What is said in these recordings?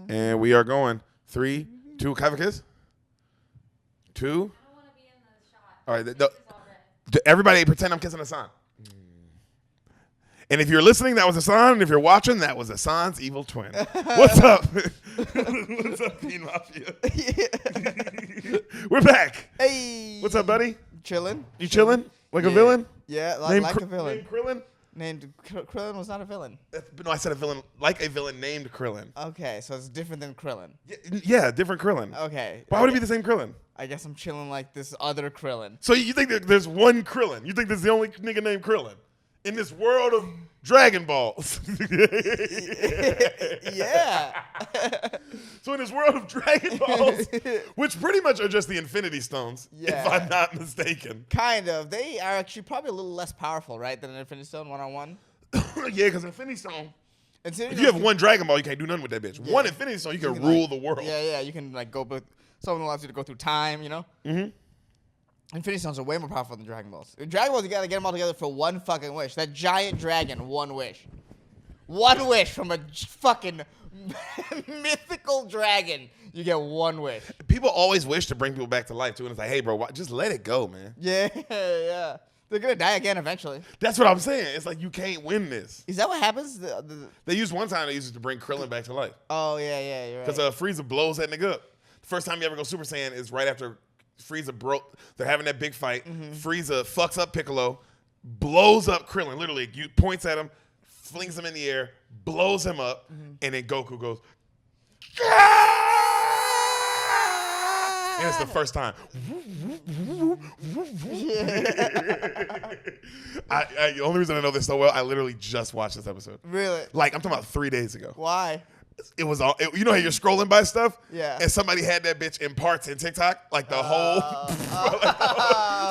And we are going 3, 2. Can I have a kiss? 2. I don't want to be in the shot. All right. Everybody pretend I'm kissing Ehsan. And if you're listening, that was Ehsan. And if you're watching, that was Ehsan's evil twin. What's up? What's up, Bean Mafia? We're back. Hey. What's up, buddy? Chilling. You chilling? Like a villain? Yeah, like a villain. Named Krillin? Named Krillin was not a villain. No, I said a villain, like a villain named Krillin. Okay, so it's different than Krillin. Yeah, different Krillin. Okay. Why would it be the same Krillin? I guess I'm chilling like this other Krillin. So you think that there's one Krillin? You think there's the only nigga named Krillin? In this world of Dragon Balls. Yeah. So in this world of Dragon Balls, which pretty much are just the Infinity Stones, Yeah. if I'm not mistaken. Kind of. They are actually probably a little less powerful, right, than an Infinity Stone one-on-one. Yeah, because Infinity Stone, Infinity if you have one Dragon Ball, you can't do nothing with that bitch. Yeah. One Infinity Stone, you can like, rule the world. Yeah, you can like go, but someone allows you to go through time, you know? Mm-hmm. Infinity Stones are way more powerful than Dragon Balls. In Dragon Balls, you gotta get them all together for one fucking wish. That giant dragon, one wish. One wish from a fucking mythical dragon. You get one wish. People always wish to bring people back to life, too. And it's like, hey, bro, just let it go, man. Yeah. They're gonna die again eventually. That's what I'm saying. It's like, you can't win this. Is that what happens? They used one time, they used it to bring Krillin back to life. Oh, yeah, you're right. Because Frieza blows that nigga up. The first time you ever go Super Saiyan is right after Frieza broke. They're having that big fight. Mm-hmm. Frieza fucks up Piccolo, blows up Krillin. Literally, points at him, flings him in the air, blows him up, and then Goku goes, and it's the first time. The only reason I know this so well, I literally just watched this episode. Really? Like, I'm talking about 3 days ago. Why? It was all, you know how you're scrolling by stuff? Yeah. And somebody had that bitch in parts in TikTok, like the whole.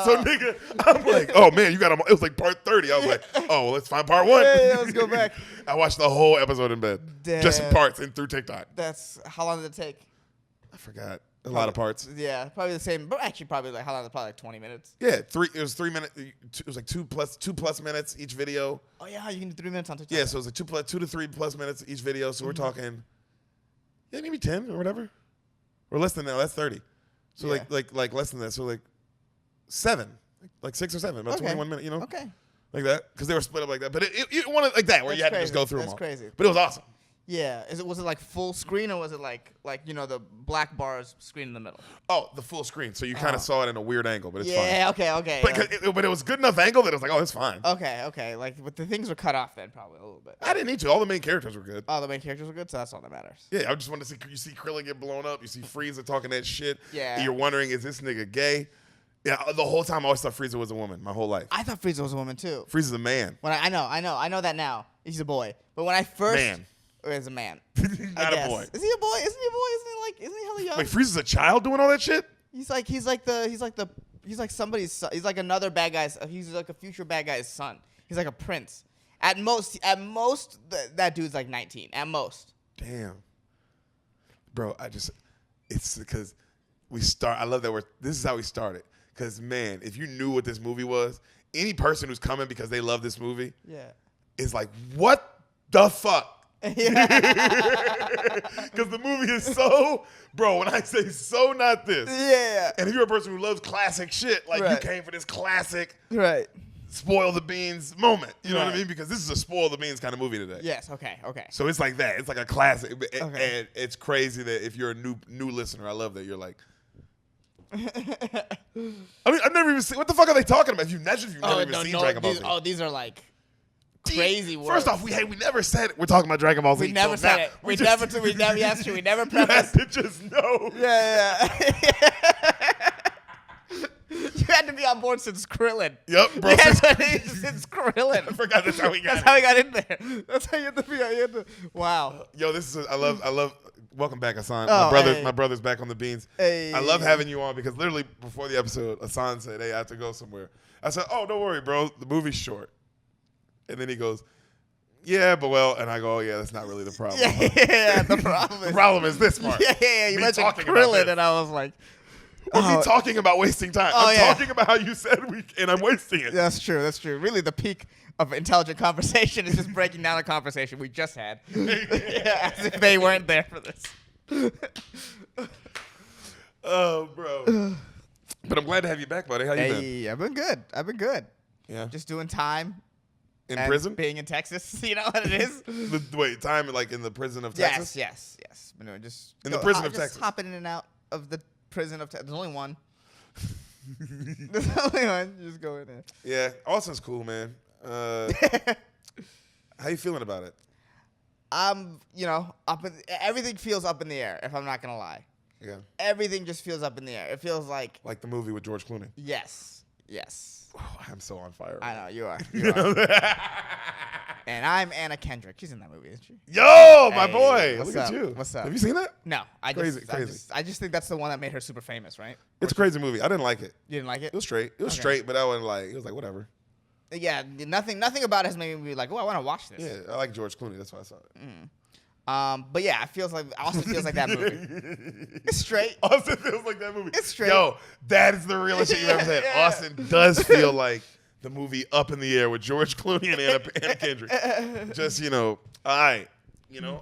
So, nigga, I'm like, oh, man, you got them. It was like part 30. I was like, oh, well, let's find part 1. Yeah, let's go back. I watched the whole episode in bed. Damn. Just in parts and through TikTok. How long did it take? I forgot. A lot of parts. Yeah, probably the same. But actually, probably like how long? Probably like 20 minutes. Yeah, it was 3 minutes. It was like two plus minutes each video. Oh yeah, you can do 3 minutes on TikTok. Yeah, so it was like 2 to 3 plus minutes each video. So we're talking, yeah, maybe 10 or whatever, or less than that. That's 30. So Yeah. like less than that. So like 7, like 6 or 7, about 21 minutes. You know, Okay. like that, because they were split up like that. But it wanted like that where That's you had to crazy. just go through That's them all. crazy. But it was awesome. Yeah. Was it like full screen or was it like you know the black bars screen in the middle? Oh, the full screen. So you kind of saw it in a weird angle, but it's fine. Yeah. Okay. But it was good enough angle that it was like, oh, it's fine. Okay. Like, but the things were cut off then probably a little bit. I didn't need to. All the main characters were good. Oh, the main characters were good, so that's all that matters. Yeah, I just wanted to see. You see Krillin get blown up. You see Frieza talking that shit. Yeah. And you're wondering, is this nigga gay? Yeah. The whole time I always thought Frieza was a woman. My whole life. I thought Frieza was a woman too. Frieza's a man. When I know that now. He's a boy. But when I first Man. Is a man. Not a boy. Is he a boy? Isn't he a boy? Isn't he hella young? Wait, Frieza's a child doing all that shit? He's like somebody's son. He's like another bad guy's. He's like a future bad guy's son. He's like a prince. At most, that dude's like 19. At most. Damn. Bro, it's because I love that this is how we started. Because, man, if you knew what this movie was, any person who's coming because they love this movie is like, what the fuck? Because the movie is so, bro, when I say so not this. Yeah. And if you're a person who loves classic shit, like you came for this classic spoil the beans moment. You know what I mean? Because this is a spoil the beans kind of movie today. Yes, okay. So it's like that. It's like a classic. And it's crazy that if you're a new listener, I love that you're like, I mean, I've never even seen, what the fuck are they talking about? If you've never even seen Dragon Ball Z. These are like crazy words. First off, we never said we're talking about Dragon Ball Z. We never said it. We never prefaced. You had to just know. Yeah. You had to be on board since Krillin. Yep, bro. Since Krillin. I forgot that's how we got That's how we got in there. That's how you had to be. Wow. Yo, I love. Welcome back, Ehsan. Oh, My brother's back on the beans. Hey. I love having you on because literally before the episode, Ehsan said, "Hey, I have to go somewhere." I said, "Oh, don't worry, bro. The movie's short." And then he goes, "Yeah, but well," and I go, "Oh, yeah, that's not really the problem." Yeah, the problem is the problem is this part. Yeah. You Me mentioned talking about Krillin, this. and I was like, Or me talking about wasting time. I'm talking about how you said and I'm wasting it. That's true. That's true. Really, the peak of intelligent conversation is just breaking down a conversation we just had. As if they weren't there for this. Oh, bro. But I'm glad to have you back, buddy. How you been? I've been good. Yeah. Just doing time. In prison? Being in Texas. You know what it is? Wait, time like in the prison of Texas? Yes. No, just in the prison of just Texas. Hopping in and out of the prison of Texas. There's only one. There's only one. Just go in there. Yeah, Austin's cool, man. How you feeling about it? Everything feels up in the air, if I'm not going to lie. Yeah. Everything just feels up in the air. It feels like the movie with George Clooney. Yes. Oh, I'm so on fire. I know, you are. You are. And I'm Anna Kendrick. She's in that movie, isn't she? Yo, my boy. What's Look up? at you. What's up? Have you seen that? No. I Crazy. just think that's the one that made her super famous, right? It's a crazy movie. I didn't like it. You didn't like it? It was straight. It was straight, but I wasn't like, it was like, whatever. Yeah, nothing about it has made me be like, oh, I want to watch this. Yeah, I like George Clooney. That's why I saw it. But yeah, it feels like Austin feels like that movie. It's straight. Austin feels like that movie. It's straight. Yo, that is the realest shit you ever said. Yeah. Austin does feel like the movie Up in the Air with George Clooney and Anna Kendrick. Just, all right.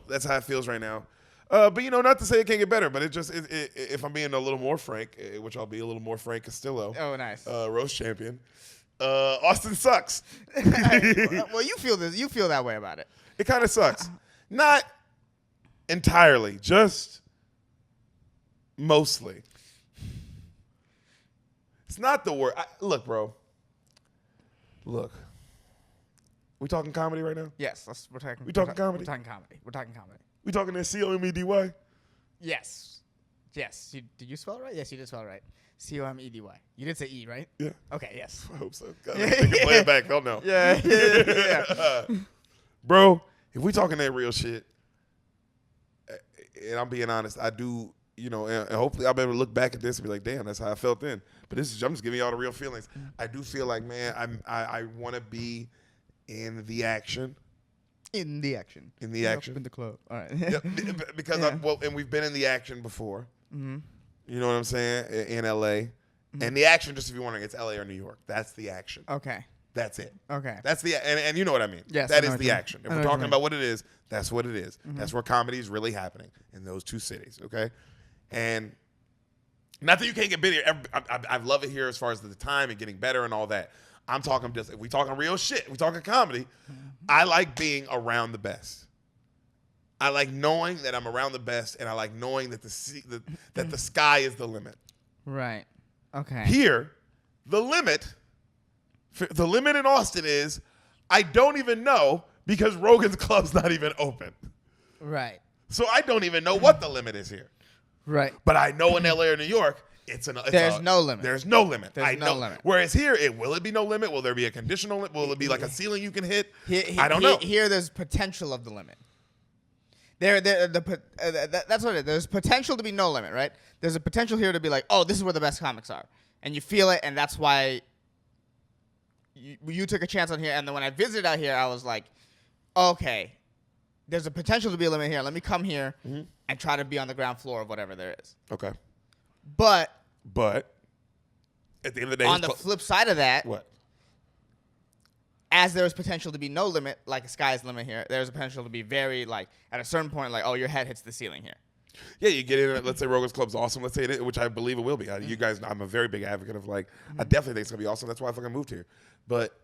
That's how it feels right now. But, not to say it can't get better, but if I'm being a little more frank, which I'll be a little more Frank Castillo. Oh, nice. Roast champion. Austin sucks. Well, you feel this. You feel that way about it. It kind of sucks. Not entirely, just mostly. It's not the word. Look, bro. Look. We talking comedy right now? Yes, we're talking comedy. We're talking comedy. We talking that C-O-M-E-D-Y? Yes. Did you spell it right? Yes, you did spell it right. C-O-M-E-D-Y. You did say E, right? Yeah. Okay, yes. I hope so. God, they can play it back. They'll know. Yeah. Bro, if we talking that real shit, and I'm being honest, I do, and hopefully I'll be able to look back at this and be like, damn, that's how I felt then. But I'm just giving y'all the real feelings. I do feel like, man, I want to be in the action. In the action. In the action. Up in the club. All right. Because and we've been in the action before. Mm-hmm. You know what I'm saying? In LA. Mm-hmm. And the action, just if you're wondering, it's LA or New York. That's the action. Okay. That's it. Okay. That's and you know what I mean. Yes. That is the action. If we're talking mean. about what it is, that's what it is. Mm-hmm. That's where comedy is really happening in those two cities. Okay. And not that you can't get better. I love it here as far as the time and getting better and all that. I'm talking just, if we talking real shit, we talking comedy, I like being around the best. I like knowing that I'm around the best, and I like knowing that that the sky is the limit. Right. Okay. Here, the limit in Austin is I don't even know because Rogan's Club's not even open. Right. So I don't even know what the limit is here. Right. But I know in LA or New York, there's no limit. There's no limit. There's no limit. Whereas here, will it be no limit? Will there be a conditional limit? Will it be like a ceiling you can hit? I don't know. Here, there's potential of the limit. That's what it is. There's potential to be no limit, right? There's a potential here to be like, oh, this is where the best comics are. And you feel it, and that's why you took a chance on here. And then when I visited out here, I was like, okay, there's a potential to be a limit here. Let me come here and try to be on the ground floor of whatever there is. Okay. But at the end of the day, on the flip side of that, what? As there is potential to be no limit, like a sky's limit here, there's a potential to be very, like, at a certain point, like, oh, your head hits the ceiling here. Yeah, you get in. Let's say Rogan's Club's awesome. Let's say it is, which I believe it will be. You guys, I'm a very big advocate of, like, I definitely think it's gonna be awesome. That's why I fucking moved here. But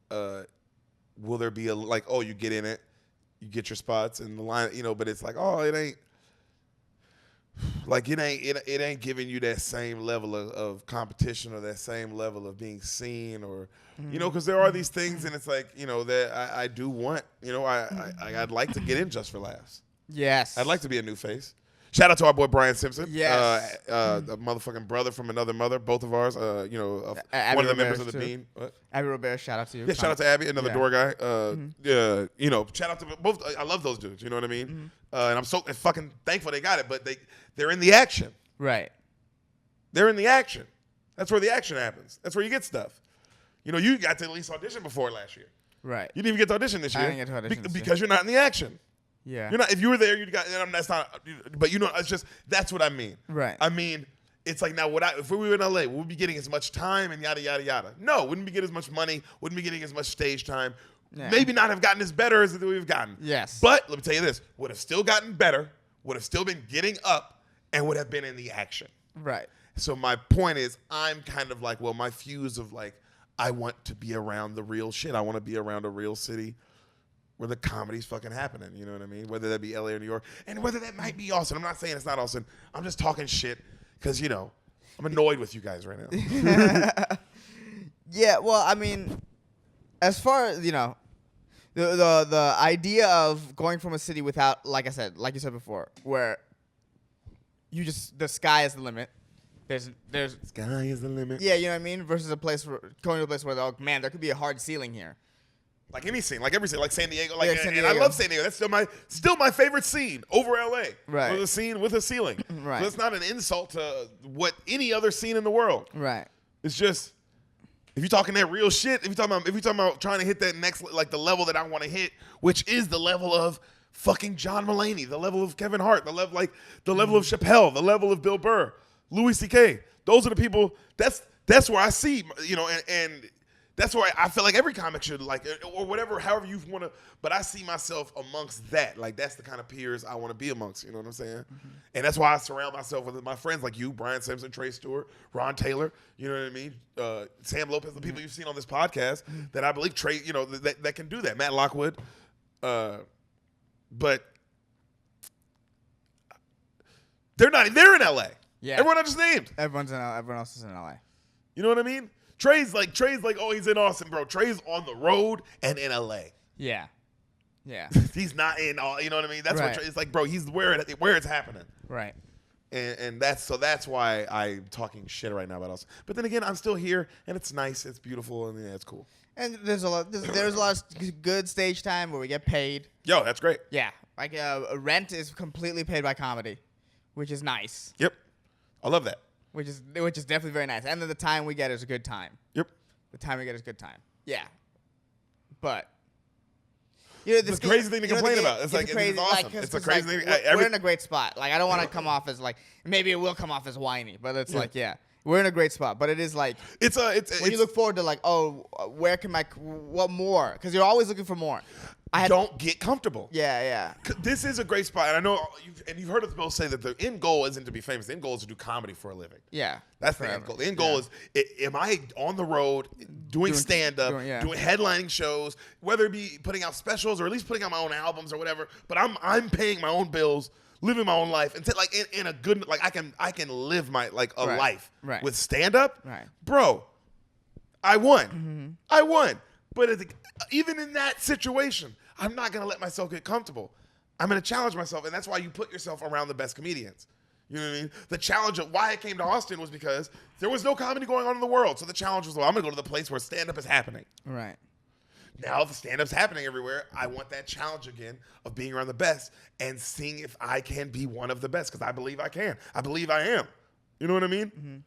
will there be you get in it, you get your spots and the line, but it's like, oh, it ain't. Like it ain't giving you that same level of competition or that same level of being seen or because there are these things and it's like that I do want I'd like to get in just for laughs. Yes, I'd like to be a new face. Shout out to our boy Brian Simpson. Yes, a motherfucking brother from another mother, both of ours. One of the members of the Bean. What? Abby Robert, shout out to you. Yeah, shout out to Abby, another door guy. Shout out to both. I love those dudes. You know what I mean? And I'm so fucking thankful they got it. But they're in the action. Right. They're in the action. That's where the action happens. That's where you get stuff. You got to at least audition before last year. Right. You didn't even get to audition this year. I didn't get to audition this year. Because you're not in the action. Yeah. You're not. If you were there, you got. That's not. But it's just that's what I mean. Right. I mean, it's like now, if we were in LA, would we be getting as much time and yada yada yada? No, wouldn't be getting as much money. Wouldn't be getting as much stage time. Yeah. Maybe not have gotten as better as we've gotten. Yes. But let me tell you this: would have still gotten better. Would have still been getting up, and would have been in the action. Right. So my point is, I'm kind of like, well, my fuse of like, I want to be around the real shit. I want to be around a real city where the comedy's fucking happening. You know what I mean? Whether that be LA or New York, and whether that might be Austin. I'm not saying it's not Austin. I'm just talking shit because I'm annoyed with you guys right now. Yeah. Well, I mean, as far as the idea of going from a city without, like you said before, where the sky is the limit. There's Sky is the limit. Yeah, you know what I mean? Versus going to a place where, oh man, there could be a hard ceiling here. Like any scene, like every scene, like San Diego, San and I Diego. love San Diego. That's still my favorite scene over LA. Right. With a scene with a ceiling. Right. So it's not an insult to what any other scene in the world. Right. It's just if you're talking that real shit, if you're talking about trying to hit that next, like the level that I want to hit, which is the level of fucking John Mulaney, the level of Kevin Hart, the level of Chappelle, the level of Bill Burr, Louis C.K. Those are the people. That's where I see, and that's where I feel like every comic should, like, or whatever, however you want to. But I see myself amongst that. Like, that's the kind of peers I want to be amongst. You know what I'm saying? Mm-hmm. And that's why I surround myself with my friends like you, Brian Simpson, Trey Stewart, Ron Taylor. You know what I mean? Sam Lopez, the people you've seen on this podcast that I believe Trey, that can do that. Matt Lockwood. But they're in LA. Yeah. Everyone I just named. Everyone else is in LA. You know what I mean? Trey's like, oh, he's in Austin, bro. Trey's on the road and in LA. Yeah. Yeah. He's not in all, you know what I mean? That's right. what Trey's like, bro. He's where it's happening. Right. And that's why I'm talking shit right now about Austin. But then again, I'm still here, and it's nice, it's beautiful, and yeah, it's cool. And there's a lot of good stage time where we get paid. Yo, that's great. Yeah. Like rent is completely paid by comedy, which is nice. Yep. I love that. Which is definitely very nice. And then the time we get is a good time. Yep. The time we get is a good time. Yeah. But it's a crazy thing to complain about. It's like it's awesome. It's a crazy thing. We're in a great spot. Like I don't want to come off as like maybe it will come off as whiny, but it's like we're in a great spot. But it is like it's when you look forward to like where can what more? Because you're always looking for more. Don't get comfortable. Yeah. This is a great spot, and I know you've heard us both say that the end goal isn't to be famous. The end goal is to do comedy for a living. Yeah, that's the end goal. The end goal is: am I on the road doing stand-up, doing headlining shows, whether it be putting out specials or at least putting out my own albums or whatever? But I'm paying my own bills, living my own life, and like in a good, like I can live my life with stand-up. Right, bro. I won. Mm-hmm. I won. But even in that situation, I'm not going to let myself get comfortable. I'm going to challenge myself, and that's why you put yourself around the best comedians. You know what I mean? The challenge of why I came to Austin was because there was no comedy going on in the world. So the challenge was, well, I'm going to go to the place where stand-up is happening. Right. Now the stand-up's happening everywhere. I want that challenge again of being around the best and seeing if I can be one of the best, because I believe I can. I believe I am. You know what I mean? Mm-hmm.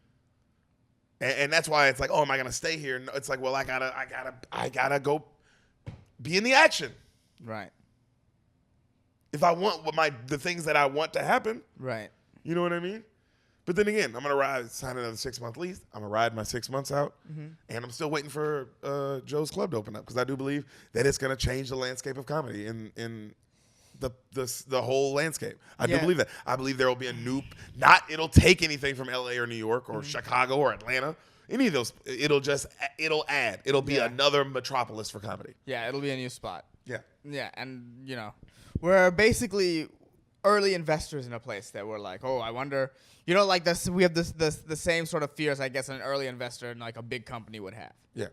And that's why it's like, oh, am I gonna stay here? No, it's like, well, I gotta go be in the action. Right. If I want the things that I want to happen. Right. You know what I mean? But then again, I'm gonna sign another 6-month lease. I'm gonna ride my 6 months out, and I'm still waiting for Joe's Club to open up, because I do believe that it's gonna change the landscape of comedy in the whole landscape. I do believe that. I believe there will be a new, it'll take anything from LA or New York or Chicago or Atlanta. Any of those, it'll add. It'll be another metropolis for comedy. Yeah, it'll be a new spot. Yeah. Yeah, and we're basically early investors in a place that we're like, oh, I wonder, like this. We have the same sort of fears, I guess, an early investor in like a big company would have. Yeah.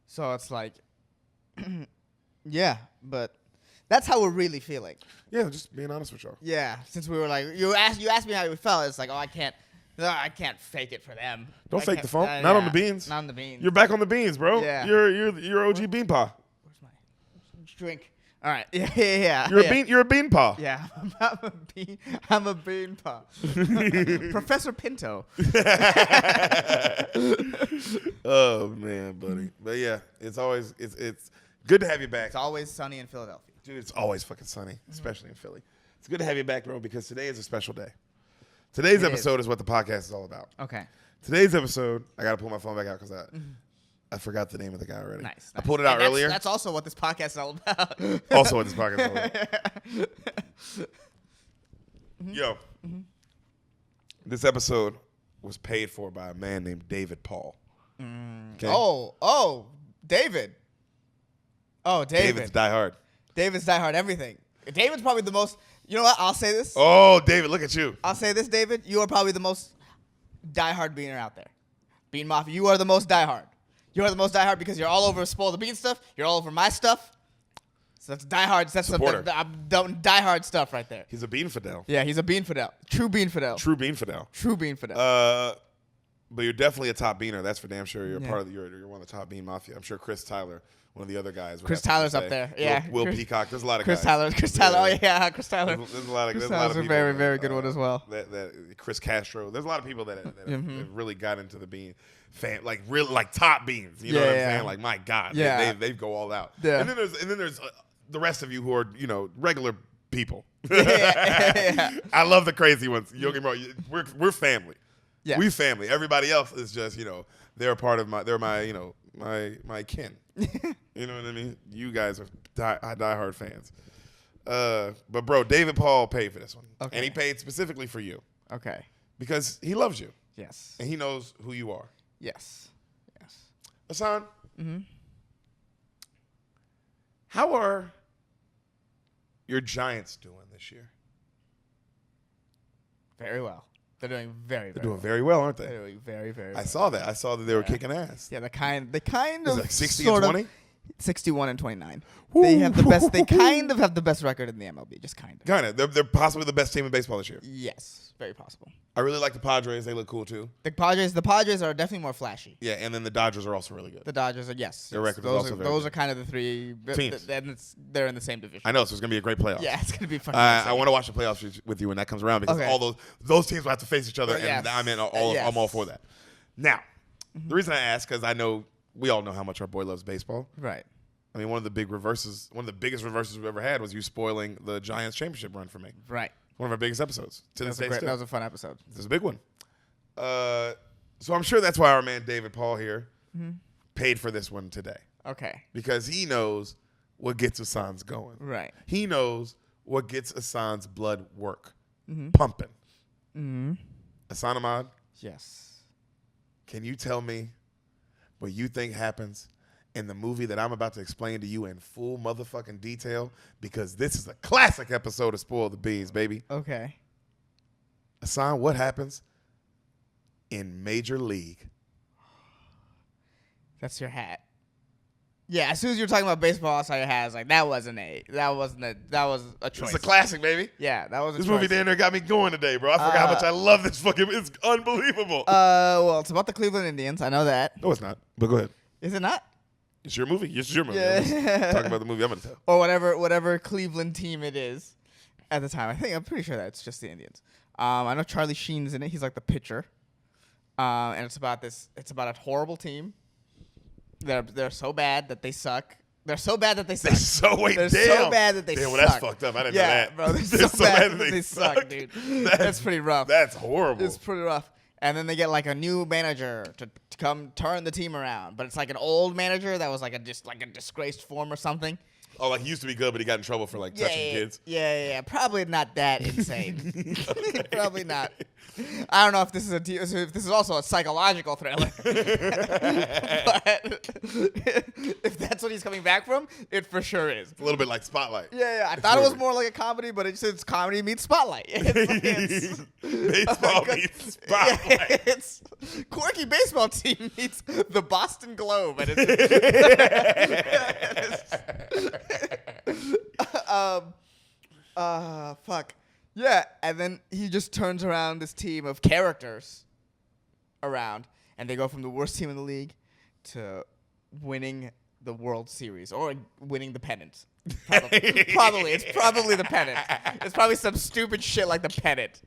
So it's like, yeah, but. That's how we're really feeling. Yeah, just being honest with y'all. Yeah, since we were like, you asked me how we felt. It's like, oh, I can't fake it for them. Don't fake the phone. Not on the beans. Not on the beans. You're back on the beans, bro. Yeah. You're OG bean paw. Where's my drink? All right. Yeah. You're a bean paw. Yeah, I'm a bean paw. Professor Pinto. Oh man, buddy. But yeah, it's good to have you back. It's always sunny in Philadelphia. Dude, it's always fucking sunny, especially in Philly. It's good to have you back, bro, because today is a special day. Today's episode is what the podcast is all about. Okay. Today's episode, I got to pull my phone back out because I forgot the name of the guy already. Nice. I pulled it out earlier. That's also what this podcast is all about. Also what this podcast is all about. Yo. This episode was paid for by a man named David Paul. Okay? Oh, David. Oh, David. David's Die Hard. David's Die Hard everything. David's probably the most, you know what, I'll say this. Oh, David, look at you. I'll say this, David. You are probably the most Die Hard beaner out there. Bean Mafia, you are the most Die Hard. You are the most Die Hard because you're all over Spoil the Bean stuff. You're all over my stuff. So that's Die Hard. That's the Die Hard stuff right there. He's a bean fidel. Yeah, he's a bean fidel. True bean fidel. True bean fidel. True bean fidel. But you're definitely a top beaner. That's for damn sure. You're part of the, you're one of the top bean mafia. I'm sure Chris Tyler, one of the other guys. Chris Tyler's up there. Yeah. Will Peacock. There's a lot of Chris guys. Chris Tyler. Oh yeah, Chris Tyler. There's a lot of Chris there's a lot Tyler's of a people, very, very good one as well. That Chris Castro. There's a lot of people that have really got into the bean fan, like real like top beans. You know what I'm saying? Like my God, they go all out. Yeah. And then there's the rest of you who are regular people. I love the crazy ones. You don't get me wrong. We're family. Yeah. We family. Everybody else is just they're a part of my my kin. You know what I mean? You guys are diehard fans. But bro, David Paul paid for this one, and he paid specifically for you. Okay. Because he loves you. Yes. And he knows who you are. Yes. Ehsan. How are your Giants doing this year? Very well. They're doing very They're doing well. very well, aren't they? They're doing very, very well. I saw that. I saw that they were kicking ass. Yeah, they kind of Is it like 60 sort and of 20? 61 and 29. They have the best. They kind of have the best record in the MLB. Just kind of. Kind of. They're possibly the best team in baseball this year. Yes, very possible. I really like the Padres. They look cool too. The Padres are definitely more flashy. Yeah, and then the Dodgers are also really good. The Dodgers are Their record is also very those good. are kind of the three Teams. They're in the same division. I know, so it's gonna be a great playoff. Yeah, it's gonna be fun. I want to watch the playoffs with you when that comes around because all those teams will have to face each other, Yes. and I'm all for that. Now, the reason I ask because I know we all know how much our boy loves baseball. Right. I mean, one of the biggest reverses we've ever had was you spoiling the Giants championship run for me. Right. One of our biggest episodes to this day. That was a fun episode. This is a big one. So I'm sure that's why our man David Paul here paid for this one today. Okay. Because he knows what gets Ehsan's going. Right. He knows what gets Ehsan's blood work pumping. Ehsan Ahmad, Yes. can you tell me what you think happens in the movie that I'm about to explain to you in full motherfucking detail? Because this is a classic episode of Spoil the Beans, baby. Okay. Ehsan, what happens in Major League? That's your hat. Yeah, as soon as you were talking about baseball, I saw your hat. I was like, that was a choice. It's a classic, baby. Yeah, that was a This choice. movie down there got me going today, bro. I forgot how much I love this fucking. It's unbelievable. Well, it's about the Cleveland Indians. I know that. No, it's not. But go ahead. Is it not? It's your movie. It's your movie. Yeah. Talk about the movie I'm gonna tell. Or whatever Cleveland team it is at the time. I'm pretty sure that's just the Indians. I know Charlie Sheen's in it. He's like the pitcher. And it's about a horrible team. They're so bad that they suck. They're so bad that they suck. They're so bad that they suck. Well, that's fucked up. I didn't know that. Bro, they're so bad that they suck, dude. That's pretty rough. That's horrible. It's pretty rough. And then they get like a new manager to come turn the team around, but it's like an old manager that was like a disgraced form or something. Oh, like he used to be good, but he got in trouble for like touching kids. Yeah. Probably not that insane. Probably not. I don't know if this is if this is also a psychological thriller. But if that's what he's coming back from, it for sure is. A little bit like Spotlight. Yeah. I thought it was more like a comedy, but it's comedy meets Spotlight. Baseball meets Spotlight. It's quirky baseball team meets the Boston Globe. And fuck. Yeah, and then he just turns around this team of characters around, and they go from the worst team in the league to winning the World Series or winning the pennant. Probably. It's probably the pennant. It's probably some stupid shit like the pennant.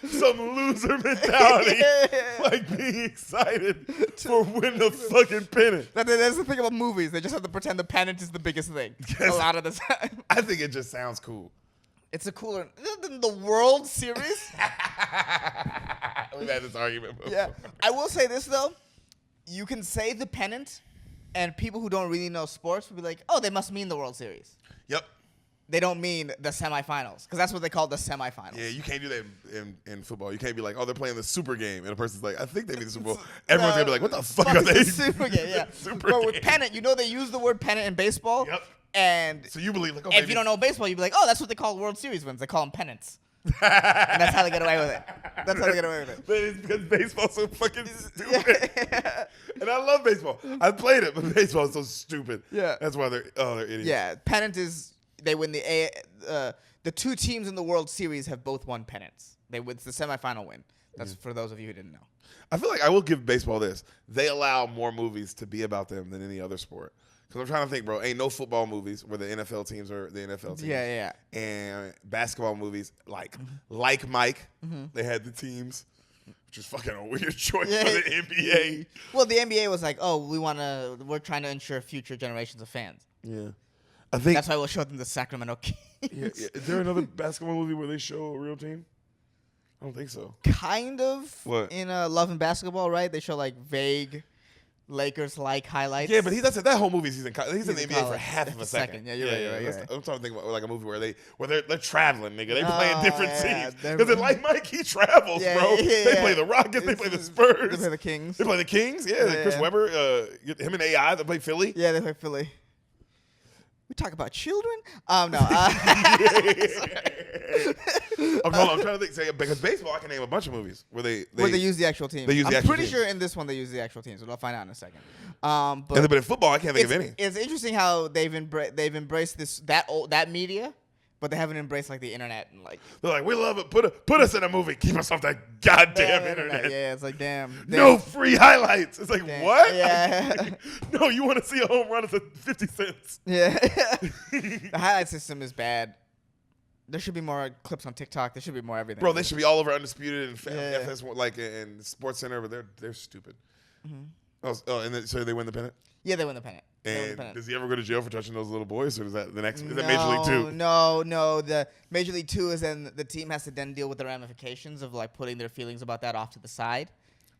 Some loser mentality. Like being excited for win the fucking pennant. That's the thing about movies. They just have to pretend the pennant is the biggest thing a lot of the time. I think it just sounds cool. It's a cooler than the World Series. We've had this argument before. Yeah, I will say this though. You can say the pennant, and people who don't really know sports will be like, "Oh, they must mean the World Series." Yep. They don't mean the semifinals, because that's what they call the semifinals. Yeah, you can't do that in football. You can't be like, oh, they're playing the Super Game, and a person's like, I think they mean the Super Bowl. Everyone's gonna be like, what the fuck are they? Super Game, yeah. Super But Game. with pennant, they use the word pennant in baseball. Yep. And So you believe like, oh, if you don't know baseball, you'd be like, oh, that's what they call World Series wins. They call them pennants. And that's how they get away with it. That's how they get away with it. But it's because baseball's so fucking stupid. And I love baseball. I played it, but baseball is so stupid. Yeah. That's why they're idiots. Yeah, pennant is they win the two teams in the World Series have both won pennants. It's the semifinal win. That's for those of you who didn't know. I feel like I will give baseball this. They allow more movies to be about them than any other sport. Because I'm trying to think, bro, ain't no football movies where the NFL teams are the NFL teams. Yeah. And basketball movies like Mike, they had the teams, which is fucking a weird choice for the NBA. Well, the NBA was like, oh, we're trying to ensure future generations of fans. Yeah. I think That's why we'll show them the Sacramento Kings. Yeah. Is there another basketball movie where they show a real team? I don't think so. Kind of. What? In Love and Basketball, right? They show like vague Lakers-like highlights. Yeah, but that whole movie he's in the NBA for college. half of a second. Yeah, you're right. I'm trying to think about like a movie where they're traveling, nigga. They playing different teams. they're- Because like Mike, he travels, bro. They play the Rockets. They play the Spurs. They play the Kings. They play the Kings. Yeah, Chris Webber, him and AI. They play Philly. Yeah, they play Philly. We talk about children? No. I'm trying to think. Say, because baseball, I can name a bunch of movies where they use the actual team. They use the I'm actual pretty team. sure in this one they use the actual teams, but I'll find out in a second. But in football, I can't think of any. It's interesting how they've embraced that media, but they haven't embraced like the internet and like. They're like, we love it. Put us in a movie. Keep us off that goddamn internet. Yeah, it's like damn. No free highlights. It's like Damn. what? Yeah. No, you want to see a home run? It's at 50 cents. Yeah. The highlight system is bad. There should be more clips on TikTok. There should be more everything. Bro, they should be all over Undisputed and Yeah. FS1, like in Sports Center, but they're stupid. Mm-hmm. Oh, and then, so they win the pennant. Yeah, they win the pennant. And does he ever go to jail for touching those little boys, or is that the next? Is that Major League 2? No. The Major League 2 is then the team has to then deal with the ramifications of like putting their feelings about that off to the side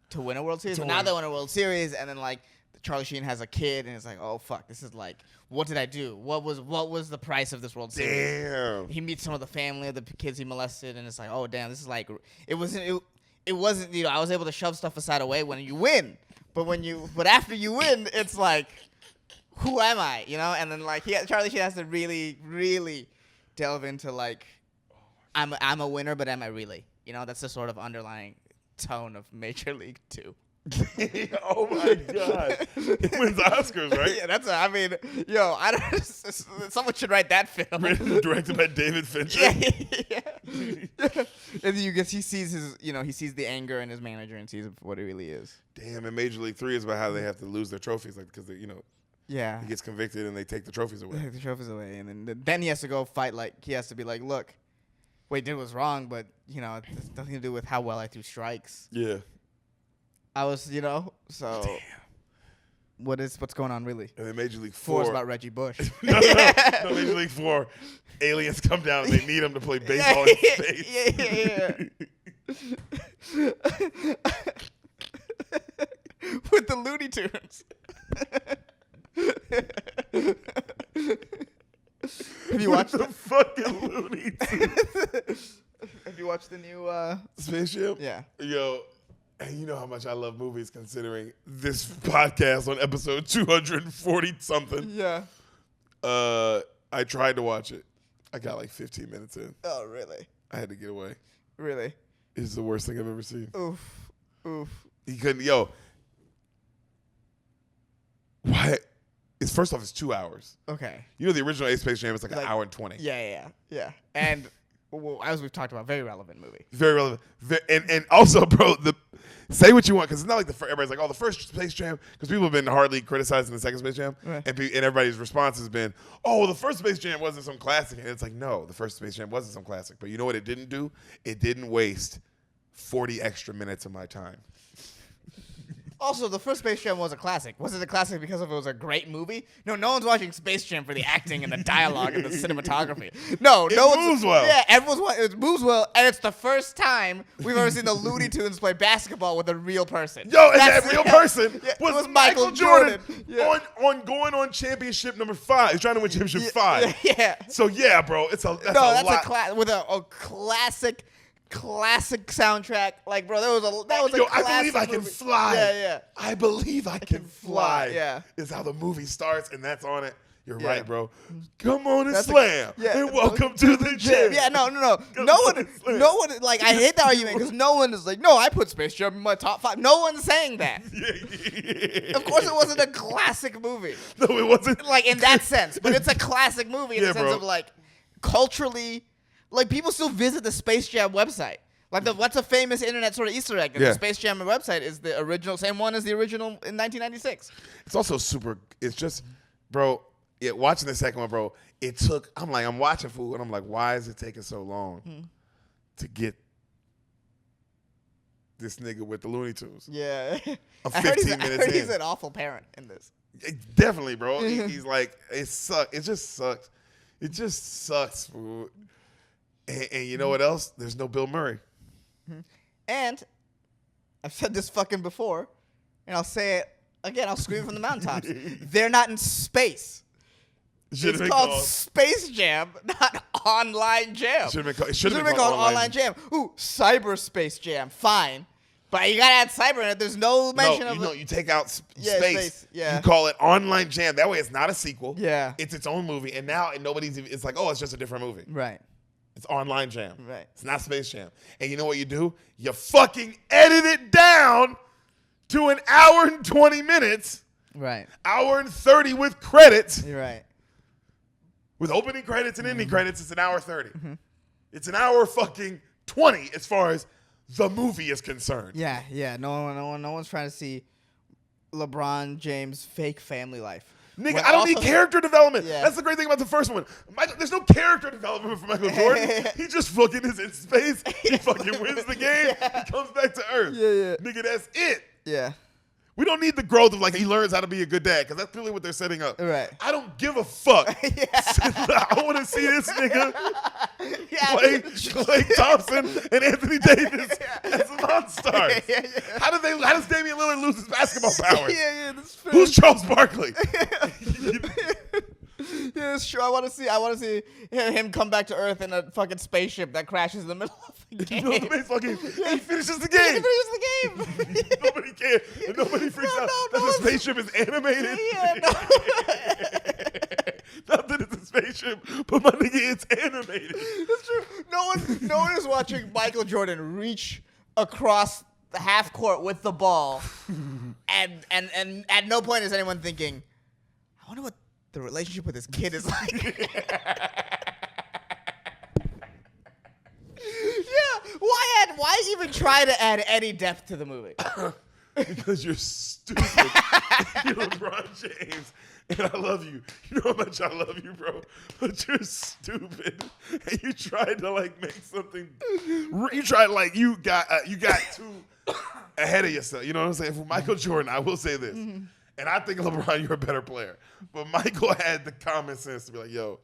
to win a World Series. But now they win a World Series, and then like Charlie Sheen has a kid, and it's like, oh fuck, this is like, what did I do? What was the price of this World Series? Damn. He meets some of the family of the kids he molested, and it's like, oh damn, this is like, it wasn't. I was able to shove stuff aside away when you win, but after you win, it's like, who am I? And then like Charlie Sheen has to really, really delve into like, I'm a winner, but am I really? That's the sort of underlying tone of Major League 2. Oh my god! He wins Oscars, right? Yeah, I don't. Someone should write that film. Written and directed by David Fincher. Yeah. And then he sees he sees the anger in his manager and sees what it really is. Damn, and Major League 3 is about how they have to lose their trophies, like because Yeah. he gets convicted and they take the trophies They away. take the trophies away, and then he has to go fight. Like he has to be like, look, what he did was wrong, but it has nothing to do with how well I threw strikes. Yeah. I was, so. Damn. What's going on really? And then Major League 4 is 4 about Reggie Bush. no, Major League 4, aliens come down and they need him to play baseball in space. Yeah. With the Looney Tunes. Have you watched the fucking Looney Tunes? Have you watched the new Space Jam? Yeah. Yo, and you know how much I love movies considering this podcast on episode 240 something. Yeah. I tried to watch it. I got like 15 minutes in. Oh, really? I had to get away. Really? It's the worst thing I've ever seen. Oof. He couldn't, why? First off, it's 2 hours. Okay. The original Space Jam is like an hour and 20. Yeah. And as we've talked about, very relevant movie. Very relevant. And also, bro, say what you want, because it's not like everybody's like, oh, the first Space Jam, because people have been hardly criticizing the second Space Jam, right. and everybody's response has been, oh, the first Space Jam wasn't some classic. And it's like, no, the first Space Jam wasn't some classic. But you know what it didn't do? It didn't waste 40 extra minutes of my time. Also, the first Space Jam was a classic. Was it a classic because it was a great movie? No, no one's watching Space Jam for the acting and the dialogue and the cinematography. No, It no one's. moves well. Yeah, it moves well, and it's the first time we've ever seen the Looney Tunes play basketball with a real person. Yo, and That's- that real person yeah, was Michael Jordan Yeah. on going on championship number 5. He's trying to win championship 5. Yeah. So yeah, bro, that's a No, lot. that's with a classic soundtrack. Like, bro, that was a Yo, classic I believe I can movie. fly. Yeah. I believe I can fly. Yeah. Is how the movie starts, and that's on it. You're Yeah. right, bro. Come on and That's slam, yeah. and welcome to the gym. Yeah, no. No one. Like, I hate the argument because no one is like, no, I put Space Jam in my top 5. No one's saying that. Yeah. Of course, it wasn't a classic movie. No, it wasn't. Like in that sense, but it's a classic movie in Yeah, the sense bro. of like culturally, like people still visit the Space Jam website. Like what's a famous internet sort of Easter egg? Yeah. The Space Jam website is the original, same one as the original in 1996. It's also super. It's just, bro. Yeah, watching the second one, bro. It took. I'm watching food, and I'm like, why is it taking so long to get this nigga with the Looney Tunes? Yeah, I'm I heard 15 minutes in. he's an awful parent in this. Definitely, bro. He's like, it sucks. It just sucks. It just sucks, food. And you know what else? There's no Bill Murray. And I've said this fucking before, and I'll say it again. I'll scream from the mountaintops. They're not in space. Should've It's been called Space Jam, not Online Jam. Should have been, Should've been called Online Jam. Ooh, Cyberspace Jam. Fine. But you gotta add cyber in it. There's no mention of you take out Yeah, space, yeah. You call it Online Jam. That way, it's not a sequel. Yeah. It's its own movie. And now nobody's. It's like, oh, it's just a different movie. Right. It's Online Jam. Right. It's not Space Jam. And you know what you do? You fucking edit it down to an hour and 20 minutes. Right. Hour and 30 with credits. You're right. With opening credits and ending credits, it's an hour 30. It's an hour fucking 20 as far as the movie is concerned. Yeah. No one's trying to see LeBron James' fake family life. Nigga, When I don't also- need character development. Yeah. That's the great thing about the first one. There's no character development for Michael Jordan. He just fucking is in space. He fucking wins the game. He comes back to Earth. Yeah. Nigga, that's it. Yeah. We don't need the growth of like he learns how to be a good dad because that's clearly what they're setting up. Right. I don't give a fuck. I want to see this nigga play Klay Thompson and Anthony Davis as Monstars. How does Damian Lillard lose his basketball powers? Yeah, that's fair. Who's Charles Barkley? Yeah, it's true. I want to see him come back to Earth in a fucking spaceship that crashes in the middle of the game. You know what I mean? Fucking, he finishes the He game. finishes the game. Nobody cares. And nobody freaks out that the spaceship is animated. Yeah, Not that it's a spaceship, but my nigga, it's animated. That's true. No one is watching Michael Jordan reach across the half court with the ball, and at no point is anyone thinking, I wonder what the relationship with this kid is like. Yeah, why even try to add any depth to the movie? Because you're stupid. You're LeBron James. And I love you. You know how much I love you, bro. But you're stupid. And you tried to like make something. You tried like you got too ahead of yourself. You know what I'm saying? For Michael Jordan, I will say this. And I think LeBron, you're a better player. But Michael had the common sense to be like, yo,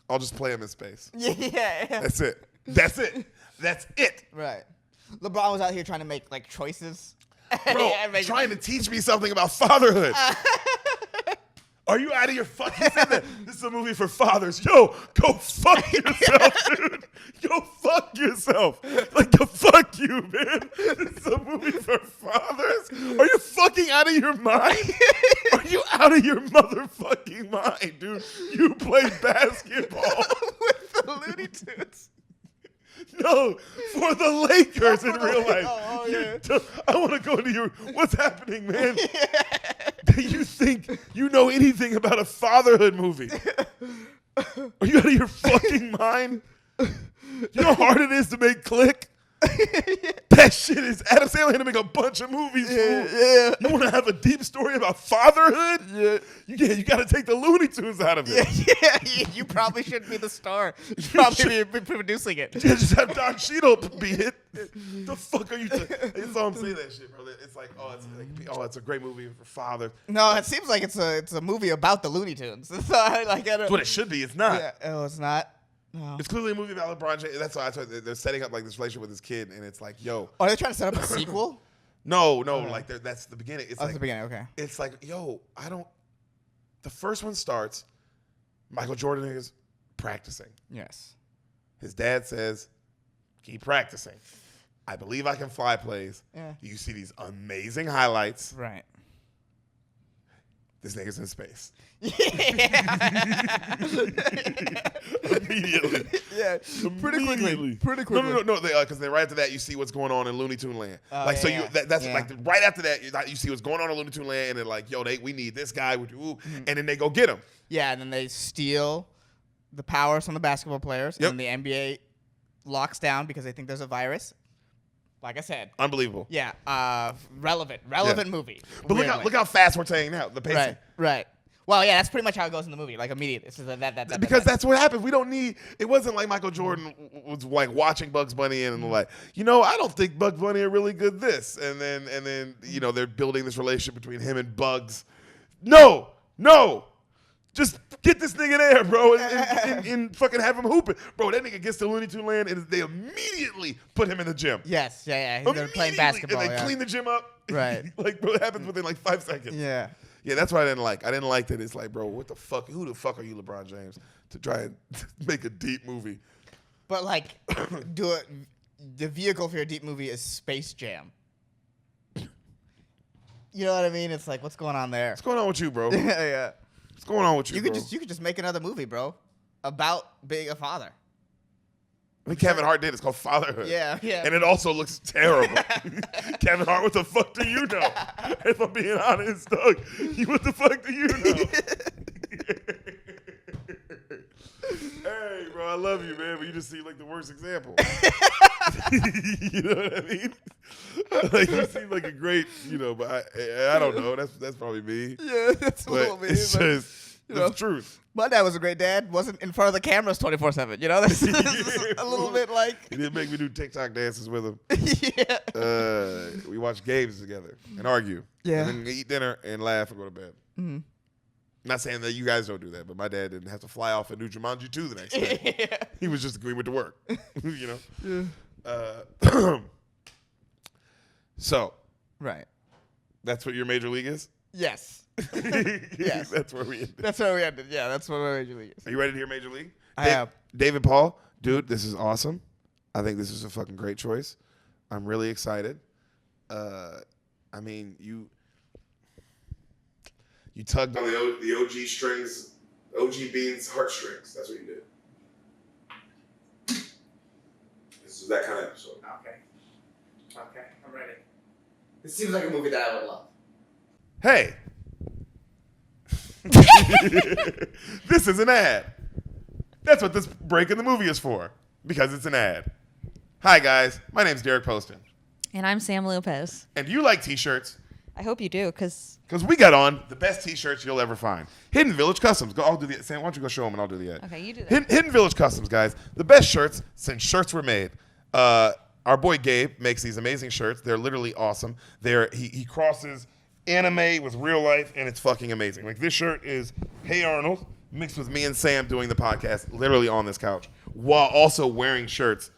I'll just play him in space. Yeah. That's it. That's it. That's it. Right. LeBron was out here trying to make like choices. Bro, trying to teach me something about fatherhood. Are you out of your fucking head? This is a movie for fathers. Yo, go fuck yourself, dude. Yo, fuck yourself. Like, go fuck you, man. This is a movie for fathers? Are you fucking out of your mind? Are you out of your motherfucking mind, dude? You play basketball. With the Looney Tunes. No, for the Lakers in real life. Oh, yeah. I want to go into your, what's happening, man? Do you think you know anything about a fatherhood movie? Are you out of your fucking mind? You know how hard it is to make click? That shit is Adam Sandler had to make a bunch of movies. Fool. Yeah. You want to have a deep story about fatherhood? Yeah. You got to take the Looney Tunes out of it. Yeah. You probably shouldn't be the star. You should probably be producing it. Yeah, just have Don Cheadle be it. The fuck are you? It's all I'm saying that shit, bro. It's like, it's a great movie for father. No, it seems like it's a movie about the Looney Tunes. So I don't. That's what it should be. It's not. Yeah. Oh, it's not. No. It's clearly a movie about LeBron James. That's why they're setting up like this relationship with his kid, and it's like, yo. Are they trying to set up a sequel? No, like that's the beginning. It's That's like the beginning. Okay. It's like, yo, the first one starts. Michael Jordan is practicing. Yes. His dad says, keep practicing. I believe I can fly plays. Yeah. You see these amazing highlights. Right. This nigga's in space. Yeah. Immediately. Yeah. Pretty quickly. No. Because then right after that, you see what's going on in Looney Tune Land. That's Yeah. like right after that, you see what's going on in Looney Tune Land, and they're like, yo, we need this guy, and then they go get him. Yeah, and then they steal the powers from the basketball players, Yep. and the NBA locks down because they think there's a virus. Like I said. Unbelievable. Yeah. Relevant movie. But look how fast we're saying now. The pacing. Right. Well, yeah, that's pretty much how it goes in the movie. Like immediate. It's just that. Because that's what happens. We don't need. It wasn't like Michael Jordan was like watching Bugs Bunny and like, I don't think Bugs Bunny are really good. This and then they're building this relationship between him and Bugs. No. Just get this nigga there, bro, and fucking have him hooping. Bro, that nigga gets to Looney Tune Land, and they immediately put him in the gym. Yes, yeah. They're playing basketball. And they clean the gym up. Right. Like, bro, it happens within like 5 seconds. Yeah. Yeah, that's what I didn't like. I didn't like that it's like, bro, what the fuck? Who the fuck are you, LeBron James, to try and make a deep movie? But, like, the vehicle for your deep movie is Space Jam. You know what I mean? It's like, what's going on there? What's going on with you, bro? Yeah. What's going on with you, bro? You could just make another movie, bro, about being a father. I mean, Kevin Hart did. It's called Fatherhood. Yeah. And it also looks terrible. Kevin Hart, what the fuck do you know? If I'm being honest, Doug, what the fuck do you know? Hey, bro, I love you, man, but you just seem like the worst example. You know what I mean? Like, you seem like a great, but I don't know. That's probably me. Yeah, that's a little bit. It's just the truth. My dad was a great dad. Wasn't in front of the cameras 24/7. That's a little bit like. He didn't make me do TikTok dances with him. Yeah. We watch games together and argue. Yeah. And then eat dinner and laugh and go to bed. Mm-hmm. Not saying that you guys don't do that, but my dad didn't have to fly off and do Jumanji 2 the next day. Yeah. He was just agreeing with the work. Yeah. So. Right. That's what your major league is? Yes. Yes. That's where we ended. That's where we ended. Yeah, that's what my major league is. Are you ready to hear major league? I am. David Paul, dude, this is awesome. I think this is a fucking great choice. I'm really excited. I mean, you tugged on the OG strings, OG Beans heartstrings. That's what you did. This is that kind of episode. Okay, I'm ready. This seems like a movie that I would love. Hey. This is an ad. That's what this break in the movie is for. Because it's an ad. Hi, guys. My name's Derek Poston. And I'm Sam Lopez. And do you like t-shirts? I hope you do, because we got on the best t-shirts you'll ever find. Hidden Village Customs. I'll do the Sam, why don't you go show them and I'll do the ad. Okay, you do that. Hidden Village Customs, guys. The best shirts since shirts were made. Our boy Gabe makes these amazing shirts. They're literally awesome. He crosses anime with real life, and it's fucking amazing. Like, this shirt is Hey Arnold mixed with me and Sam doing the podcast literally on this couch while also wearing shirts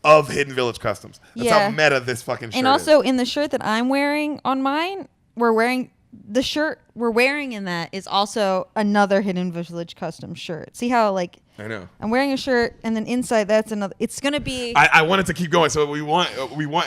of Hidden Village Customs. That's how meta this fucking shirt is. And also in the shirt that I'm wearing on mine, the shirt we're wearing in that is also another Hidden Village Custom shirt. See how I know. I'm wearing a shirt and then inside that's another. It's going to be. I want it to keep going. So we want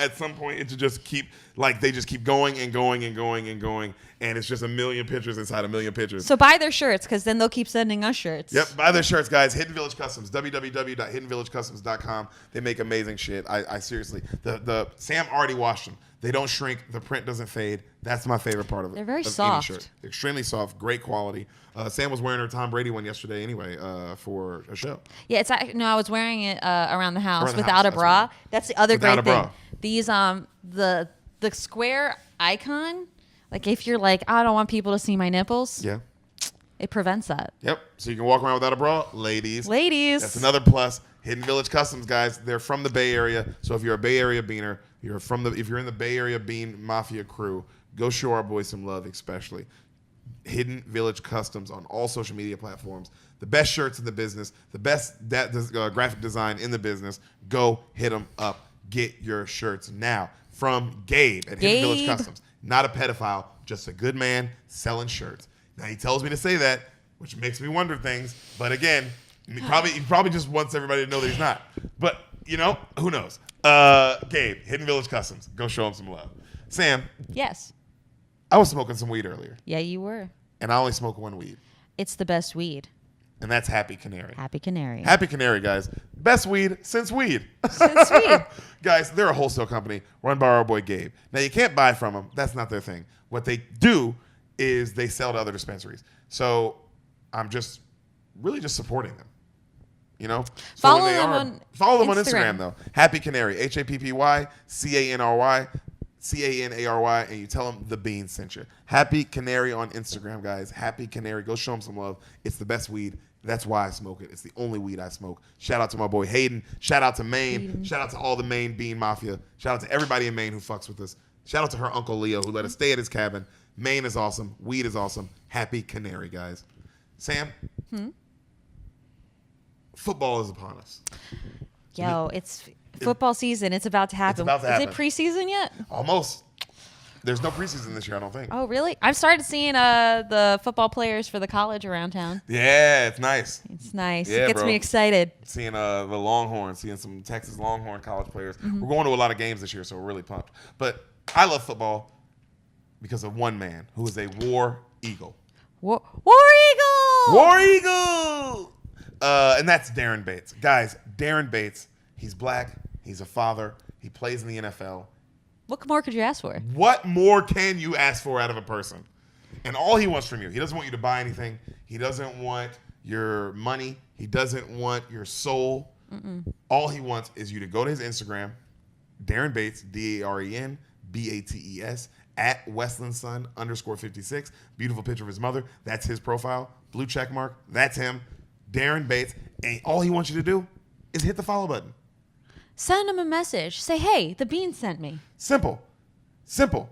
at some point it to just keep. Like they just keep going and going and going and going, and it's just a million pictures inside a million pictures. So buy their shirts, because then they'll keep sending us shirts. Yep, buy their shirts, guys. Hidden Village Customs, www.hiddenvillagecustoms.com. They make amazing shit. I seriously, the Sam already washed them. They don't shrink. The print doesn't fade. That's my favorite part of it. They're very soft. They're extremely soft, great quality. Sam was wearing her Tom Brady one yesterday anyway for a show. Yeah, I was wearing it around the house without a bra. That's the other great thing. These the square icon, like if you're like, I don't want people to see my nipples. Yeah. It prevents that. Yep. So you can walk around without a bra, ladies. Ladies. That's another plus. Hidden Village Customs, guys. They're from the Bay Area. So if you're a Bay Area beaner, if you're in the Bay Area Bean Mafia crew, go show our boys some love, especially. Hidden Village Customs on all social media platforms. The best shirts in the business. The best graphic design in the business. Go hit them up. Get your shirts now. From Gabe at Hidden Village Customs. Not a pedophile, just a good man selling shirts. Now he tells me to say that, which makes me wonder things. But again, he probably just wants everybody to know that he's not. But, who knows? Gabe, Hidden Village Customs. Go show him some love. Sam. Yes. I was smoking some weed earlier. Yeah, you were. And I only smoke one weed. It's the best weed. And that's Happy Canary. Happy Canary. Happy Canary, guys. Best weed since weed. Since weed. Guys, they're a wholesale company run by our boy Gabe. Now, you can't buy from them. That's not their thing. What they do is they sell to other dispensaries. So I'm just really supporting them. Follow them on Instagram, though. Happy Canary. HappyCanary. CANARY, and you tell them the Beans sent you. Happy Canary on Instagram, guys. Happy Canary. Go show them some love. It's the best weed. That's why I smoke it. It's the only weed I smoke. Shout out to my boy Hayden. Shout out to Maine. Shout out to all the Maine Bean Mafia. Shout out to everybody in Maine who fucks with us. Shout out to her Uncle Leo who let us stay at his cabin. Maine is awesome. Weed is awesome. Happy Canary, guys. Sam? Football is upon us. Yo, it's football season. It's about to happen. Is it preseason yet? Almost. There's no preseason this year, I don't think. Oh, really? I've started seeing the football players for the college around town. Yeah, it's nice. It's nice. It gets me excited. Seeing the Longhorns, seeing some Texas Longhorn college players. We're going to a lot of games this year, so we're really pumped. But I love football because of one man who is a war eagle. War Eagle! War Eagle! And that's Darren Bates. Guys, Darren Bates, he's black. He's a father. He plays in the NFL. What more could you ask for? What more can you ask for out of a person? And all he wants from you, he doesn't want you to buy anything. He doesn't want your money. He doesn't want your soul. All he wants is you to go to his Instagram, Darren Bates, DarenBates, at Westlandson_56. Beautiful picture of his mother. That's his profile. Blue check mark. That's him. Darren Bates. And all he wants you to do is hit the follow button. Send him a message. Say, hey, the Bean sent me. Simple. All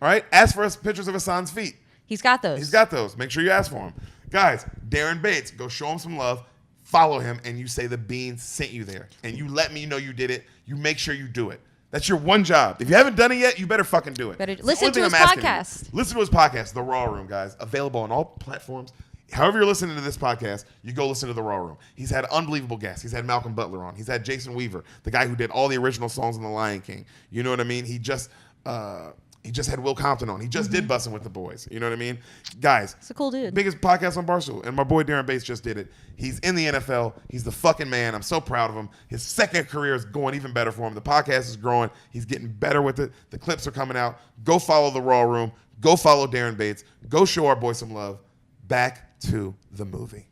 right? Ask for us pictures of Ehsan's feet. He's got those. Make sure you ask for him. Guys, Darren Bates, go show him some love. Follow him, and you say the Bean sent you there. And you let me know you did it. You make sure you do it. That's your one job. If you haven't done it yet, you better fucking do it. Listen to his podcast. Listen to his podcast, The Raw Room, guys. Available on all platforms. However you're listening to this podcast, you go listen to The Raw Room. He's had unbelievable guests. He's had Malcolm Butler on. He's had Jason Weaver, the guy who did all the original songs in The Lion King. You know what I mean? He just had Will Compton on. He just did Bussin' with the Boys. You know what I mean? Guys. It's a cool dude. Biggest podcast on Barstool. And my boy Darren Bates just did it. He's in the NFL. He's the fucking man. I'm so proud of him. His second career is going even better for him. The podcast is growing. He's getting better with it. The clips are coming out. Go follow The Raw Room. Go follow Darren Bates. Go show our boy some love. Back to the movie.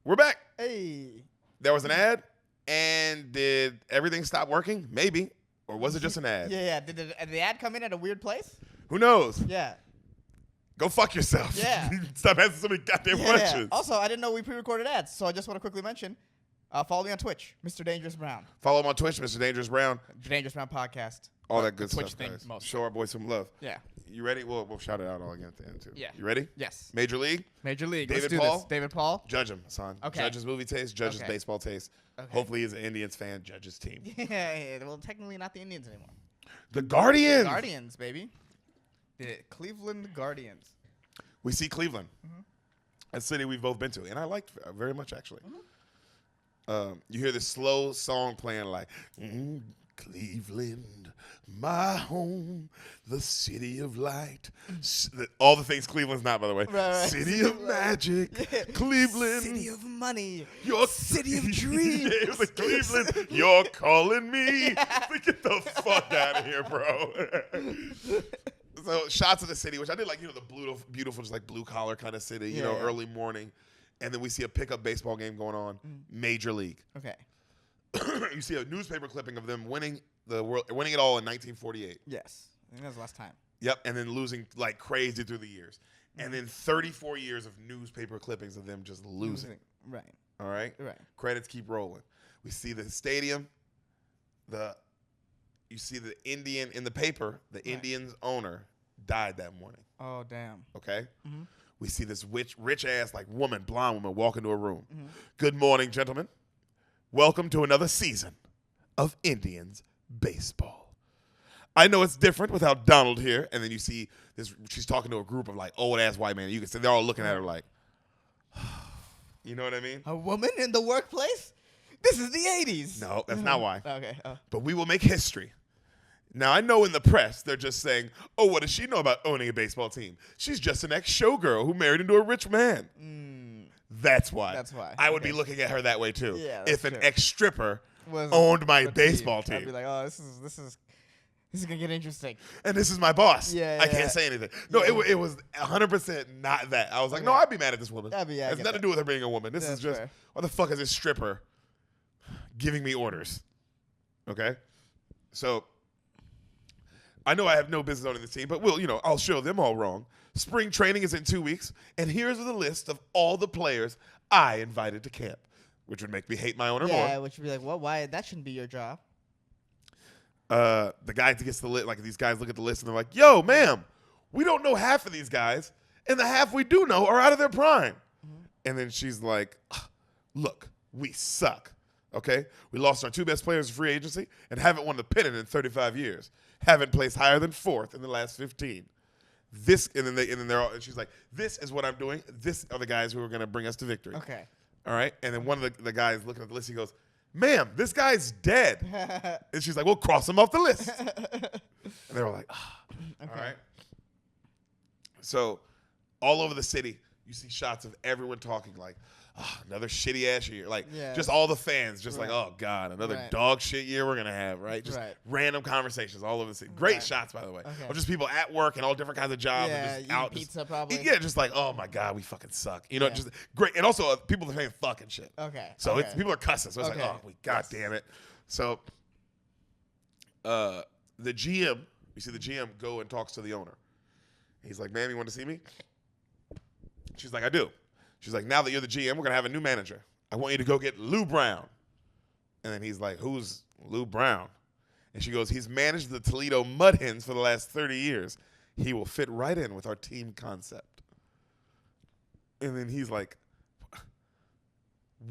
We're back. Hey. There was an ad, and did everything stop working? Maybe. Or was it just an ad? Yeah. Did the ad come in at a weird place? Who knows? Yeah. Go fuck yourself. Yeah. Stop asking so many goddamn questions. Also, I didn't know we pre-recorded ads, so I just want to quickly mention, follow me on Twitch, MrDangerousBrown. Follow him on Twitch, MrDangerousBrown. Dangerous Brown Podcast. All that good Twitch stuff, thing guys. mostly. Show our boys some love. Yeah. You ready? We'll shout it out all again at the end, too. Yeah. You ready? Yes. Major League? Major League. David Let's do Paul? this. David Paul? Judge him, son. Okay. Judge his movie taste, judge his baseball taste. Okay. Hopefully he's an Indians fan, judge his team. Yeah. Well, technically not the Indians anymore. The Guardians. Guardians, baby. The Cleveland Guardians. We see Cleveland. A city we've both been to, and I liked very much, actually. You hear this slow song playing like, Cleveland, my home, the city of light. All the things Cleveland's not, by the way. Right. City of magic, Cleveland. City of money. Your City of dreams. Yeah, it was like Cleveland. You're calling me. Like, get the fuck out of here, bro. So shots of the city, which I did like, the beautiful, just like blue collar kind of city, early morning. And then we see a pickup baseball game going on, Major League. Okay. You see a newspaper clipping of them winning it all in 1948. Yes. I think that was the last time. Yep, and then losing like crazy through the years. And then 34 years of newspaper clippings of them just losing. Right. All right? Right. Credits keep rolling. We see the stadium, you see the Indian in the paper, the Indians owner died that morning. Oh, damn. Okay? Mm-hmm. We see this rich ass like blonde woman walk into a room. Mm-hmm. Good morning, gentlemen. Welcome to another season of Indians baseball. I know it's different without Donald here. And then you see this, she's talking to a group of like old ass white men. You can see they're all looking at her like, you know what I mean? A woman in the workplace? This is the 80s. No, that's not why. Okay. But we will make history. Now, I know in the press, they're just saying, oh, what does she know about owning a baseball team? She's just an ex-showgirl who married into a rich man. That's why. That's why. I would be looking at her that way, too. Yeah, if an true. ex-stripper owned my baseball team. I'd be like, oh, this is going to get interesting. And this is my boss. Yeah, I can't say anything. No, it was 100% not that. I was like, no, I'd be mad at this woman. Yeah, it has nothing to do with her being a woman. This is just, fair. why the fuck is this stripper giving me orders? Okay? So, I know I have no business owning this team, but I'll show them all wrong. Spring training is in 2 weeks, and here's the list of all the players I invited to camp, which would make me hate my owner more. Yeah, which would be like, well, why? That shouldn't be your job. The guy gets the list, like these guys look at the list and they're like, yo, ma'am, we don't know half of these guys, and the half we do know are out of their prime. Mm-hmm. And then she's like, look, we suck. Okay? We lost our 2 best players in free agency and haven't won the pennant in 35 years. Haven't placed higher than 4th in the last 15. And she's like, this is what I'm doing. This are the guys who are going to bring us to victory. Okay. All right? And then one of the guys looking at the list, he goes, ma'am, this guy's dead. And she's like, well, cross him off the list. And they were like, okay. All right? So all over the city, you see shots of everyone talking like, another shitty ass year. Like, just all the fans just like, oh, God, another dog shit year we're going to have, right? Just random conversations all over the city. Great shots, by the way. Okay. Of just people at work and all different kinds of jobs. And just out. Pizza, probably. Yeah, just like, oh, my God, we fucking suck. Just great. And also, people are saying fucking shit. Okay. So people are cussing. So it's like, oh, God damn it. So the GM, you see the GM go and talks to the owner. He's like, ma'am, you want to see me? She's like, I do. She's like, now that you're the GM, we're going to have a new manager. I want you to go get Lou Brown. And then he's like, who's Lou Brown? And she goes, he's managed the Toledo Mud Hens for the last 30 years. He will fit right in with our team concept. And then he's like,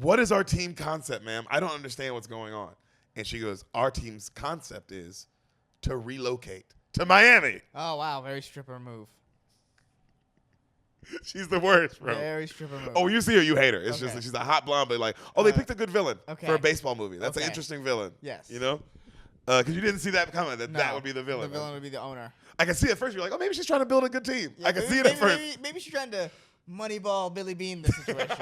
what is our team concept, ma'am? I don't understand what's going on. And she goes, our team's concept is to relocate to Miami. Oh, wow. Very stripper move. She's the worst, bro. Very stripper move. Oh, you see her, you hate her. It's just that she's a hot blonde, but like, they picked a good villain for a baseball movie. That's an interesting villain. Yes. You know? Because you didn't see that coming, that would be the villain. The villain would be the owner. I can see it at first. You're like, oh, maybe she's trying to build a good team. I can see it at first. Maybe she's trying to moneyball Billy Bean the situation.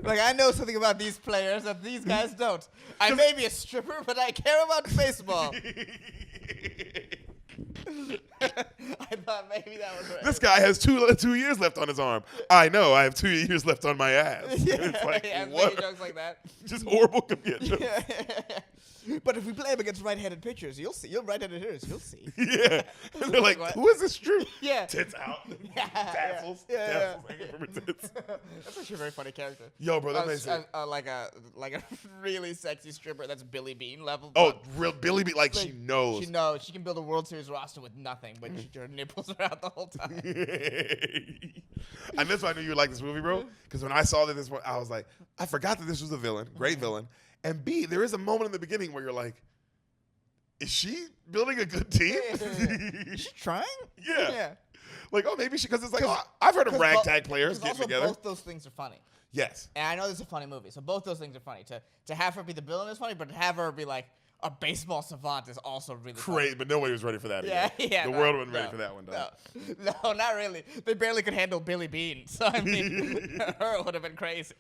Like, I know something about these players that these guys don't. I may be a stripper, but I care about baseball. I thought maybe that was right. This guy has 2 years left on his arm. I know. I have 2 years left on my ass. It's like, what? Jokes like that. Just horrible comedian jokes. But if we play him against right-handed pitchers, you'll see. You're right-handed hitters, you'll see. Yeah. And they're like, who is this true? Yeah. Tits out. Tassels. Tassels hanging from her tits. That's actually a very funny character. Yo, bro, that makes sense. Like a really sexy stripper that's Billy Bean level. Oh, real Billy Bean. Like, she knows. She knows. She can build a World Series roster with nothing, but her nipples are out the whole time. And that's why I knew you would like this movie, bro. Because when I saw that I was like, I forgot that this was a villain. Great villain. And B, there is a moment in the beginning where you're like, is she building a good team? Is she trying? Yeah. Like, oh, maybe because it's like, I've heard of ragtag players getting together. Both those things are funny. Yes. And I know this is a funny movie, so both those things are funny. To have her be the villain is funny, but to have her be like a baseball savant is also really Great, funny. but nobody was ready for that. Yeah, either. yeah. The world wasn't ready for that one, dog. No, not really. They barely could handle Billy Bean, so I mean, her would have been crazy.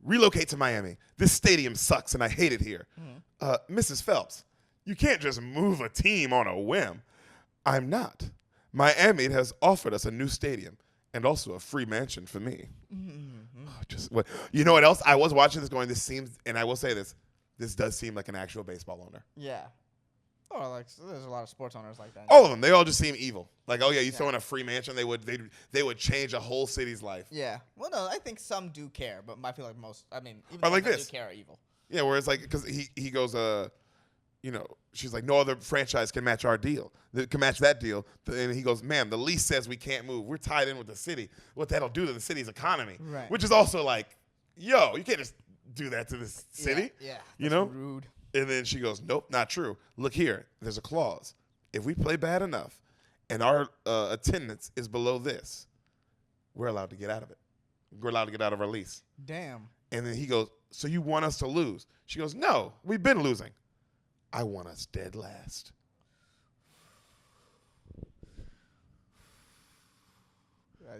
Relocate to Miami. This stadium sucks, and I hate it here. Mrs. Phelps, you can't just move a team on a whim. I'm not. Miami has offered us a new stadium and also a free mansion for me. You know what else? I was watching this going, this seems, and I will say this does seem like an actual baseball owner. Yeah. Or like, there's a lot of sports owners like that. All of them. They all just seem evil. Like, oh yeah, you throw in a free mansion, they would change a whole city's life. Yeah. Well, no, I think some do care, but I feel like most, I mean, even Or like those that this. do care are evil. Yeah, where it's like, because he goes, you know, she's like, no other franchise can match our deal. That can match that deal. And he goes, ma'am, the lease says we can't move. We're tied in with the city. What that'll do to the city's economy. Right. Which is also like, yo, you can't just do that to this city. Yeah. You know? Rude. And then she goes, nope, not true. Look here. There's a clause. If we play bad enough and our attendance is below this, we're allowed to get out of it. We're allowed to get out of our lease. Damn. And then he goes, so you want us to lose? She goes, no, we've been losing. I want us dead last.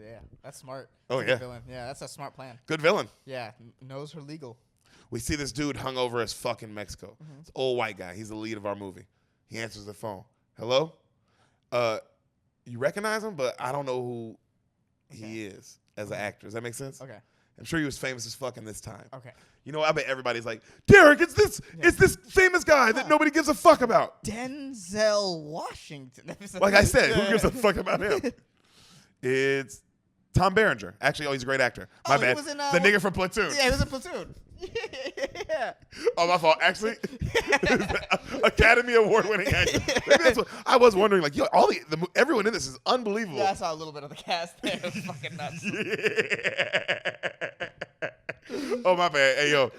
Yeah, that's smart. Oh, That's a yeah. good villain. Yeah, that's a smart plan. Good villain. Yeah, knows her legal. We see this dude hung over as fucking Mexico. It's an old white guy. He's the lead of our movie. He answers the phone. Hello? You recognize him, but I don't know who he is as an actor. Does that make sense? Okay. I'm sure he was famous as fuck in this time. Okay. You know, I bet everybody's like, Derek, it's this famous guy that nobody gives a fuck about. Denzel Washington. Like I said, who gives a fuck about him? It's Tom Berenger. Actually, he's a great actor. My he bad. was in, the nigga from Platoon. Yeah, he was in Platoon. Yeah. Oh, my fault. Actually, Academy Award-winning actor. Maybe that's what I was wondering. Like, yo, everyone in this is unbelievable. Yeah, I saw a little bit of the cast there. It was fucking nuts. Oh, my bad. Hey, yo,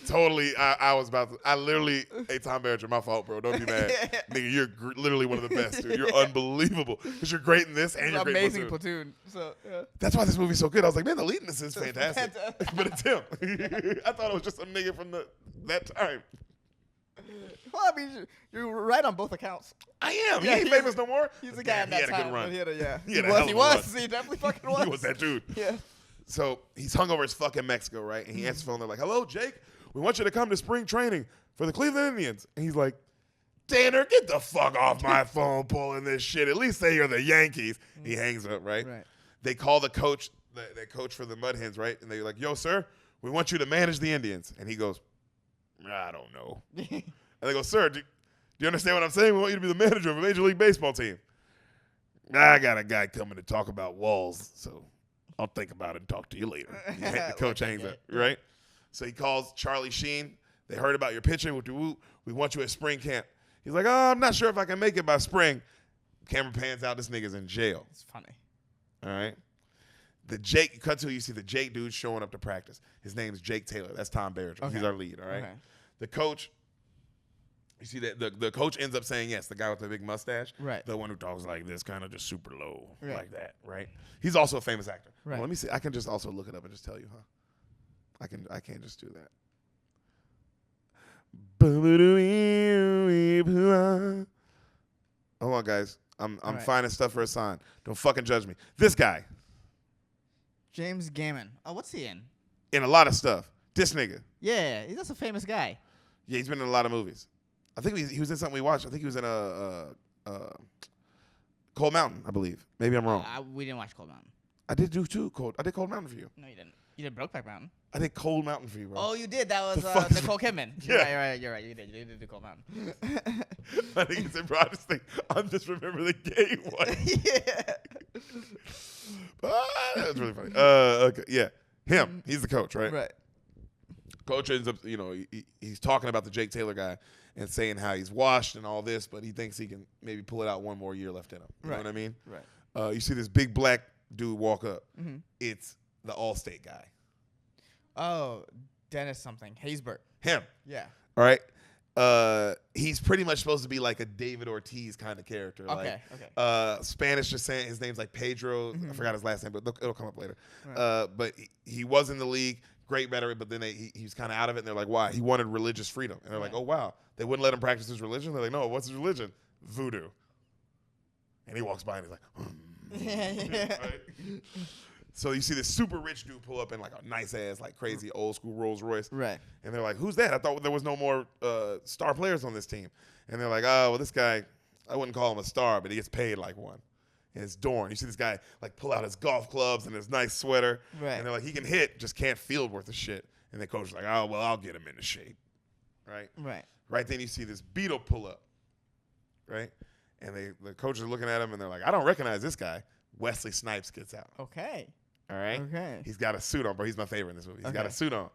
totally. I literally, hey, Tom Berenger, my fault, bro. Don't be mad. Nigga, you're literally one of the best, dude. You're unbelievable. Because you're great in this and you're great in Amazing Platoon. Platoon. So, yeah. That's why this movie's so good. I was like, man, the lead in this is fantastic. Fantastic. But it's him. I thought it was just some nigga from that time. Well, I mean, you're right on both accounts. I am. Yeah, he ain't famous no more. He's the But guy damn, in that he had time. a good run. He had a, yeah. He had a hell of He a was. run. He definitely fucking was. He was that dude. Yeah. So he's hung over his fucking Mexico, right? And he answers the phone. They're like, hello, Jake. We want you to come to spring training for the Cleveland Indians. And he's like, Tanner, get the fuck off my phone pulling this shit. At least say you're the Yankees. He hangs up, right? Right. They call the coach, the coach for the Mud Hens, right? And they're like, yo, sir, we want you to manage the Indians. And he goes, I don't know. And they go, sir, do you understand what I'm saying? We want you to be the manager of a Major League Baseball team. I got a guy coming to talk about walls, so I'll think about it and talk to you later. The coach hangs up, right? So he calls Charlie Sheen. They heard about your pitching. We want you at spring camp. He's like, oh, I'm not sure if I can make it by spring. Camera pans out. This nigga's in jail. It's funny. All right? You see the Jake dude showing up to practice. His name's Jake Taylor. That's Tom Berenger. Okay. He's our lead, all right? Okay. The coach, you see that the coach ends up saying yes, the guy with the big mustache. Right. The one who talks like this, kind of just super low, Right. like that, right? He's also a famous actor. Right. Well, let me see. I can just also look it up and just tell you, huh? I can't just do that. Hold on, guys. I'm Right. finding stuff for a sign. Don't fucking judge me. This guy James Gammon. Oh, what's he in? in a lot of stuff. This nigga. Yeah, he's just a famous guy. Yeah, he's been in a lot of movies. I think he was in something we watched. I think he was in Cold Mountain, I believe. Maybe I'm wrong. We didn't watch Cold Mountain. I did do two I did Cold Mountain for you. No, you didn't. You did Brokeback Mountain. I did Cold Mountain for you, bro. Oh, you did. That was The fuck is- Nicole Kidman. Yeah. You're right. You did do Cold Mountain. I think it's in bro. I'm just remember the gay one. Yeah. That was really funny. Okay, yeah. Him. He's the coach, right? Right. Coach ends up, he's talking about the Jake Taylor guy and saying how he's washed and all this, but he thinks he can maybe pull it out one more year left in him. You know what I mean? Right. You see this big black dude walk up. Mm-hmm. It's the Allstate guy. Oh, Dennis something. Haysbert. Him. Yeah. All right. He's pretty much supposed to be like a David Ortiz kind of character. Okay. Spanish just saying his name's like Pedro. Mm-hmm. I forgot his last name, but it'll come up later. Right. But he was in the league, great veteran, but then he's kind of out of it, and they're like, why? He wanted religious freedom. And they're like, oh, wow. They wouldn't let him practice his religion? They're like, no, what's his religion? Voodoo. And he walks by and he's like, right? So you see this super rich dude pull up in like a nice ass, like crazy old school Rolls Royce. Right. And they're like, who's that? I thought there was no more star players on this team. And they're like, oh, well, this guy, I wouldn't call him a star, but he gets paid like one. And it's Dorn. You see this guy like pull out his golf clubs and his nice sweater. Right. And they're like, he can hit, just can't field worth of shit. And the coach is like, oh, well, I'll get him into shape. Right? Right. Right then you see this Beetle pull up. Right? And the coaches are looking at him and they're like, I don't recognize this guy. Wesley Snipes gets out. Okay. All right? Okay. He's got a suit on, bro. He's my favorite in this movie. He's got a Okay. suit on.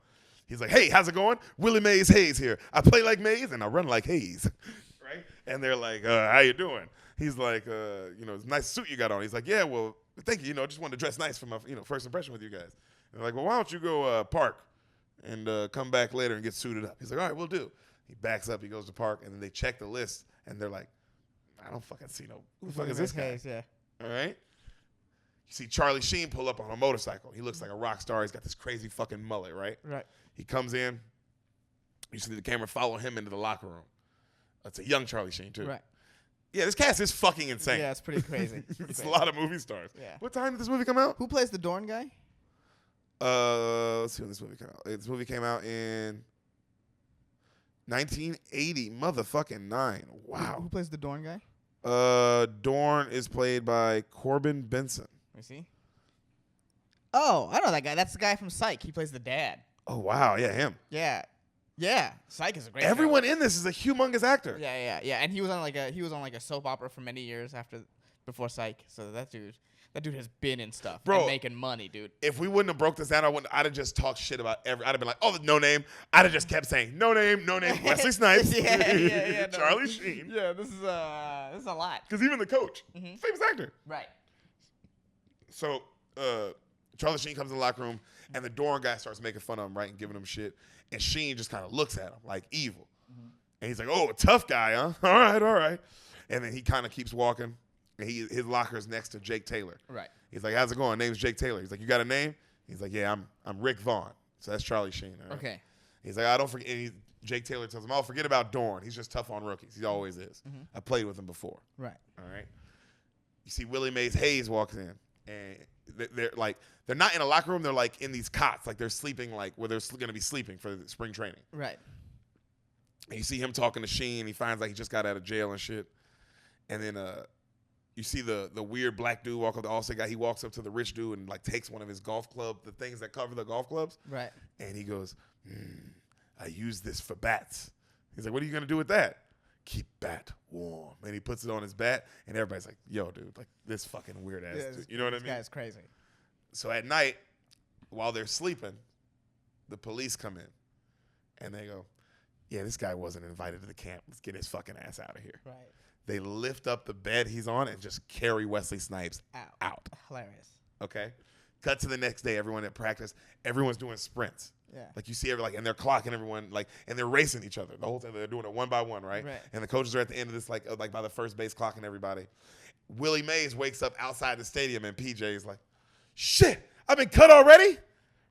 He's like, hey, how's it going? Willie Mays Hayes here. I play like Mays and I run like Hayes. Right? And they're like, how you doing? He's like, it's a nice suit you got on. He's like, yeah, well, thank you. Just wanted to dress nice for my, first impression with you guys. And they're like, well, why don't you go park and come back later and get suited up? He's like, all right, we'll do. He backs up. He goes to park, and then they check the list, and they're like, I don't fucking see no. Who the fuck is this guy? Yeah. All right. You see Charlie Sheen pull up on a motorcycle. He looks like a rock star. He's got this crazy fucking mullet, right? Right. He comes in. You see the camera follow him into the locker room. That's a young Charlie Sheen, too. Right. Yeah, this cast is fucking insane. Yeah, it's pretty crazy. It's a lot of movie stars. Yeah. What time did this movie come out? Who plays the Dorn guy? Let's see when this movie came out. This movie came out in 1980, motherfucking 9. Wow. Who plays the Dorn guy? Dorn is played by Corbin Benson. Let me see. Oh, I know that guy. That's the guy from Psych. He plays the dad. Oh wow, yeah, him. Yeah. Yeah. Psych is a great Everyone show. in this is a humongous actor. Yeah. And he was on like a soap opera for many years before Psych. So that dude has been in stuff. Bro, and making money, dude. If we wouldn't have broke this down, I'd have just talked shit about I'd have been like, oh, no name. I'd have just kept saying, no name. Wesley Snipes. yeah. No. Charlie Sheen. Yeah, this is a lot. Because even the coach, famous actor. Right. So Charlie Sheen comes in the locker room, and the Dorn guy starts making fun of him, right, and giving him shit. And Sheen just kind of looks at him like evil. And he's like, oh, a tough guy, huh? All right. And then he kind of keeps walking. And his locker is next to Jake Taylor. Right. He's like, how's it going? Name's Jake Taylor. He's like, you got a name? He's like, yeah, I'm Rick Vaughn. So that's Charlie Sheen. All right? Okay. He's like, I don't forget. And Jake Taylor tells him, oh, forget about Dorn. He's just tough on rookies. He always is. I played with him before. Right. All right. You see Willie Mays Hayes walks in, and they're not in a locker room. They're like in these cots, like they're sleeping, like where they're going to be sleeping for the spring training. Right. And you see him talking to Sheen. He finds like he just got out of jail and shit. And then you see the weird black dude walk up, the All-State guy. He walks up to the rich dude and like takes one of his golf club, the things that cover the golf clubs. Right. And he goes, I use this for bats. He's like, what are you going to do with that? Keep bat warm. And he puts it on his bat, and everybody's like, yo, dude, like this fucking weird ass dude. You know what I mean? This guy's crazy. So at night, while they're sleeping, the police come in, and they go, yeah, this guy wasn't invited to the camp. Let's get his fucking ass out of here. Right. They lift up the bed he's on and just carry Wesley Snipes out. Hilarious. Okay? Cut to the next day, everyone at practice, everyone's doing sprints. Yeah. Like you see and they're clocking everyone, like, and they're racing each other the whole time. They're doing it one by one, right? Right. And the coaches are at the end of this, like by the first base clocking everybody. Willie Mays wakes up outside the stadium, and PJ is like, shit, I've been cut already?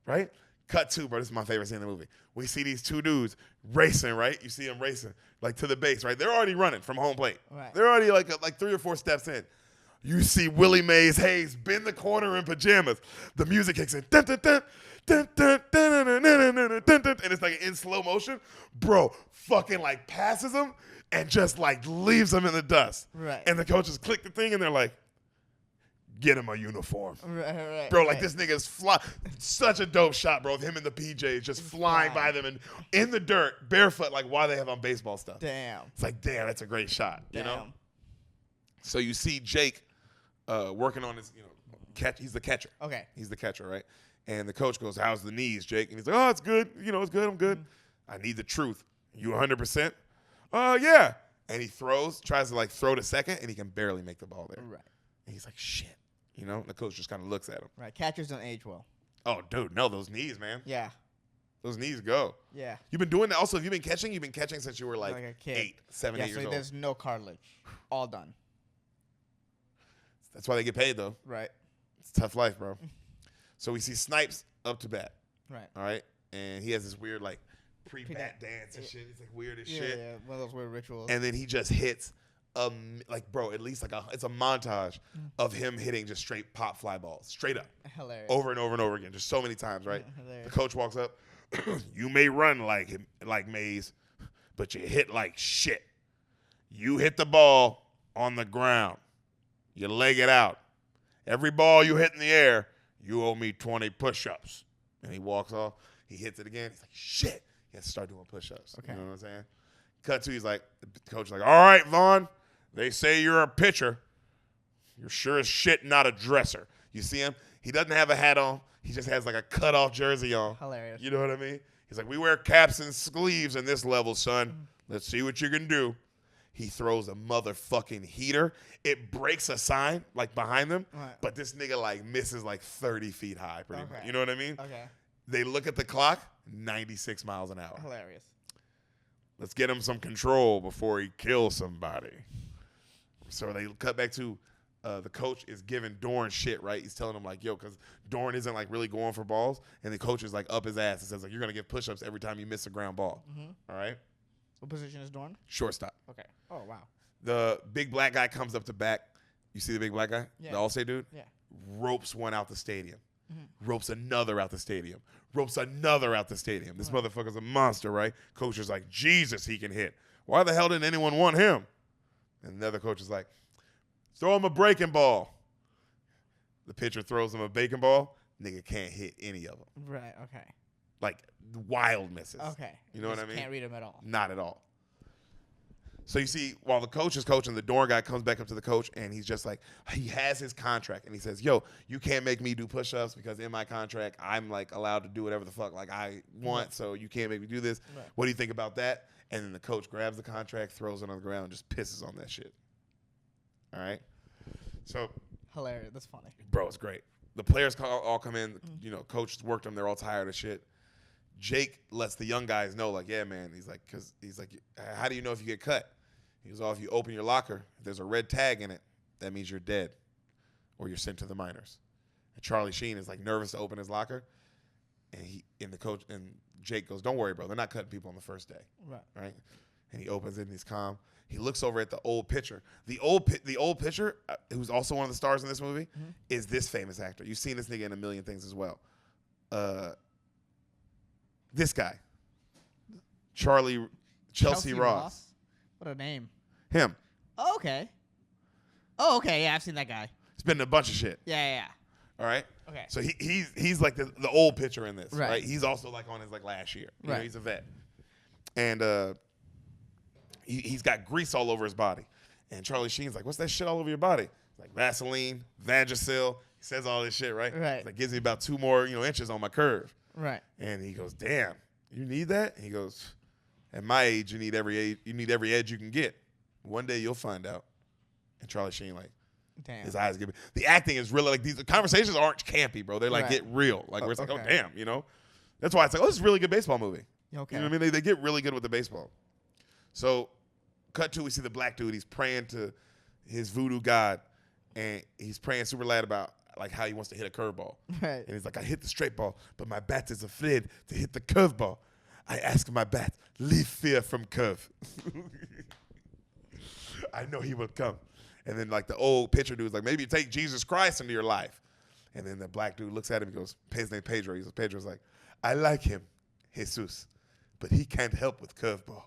Right? Cut to, bro, this is my favorite scene in the movie. We see these two dudes racing, right? You see them racing, like to the base, right? They're already running from home plate. Right. They're already like 3 or 4 steps in. You see Willie Mays Hayes bend the corner in pajamas. The music kicks in. Dun, dun, dun, dun, dun, dun, dun, dun, dun, dun, dun, dun, and it's like in slow motion. Bro, fucking like passes him and just like leaves him in the dust. Right. And the coaches click the thing and they're like, get him a uniform. Right. Bro, like this nigga's such a dope shot, bro. Of him and the PJs just flying by them and in the dirt, barefoot, like why they have on baseball stuff. Damn. It's like, damn, that's a great shot. You know? Damn. So you see Jake working on his, catch. He's the catcher. Okay. He's the catcher, right? And the coach goes, how's the knees, Jake? And he's like, oh, it's good. It's good. I'm good. I need the truth. You 100%? Yeah. And he tries to like throw to second, and he can barely make the ball there. Right. And he's like, shit. And the coach just kind of looks at him. Right. Catchers don't age well. Oh, dude, no, those knees, man. Yeah. Those knees go. Yeah. You've been doing that. Also, have you been catching? You've been catching since you were like a kid. 8, 7, 8 years so old. there's no cartilage. All done. That's why they get paid, though. Right. It's a tough life, bro. So we see Snipes up to bat. Right. All right, and he has this weird like pre-bat dance and shit. It's like weird as shit. Yeah, one of those weird rituals. And then he just hits, like bro, at least it's a montage of him hitting just straight pop fly balls, straight up, Hilarious. over and over and over again, just so many times, right? Hilarious. The coach walks up. You may run like Mays, but you hit like shit. You hit the ball on the ground. You leg it out. Every ball you hit in the air, you owe me 20 push-ups. And he walks off. He hits it again. He's like, shit. He has to start doing push-ups. Okay. You know what I'm saying? Cut to, the coach is like, all right, Vaughn, they say you're a pitcher. You're sure as shit not a dresser. You see him? He doesn't have a hat on. He just has like a cut-off jersey on. Hilarious. You know what I mean? He's like, we wear caps and sleeves in this level, son. Let's see what you can do. He throws a motherfucking heater. It breaks a sign like behind them, but this nigga like misses like 30 feet high pretty much. You know what I mean? Okay. They look at the clock, 96 miles an hour. Hilarious. Let's get him some control before he kills somebody. So they cut back to the coach is giving Dorn shit, right? He's telling him like, yo, because Dorn isn't like really going for balls, and the coach is like up his ass and says like, you're gonna get push-ups every time you miss a ground ball. All right. What position is Dorn? Shortstop. Okay. Oh wow. The big black guy comes up to bat. You see the big black guy? Yeah. The All-State dude? Yeah. Ropes one out the stadium. Ropes another out the stadium. Ropes another out the stadium. This motherfucker's a monster, right? Coach is like, Jesus, he can hit. Why the hell didn't anyone want him? And the other coach is like, throw him a breaking ball. The pitcher throws him a bacon ball. Nigga can't hit any of them. Right. Okay. Like wild misses. Okay. You know what I mean? Can't read him at all. Not at all. So you see, while the coach is coaching, the Dorn guy comes back up to the coach, and he's just like, he has his contract, and he says, yo, you can't make me do push-ups because in my contract, I'm like allowed to do whatever the fuck like I want, so you can't make me do this. Right. What do you think about that? And then the coach grabs the contract, throws it on the ground, and just pisses on that shit. All right? So. Hilarious. That's funny. Bro, it's great. The players all come in. You know, coach worked them. They're all tired of shit. Jake lets the young guys know, like, yeah, man. He's like, how do you know if you get cut? He goes, oh, if you open your locker, if there's a red tag in it, that means you're dead or you're sent to the minors. And Charlie Sheen is like nervous to open his locker. And Jake goes, don't worry, bro. They're not cutting people on the first day. Right? And he opens it and he's calm. He looks over at the old pitcher. The old pitcher, who's also one of the stars in this movie, is this famous actor. You've seen this nigga in a million things as well. This guy, Chelsea Ross. What a name. Him. Oh, okay. Oh, okay. Yeah, I've seen that guy. He's been in a bunch of shit. Yeah. All right. Okay. So he's like the old pitcher in this, right? He's also like on his like last year. You know, he's a vet, and he's got grease all over his body. And Charlie Sheen's like, "What's that shit all over your body?" He's like, Vaseline, Vagisil. He says all this shit, right? Right. He's like, gives me about 2 more inches on my curve. Right. And he goes, "Damn, you need that?" And he goes, "At my age, you need every edge you can get. One day you'll find out." And Charlie Sheen like. Damn. His eyes give me. The acting is really like these conversations aren't campy, bro. They like get real. Like where it's like, oh damn, That's why it's like, oh, this is a really good baseball movie. Okay. You know what I mean? They get really good with the baseball. So, cut to we see the black dude. He's praying to his voodoo god, and he's praying super loud about like how he wants to hit a curveball. Right. And he's like, I hit the straight ball, but my bat is afraid to hit the curveball. I ask my bat, leave fear from curve. I know he will come. And then like the old pitcher dude's like, maybe you take Jesus Christ into your life. And then the black dude looks at him and goes, his name Pedro. Pedro's like, I like him, Jesus, but he can't help with curveball.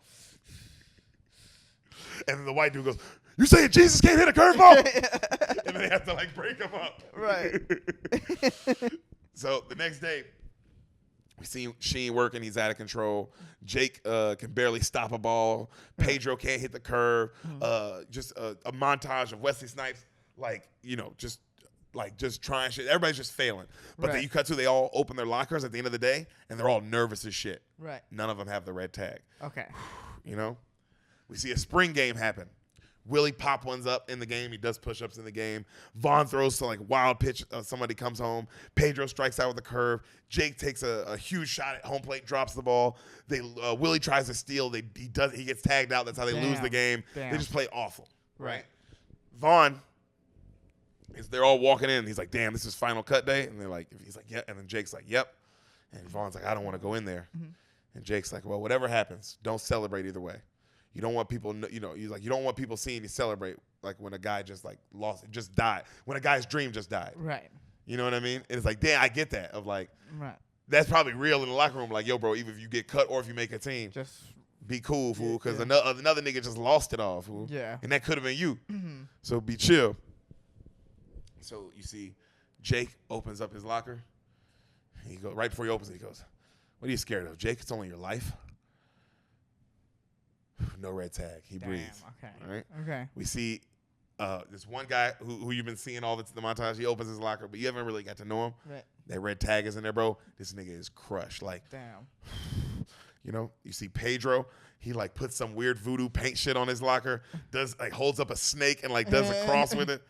And then the white dude goes, you saying Jesus can't hit a curveball? And then they have to like break him up. Right. So the next day, we see Sheen working. He's out of control. Jake can barely stop a ball. Pedro can't hit the curve. Just a montage of Wesley Snipes, just trying shit. Everybody's just failing. But then you cut to they all open their lockers at the end of the day, and they're all nervous as shit. Right. None of them have the red tag. Okay. We see a spring game happen. Willie pop ones up in the game. He does push-ups in the game. Vaughn throws some like wild pitch. Somebody comes home. Pedro strikes out with a curve. Jake takes a huge shot at home plate, drops the ball. Willie tries to steal. He gets tagged out. That's how they lose the game. They just play awful. Right. Vaughn they're all walking in. He's like, damn, this is final cut day. And he's like, yeah. And then Jake's like, yep. And Vaughn's like, I don't want to go in there. And Jake's like, well, whatever happens, don't celebrate either way. You don't want people, you don't want people seeing you celebrate like when a guy just died. When a guy's dream just died. Right. You know what I mean? And it's like, damn, I get that. Of like, Right. that's probably real in the locker room. Like, yo, bro, even if you get cut or if you make a team, Just be cool, fool, because another nigga just lost it all, fool. Yeah. And that could have been you. So be chill. So you see, Jake opens up his locker. He goes right before he opens it. He goes, "What are you scared of, Jake? It's only your life." No red tag. He breathes. Okay. All right. Okay. We see this one guy who you've been seeing all the montage. He opens his locker, but you haven't really got to know him. Right. That red tag is in there, bro. This nigga is crushed. Like, Damn. you know, you see Pedro. He like puts some weird voodoo paint shit on his locker. Holds up a snake and like does a cross with it.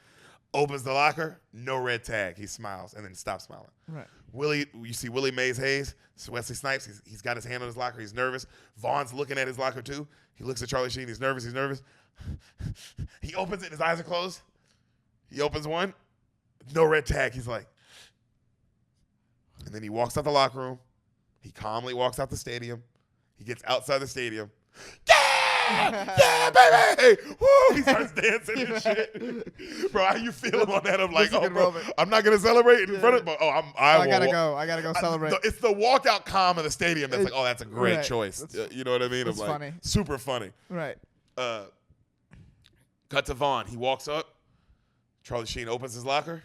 Opens the locker. No red tag. He smiles and then stops smiling. Right. You see Willie Mays Hayes, Wesley Snipes. He's got his hand on his locker. He's nervous. Vaughn's looking at his locker too. He looks at Charlie Sheen. He's nervous. He opens it. His eyes are closed. He opens one. No red tag. He's like, and then he walks out the locker room. He calmly walks out the stadium. He gets outside the stadium. Yeah, baby! Woo! He starts dancing and shit. Bro, how you feeling on that? I'm like, oh, bro, I'm not gonna celebrate in front of. But I gotta go. I gotta go celebrate. It's the walkout calm of the stadium that's like, oh, that's a great choice. You know what I mean? It's like, funny. Super funny. Right. Cut to Vaughn. He walks up. Charlie Sheen opens his locker.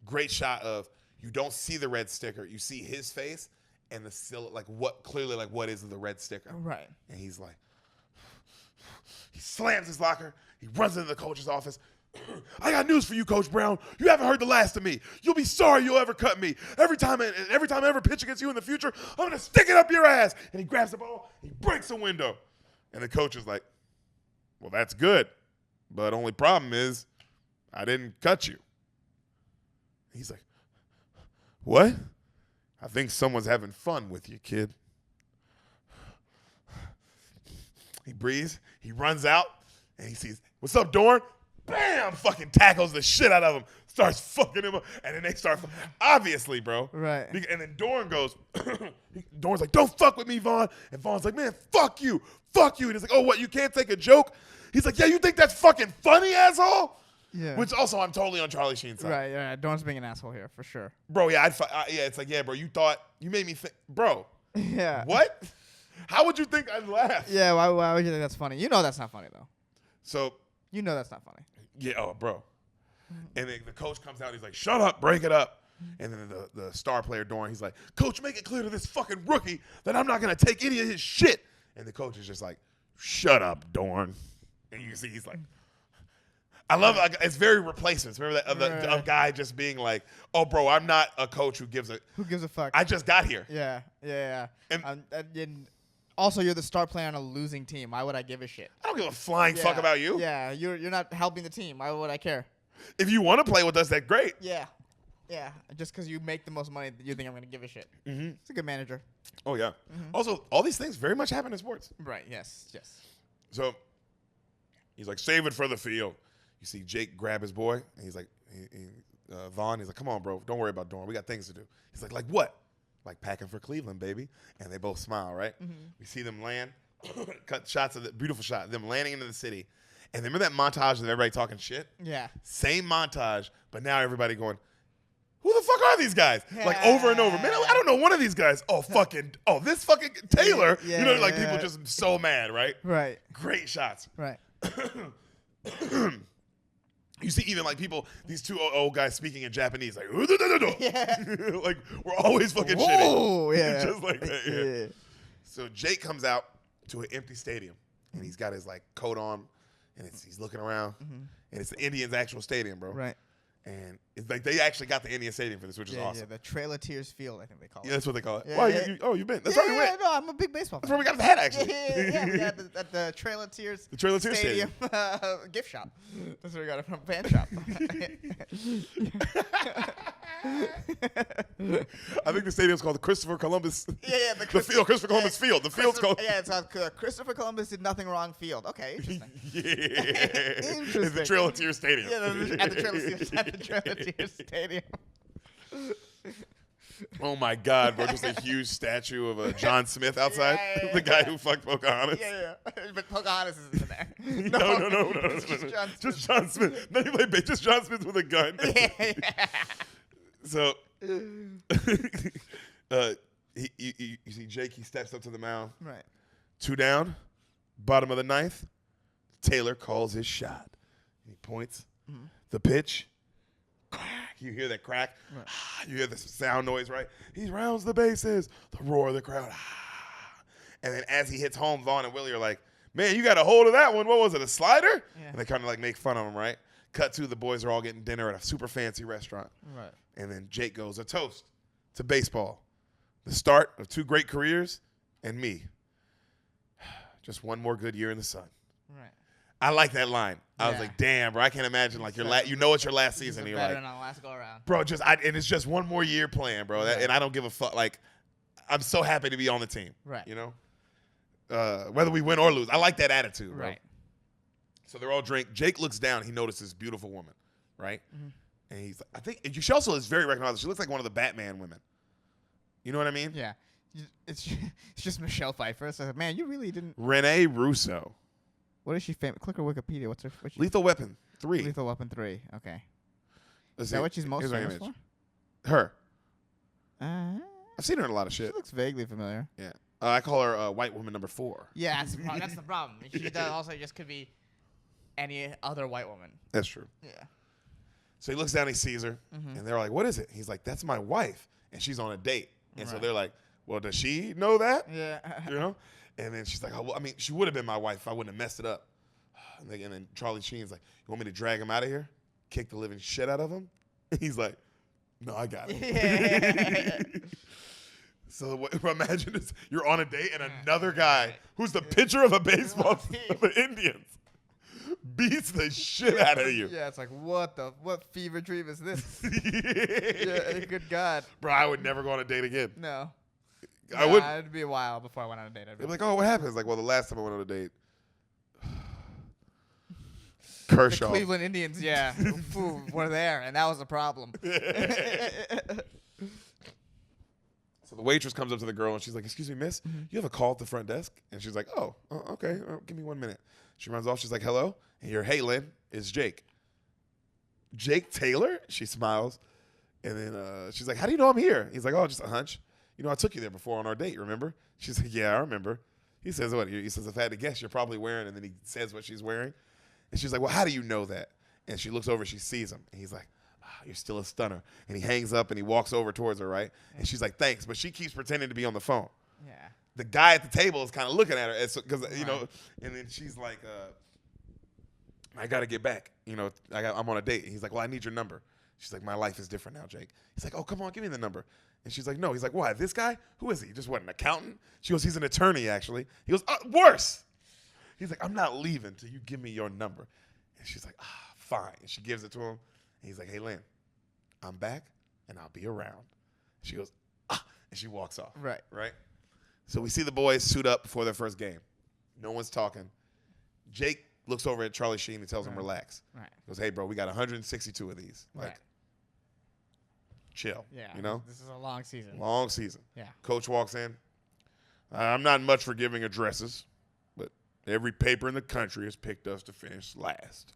Great shot of you don't see the red sticker. You see his face and the still like what is the red sticker? Right. And he's like, he slams his locker. He runs into the coach's office. I got news for you, Coach Brown. You haven't heard the last of me. You'll be sorry you'll ever cut me. Every time I ever pitch against you in the future, I'm gonna stick it up your ass. And he grabs the ball. He breaks a window. And the coach is like, well, that's good. But only problem is I didn't cut you. He's like, what? I think someone's having fun with you, kid. He breathes. He runs out, and he sees, what's up, Dorn? Bam! Fucking tackles the shit out of him. Starts fucking him up. And then they start, obviously, bro. Right. And then Dorn goes, Dorn's like, don't fuck with me, Vaughn. And Vaughn's like, man, fuck you. Fuck you. And he's like, oh, what, you can't take a joke? He's like, yeah, you think that's fucking funny, asshole? Yeah. Which also, I'm totally on Charlie Sheen's side. Right, yeah. Dorn's being an asshole here, for sure. Bro, yeah, it's like, yeah, bro, you made me think. Bro. Yeah. What? How would you think I'd laugh? Yeah, why would you think that's funny? You know that's not funny, though. So. You know that's not funny. Yeah, bro. And then the coach comes out. He's like, shut up, break it up. And then the star player, Dorn, he's like, Coach, make it clear to this fucking rookie that I'm not going to take any of his shit. And the coach is just like, shut up, Dorn. And you see he's like, I love it. It's very replacements. Remember that of guy just being like, oh, bro, I'm not a coach who gives a fuck. I just got here. Yeah. And also, you're the star player on a losing team. Why would I give a shit? I don't give a flying fuck about you. Yeah, you're not helping the team. Why would I care? If you want to play with us, that's great. Yeah. Just because you make the most money, you think I'm going to give a shit. Mm-hmm. It's a good manager. Oh, yeah. Mm-hmm. Also, all these things very much happen in sports. Right, yes. So, he's like, save it for the field. You see Jake grab his boy, and he's like, Vaughn, he's like, come on, bro. Don't worry about Dorn. We got things to do. He's like what? Like packing for Cleveland, baby. And they both smile, right? Mm-hmm. We see them land, cut shots of the beautiful shot, them landing into the city. And remember that montage of everybody talking shit? Yeah. Same montage, but now everybody going, who the fuck are these guys? Like over and over. Man, I don't know one of these guys. This fucking Taylor. Yeah, people just so mad, right? Right. Great shots. Right. You see even like people, these two old guys speaking in Japanese, like, like we're always fucking shitting. Yeah. Just like that, yeah. So Jake comes out to an empty stadium, and he's got his like coat on, and he's looking around, and it's the Indians' actual stadium, bro. Right. And it's like they actually got the Indian stadium for this, which is awesome. Yeah, the Trail of Tears Field, I think they call it. Yeah, that's what they call it. Yeah, Wow, yeah. you've been. That's where we went. No, I'm a big baseball fan. That's where we got the hat, actually. Yeah. We got at the Trail of Tears. The Trail of Tears Stadium gift shop. That's where we got it from. Fan shop. I think the stadium's called the Christopher Columbus. Yeah, the field, Christopher Columbus Field. The field's called. Yeah, it's called Christopher Columbus did nothing wrong field. Okay, interesting. Interesting. It's the Trail of Tears Stadium. Yeah, at the Trail of Tears Stadium. Oh my God, bro! Just a huge statue of John Smith outside, Yeah. the guy who fucked Pocahontas. Yeah. But Pocahontas isn't in there. No. It's just John Smith. Just John Smith. Not even like just John Smith with a gun. Yeah. So, you see Jake. He steps up to the mound. Right. 2 down, bottom of the 9th. Taylor calls his shot. He points. Mm-hmm. The pitch. Crack. You hear that crack. Right. You hear the sound noise, right? He rounds the bases. The roar of the crowd. And then as he hits home, Vaughn and Willie are like, man, you got a hold of that one. What was it, a slider? Yeah. And they kind of like make fun of him, right? Cut to the boys are all getting dinner at a super fancy restaurant. Right. And then Jake goes, a toast to baseball. The start of 2 great careers and me. Just one more good year in the sun. Right. I like that line. I was Yeah. like, damn, bro, I can't imagine like you know it's your last season. And you're Better like, than our last go around. bro, and it's just one more year playing, bro. And I don't give a fuck. Like, I'm so happy to be on the team. Right. You know? Whether we win or lose. I like that attitude, bro. Right. So they're all drink. Jake looks down. He notices this beautiful woman, right? Mm-hmm. And he's like, I think she also is very recognizable. She looks like one of the Batman women. You know what I mean? Yeah. It's just Michelle Pfeiffer. So, man, you really didn't. Renee Russo. What is she famous? Click her Wikipedia. What's she? Lethal Weapon 3. Lethal Weapon 3. Okay. Let's Is that see. what she's most Here's her famous image. for? Her. Uh, I've seen her in a lot of she shit. looks vaguely familiar. Yeah. I call her white woman number 4. Yeah, that's the problem. She does also just could be any other white woman. That's true. Yeah. So he looks down, he sees her, and they're like, what is it? He's like, that's my wife, and she's on a date. And so Right. they're like, well, does she know that? Yeah. You know? And then she's like, oh, well, I mean, she would have been my wife if I wouldn't have messed it up. And then Charlie Sheen's like, you want me to drag him out of here? Kick the living shit out of him? He's like, no, I got it. Yeah. So imagine this. You're on a date and another guy who's the pitcher of a baseball team of the Indians beats the shit out of you. Yeah, it's like, what fever dream is this? Yeah, good God. Bro, I would never go on a date again. No. I would. It'd be a while before I went on a date. They'd be like, oh, what happened? It's like, well, the last time I went on a date, Kershaw. The Cleveland Indians, yeah, were there, and that was a problem. So the waitress comes up to the girl and she's like, excuse me, miss, you have a call at the front desk? And she's like, oh, okay, give me 1 minute. She runs off. She's like, hello? And you're, hey, Lynn, it's Jake. Jake Taylor? She smiles. And then she's like, how do you know I'm here? He's like, oh, just a hunch. You know, I took you there before on our date, remember? She's like, yeah, I remember. He says, what? He says, if I had to guess, you're probably wearing, and then he says what she's wearing. And she's like, well, how do you know that? And she looks over, she sees him. And he's like, you're still a stunner. And he hangs up and he walks over towards her, right? And she's like, thanks. But she keeps pretending to be on the phone. Yeah. The guy at the table is kind of looking at her because, you know, and then she's like, I got to get back. You know, I'm on a date. And he's like, well, I need your number. She's like, my life is different now, Jake. He's like, oh, come on, give me the number. And she's like, no. He's like, why? This guy? Who is he? Just what, an accountant? She goes, he's an attorney, actually. He goes, worse. He's like, I'm not leaving till you give me your number. And she's like, fine. And she gives it to him. And he's like, hey, Lynn, I'm back and I'll be around. She goes, and she walks off. Right. Right? So we see the boys suit up before their first game. No one's talking. Jake looks over at Charlie Sheen and tells him, relax. Right. He goes, hey, bro, we got 162 of these. Like, Right. chill. Yeah. You know? This is a long season. Long season. Yeah. Coach walks in. I'm not much for giving addresses, but every paper in the country has picked us to finish last.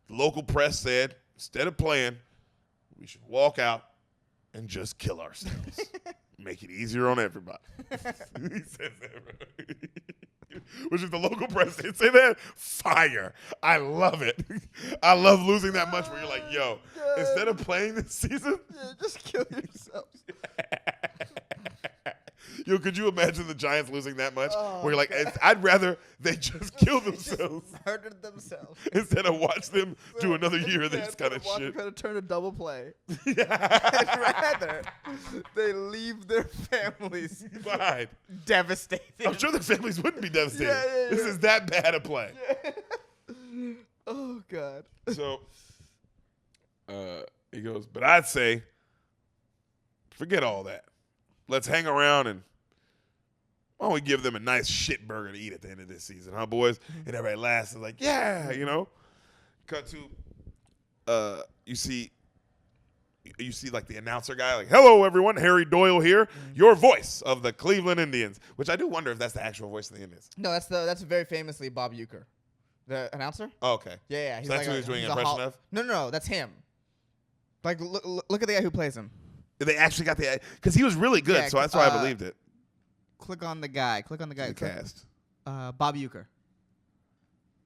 The local press said, instead of playing, we should walk out and just kill ourselves. Make it easier on everybody. He says that, bro. Which is the local press did say that? Fire. I love it. I love losing that much where you're like, yo, instead of playing this season, Just kill yourselves. yo, could you imagine the Giants losing that much? Where you're like, I'd rather they just kill themselves Murdered themselves. instead of watch them do another year of this kind of shit. Trying to turn a double play. I'd rather they leave their families Behind. devastated. I'm sure their families wouldn't be devastated. Yeah. This is that bad a play. Oh, God. So he goes, but I'd say, forget all that. Let's hang around and why don't we give them a nice shit burger to eat at the end of this season, huh, boys? And everybody laughs and like, yeah, you know. Cut to, you see you see like the announcer guy, like, hello everyone, Harry Doyle here, your voice of the Cleveland Indians, which I do wonder if that's the actual voice of the Indians. No, that's very famously Bob Uecker, the announcer. Oh, okay. Yeah. So that's who he's doing an impression of? No, that's him. Like, look at the guy who plays him. They actually got because he was really good, Yeah, so that's why I believed it. Click on the guy. The cast. Bob Uecker.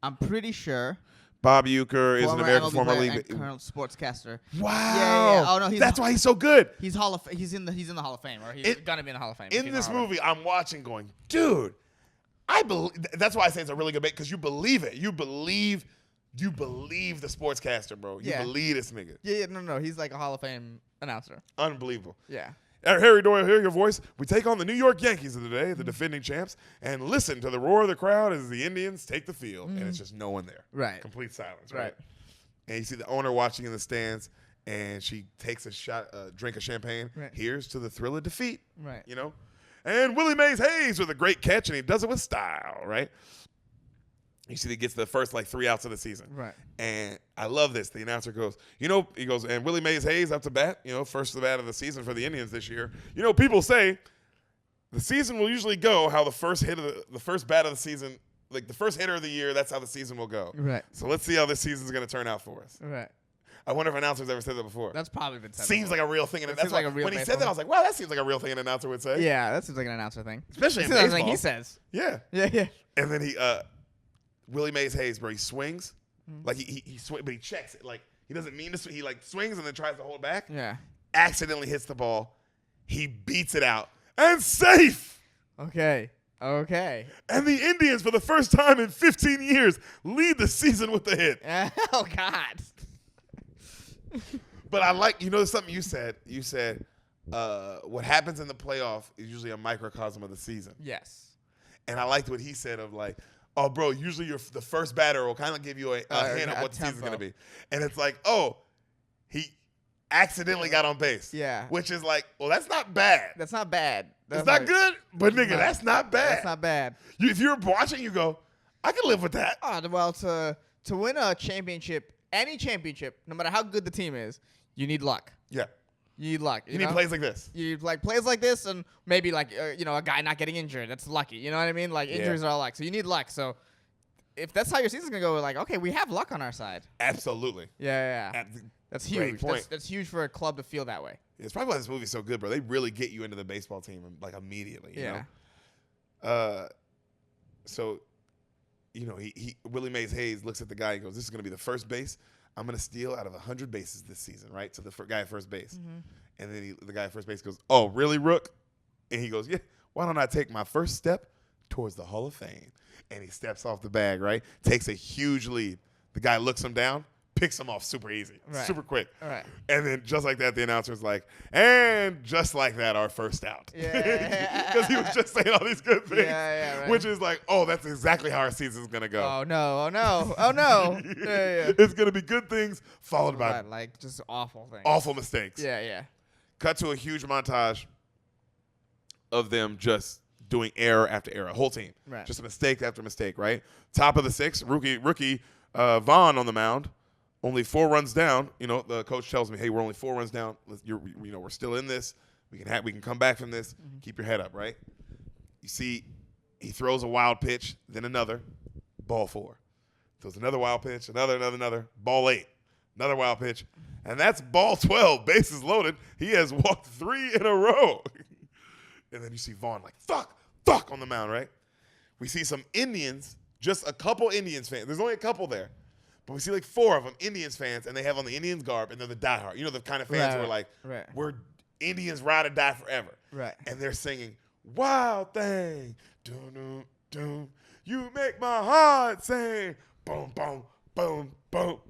I'm pretty sure. Bob Uecker is an American MLB former player league. and current sportscaster. Wow. Yeah. Oh no, that's why he's so good. He's in the Hall of Fame, or he's gonna be in the Hall of Fame. In this movie, I'm watching, going, dude, I believe. That's why I say it's a really good bit, because you believe it. You believe the sportscaster, bro. You believe this nigga. Yeah. No. He's like a Hall of Fame announcer. Unbelievable. Yeah. Harry Doyle, hear your voice. We take on the New York Yankees of the day, the defending champs, and listen to the roar of the crowd as the Indians take the field. And it's just no one there. Right. Complete silence, right? And you see the owner watching in the stands, and she takes a drink of champagne. Right. Here's to the thrill of defeat. Right. You know? And Willie Mays Hayes with a great catch, and he does it with style, right? You see, he gets the first 3 outs of the season. Right. And I love this. The announcer goes, he goes, and Willie Mays Hayes up to bat, first to bat of the season for the Indians this year. People say the season will usually go how the first bat of the season, like the first hitter of the year, that's how the season will go. Right. So let's see how this season's going to turn out for us. Right. I wonder if announcers ever said that before. That's probably been said. Seems like a real thing. Seems like a real when he baseball said that, I was like, wow, that seems like a real thing an announcer would say. Yeah, that seems like an announcer thing. Especially in That's baseball. like he says. Yeah. Yeah. And then Willie Mays Hayes, bro, he swings. Like he but he checks it. Like he doesn't mean to swing. He swings and then tries to hold back. Yeah. Accidentally hits the ball. He beats it out. And safe! Okay. And the Indians, for the first time in 15 years, lead the season with a hit. Oh, God. But I like, something you said. You said what happens in the playoff is usually a microcosm of the season. Yes. And I liked what he said of oh, bro, usually the first batter will kind of give you a hint of what the season's going to be. And it's like, oh, he accidentally got on base. Yeah. Which is well, that's not bad. That's not bad. It's not good, but nigga, that's not bad. That's not bad. If you're watching, you go, I can live with that. Well, to win a championship, any championship, no matter how good the team is, you need luck. Yeah. You need luck. You need plays like this. You need plays like this, and maybe a guy not getting injured. That's lucky. You know what I mean? Injuries are luck. So you need luck. So if that's how your season's gonna go, okay, we have luck on our side. Absolutely. Yeah. That's huge. Point. That's huge for a club to feel that way. It's probably why this movie's so good, bro. They really get you into the baseball team immediately. You know? So, Willie Mays Hayes looks at the guy and goes, "This is gonna be the first base I'm going to steal out of 100 bases this season," right? To the guy at first base. Mm-hmm. And then the guy at first base goes, "Oh, really, Rook?" And he goes, "Yeah, why don't I take my first step towards the Hall of Fame?" And he steps off the bag, right? Takes a huge lead. The guy looks him down, picks him off super easy, super quick. Right. And then just like that, the announcer's like, and just like that, our first out. Yeah. Because he was just saying all these good things. Yeah, right. Which is oh, that's exactly how our season's going to go. Oh, no. Yeah. It's going to be good things followed by just awful things. Awful mistakes. Yeah. Cut to a huge montage of them just doing error after error. Whole team. Right. Just mistake after mistake, right? Top of the sixth, rookie Vaughn on the mound. Only 4 runs down. The coach tells me, "Hey, we're only 4 runs down. We're still in this. We can come back from this. Mm-hmm. Keep your head up, right?" You see, he throws a wild pitch, then another, ball 4. Throws another wild pitch, another, ball 8, another wild pitch, and that's ball 12. Bases loaded. He has walked 3 in a row. And then you see Vaughn fuck on the mound, right? We see some Indians, just a couple Indians fans. There's only a couple there. But we see 4 of them, Indians fans, and they have on the Indians garb, and they're the diehard. The kind of fans who are we're Indians ride or die forever. Right. And they're singing, "Wild Thing, dum dum dum, you make my heart sing, boom boom boom boom."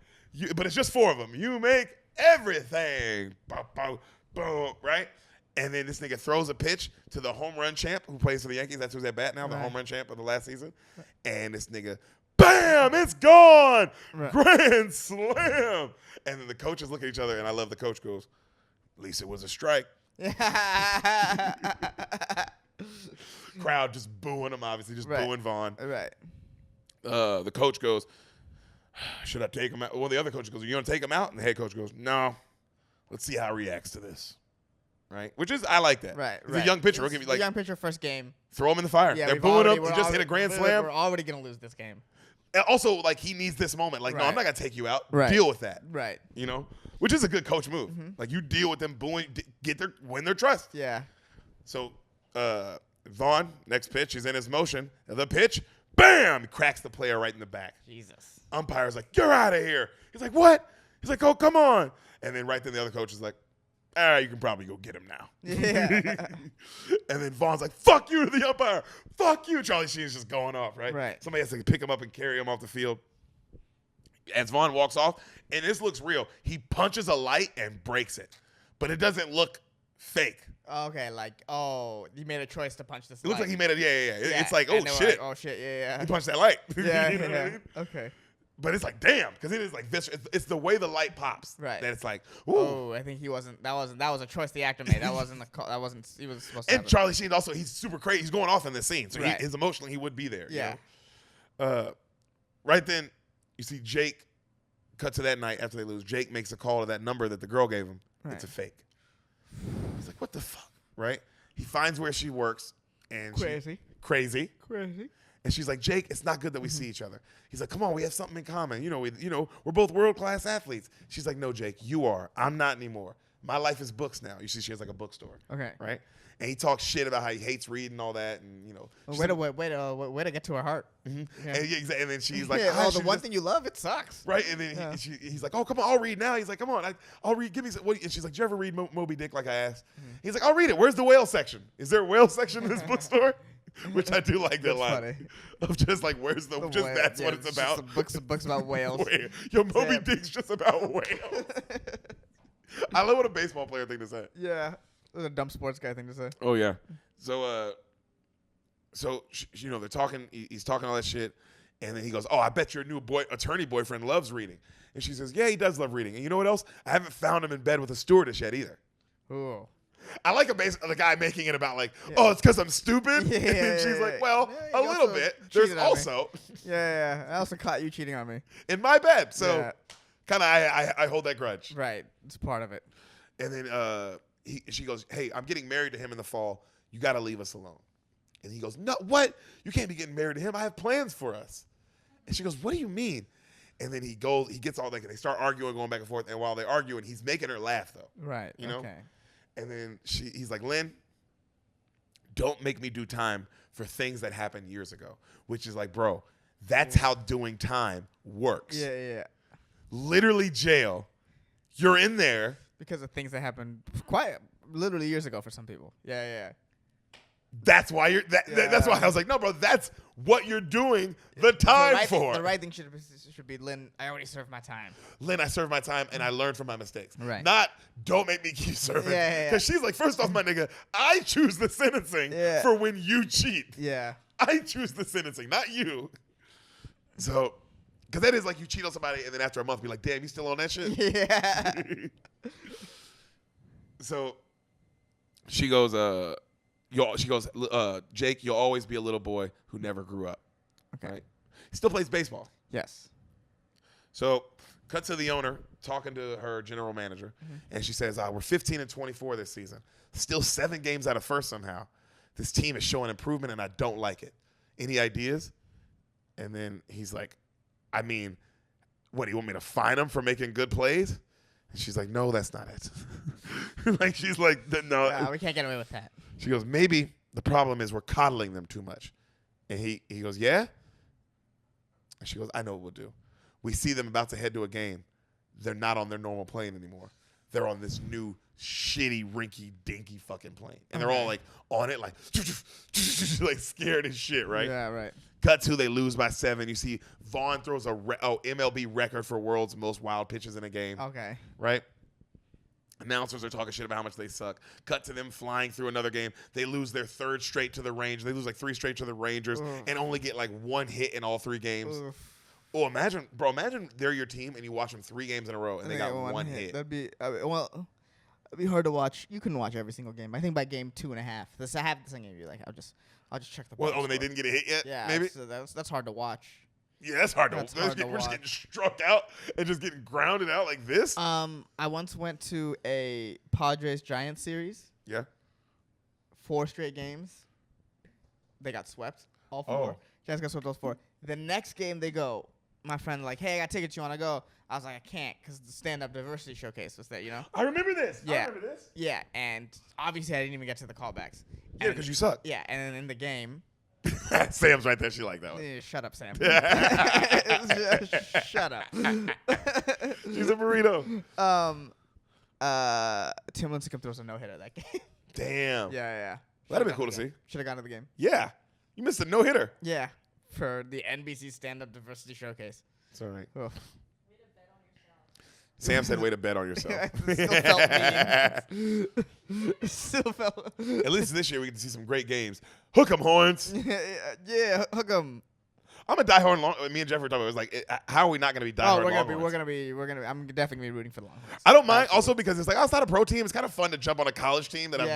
But it's just 4 of them. "You make everything, boom boom boom," right? And then this nigga throws a pitch to the home run champ who plays for the Yankees. That's who's at bat now, the home run champ of the last season. And this nigga, bam, it's gone. Right. Grand slam. And then the coaches look at each other, and I love the coach goes, "At least it was a strike." Crowd just booing him, obviously, just booing Vaughn. Right. The coach goes, "Should I take him out?" Well, the other coach goes, "You want to take him out?" And the head coach goes, "No, Let's see how he reacts to this. Right? Which is, I like that. Right. He's a young pitcher. It's a young pitcher, first game. Throw him in the fire. Yeah, They're we've booing already- him. we're He just hit a already- grand slam. We're already gonna lose this game. And also, like, he needs this moment. Like, no, I'm Right. not going to take you out. Right. Deal with that. Right. You know? Which is a good coach move. Like, you deal with them booing, win their trust. Yeah. So, Vaughn, next pitch, he's in his motion. The pitch, bam! He cracks the player right in the back. Jesus. Umpire's like, you're out of here. He's like, what? He's like, oh, come on. And then right then the other coach is like, all right, you can probably go get him now. Yeah. And then Vaughn's like, fuck you to the umpire. Fuck you. Charlie Sheen's just going off, right? Right. Somebody has to pick him up and carry him off the field. As Vaughn walks off, and this looks real, he punches a light and breaks it. But it doesn't look fake. Okay, like, you made a choice to punch this. It looks like he made it, yeah. Yeah, It's like, and oh, they were shit. like, oh shit, yeah. He punched that light. Yeah, You know what I yeah. mean? Okay. But it's like, damn, because it is like this. It's the way the light pops. Right. That it's like, ooh. Oh, I think he wasn't. That was a choice the actor made. That wasn't a call. That wasn't. He was supposed to. And have it. Charlie Sheen also, he's super crazy. He's going off in this scene. So Right. his emotionally, he would be there. Yeah. You know? Right then, you see Jake cut to that night after they lose. Jake makes a call to that number that the girl gave him. Right. It's a fake. He's like, what the fuck? Right? He finds where she works. And Crazy. Crazy. Crazy. And she's like, Jake, it's not good that we see each other. He's like, come on, we have something in common. We're both world-class athletes. She's like, no, Jake, you are. I'm not anymore. My life is books now. You see, she has like a bookstore. Okay. Right? And he talks shit about how he hates reading and all that. And, she's Way like, to get to her heart. Mhm. Yeah. And then she's like, Yeah, I the should one just- thing you love, it sucks. Right? And then Yeah. he's like, oh, come on, I'll read now. He's like, come on, I'll read. Give me some. And she's like, did you ever read Moby Dick like I asked? He's like, I'll read it. Where's the whale section? Is there a whale section in this bookstore? Which I do like that That's line. funny. Of just like, where's the, just whale. that's Yeah, what it's just about. some books about whales. Yo, Moby Yeah. Dick's just about whales. I love what a baseball player thing to say. Yeah. It was a dumb sports guy thing to say. Oh yeah. So they're talking. He's talking all that shit, and then he goes, "Oh, I bet your new attorney boyfriend loves reading." And she says, "Yeah, he does love reading." And you know what else? I haven't found him in bed with a stewardess yet either. Ooh. I like the guy making it about like, "Oh, it's because I'm stupid." Yeah, and then she's yeah, like, yeah. "Well, Yeah, a you little also bit. There's cheated on me." also Yeah. I also caught you cheating on me. in my bed." So Yeah. kind of, I hold that grudge. Right. It's part of it. And then she goes, "Hey, I'm getting married to him in the fall. You got to leave us alone." And he goes, "No, what? You can't be getting married to him. I have plans for us." And she goes, "What do you mean?" And then he gets all that. They start arguing, going back and forth. And while they're arguing, he's making her laugh though. Right. You know? Okay. And then he's like, "Lynn, don't make me do time for things that happened years ago." Which is like, bro, that's how doing time works. Yeah. Literally jail. You're in there. Because of things that happened quite literally years ago for some people. Yeah. That's why that's why I was like, no, bro, that's what you're doing the time for. The right thing should be, Lynn, I already served my time. Lynn, I served my time and I learned from my mistakes. Right. Not, don't make me keep serving. Yeah. Because she's like, first off, my nigga, I choose the sentencing for when you cheat. Yeah. I choose the sentencing, not you. So, because that is like you cheat on somebody and then after a month be like, damn, you still on that shit? Yeah. So, she goes, Jake, you'll always be a little boy who never grew up. Okay. Right? He still plays baseball. Yes. So, cut to the owner talking to her general manager, and she says, we're 15-24 this season. Still 7 games out of first somehow. This team is showing improvement, and I don't like it. Any ideas? And then he's like, I mean, what, do you want me to fine him for making good plays? And she's like, no, that's not it. Like, she's like, no. We can't get away with that. She goes, maybe the problem is we're coddling them too much. And he goes, yeah? And she goes, I know what we'll do. We see them about to head to a game. They're not on their normal plane anymore. They're on this new shitty, rinky, dinky fucking plane. And they're all like on it, like, like scared as shit, right? Yeah, right. Cut to, they lose by 7. You see Vaughn throws a MLB record for world's most wild pitches in a game. Okay. Right? Announcers are talking shit about how much they suck. Cut to them flying through another game. They lose their 3rd straight to the Rangers. They lose like 3 straight to the Rangers and only get like 1 hit in all 3 games. Oof. Oh, imagine they're your team and you watch them 3 games in a row and they got 1 hit. That'd be it'd be hard to watch. You couldn't watch every single game. I think by game 2.5, this I have this thing. You're like, I'll just check the. Well, box and they score. didn't get a hit yet. Yeah, maybe. so that's hard to watch. Yeah, that's hard That's to hard to We're just watch. getting struck out and just getting grounded out like this. I once went to a Padres Giants series. Yeah. 4 straight games. They got swept. All 4. Oh. Giants got swept all 4. The next game they go, my friend like, hey, I got tickets. You want to go? I was like, I can't because the stand-up diversity showcase was there, you know? I remember this. Yeah. I remember this. Yeah, and obviously I didn't even get to the callbacks. Yeah, And- because you suck. Yeah, and then in the game, Sam's right there. She liked that one. shut up, Sam. Shut up. She's a burrito. Tim Lincecum throws a no-hitter that game. Damn. Yeah. That'd have been cool to see. Should have gone to the game. Yeah. You missed a no-hitter. Yeah, for the NBC Stand-Up Diversity Showcase. It's all right. Ugh. Sam said, way to bet on yourself. Still felt mean. Still felt. At least this year we get to see some great games. Hook 'em horns. Yeah, hook 'em. I'm a diehard long. Me and Jeff were talking. It was like, how are we not going to be diehard? Oh, we're Longhorns? gonna be. I'm definitely gonna be rooting for the Longhorns. I don't mind. Also because it's like, oh, it's not a pro team. It's kind of fun to jump on a college team that I've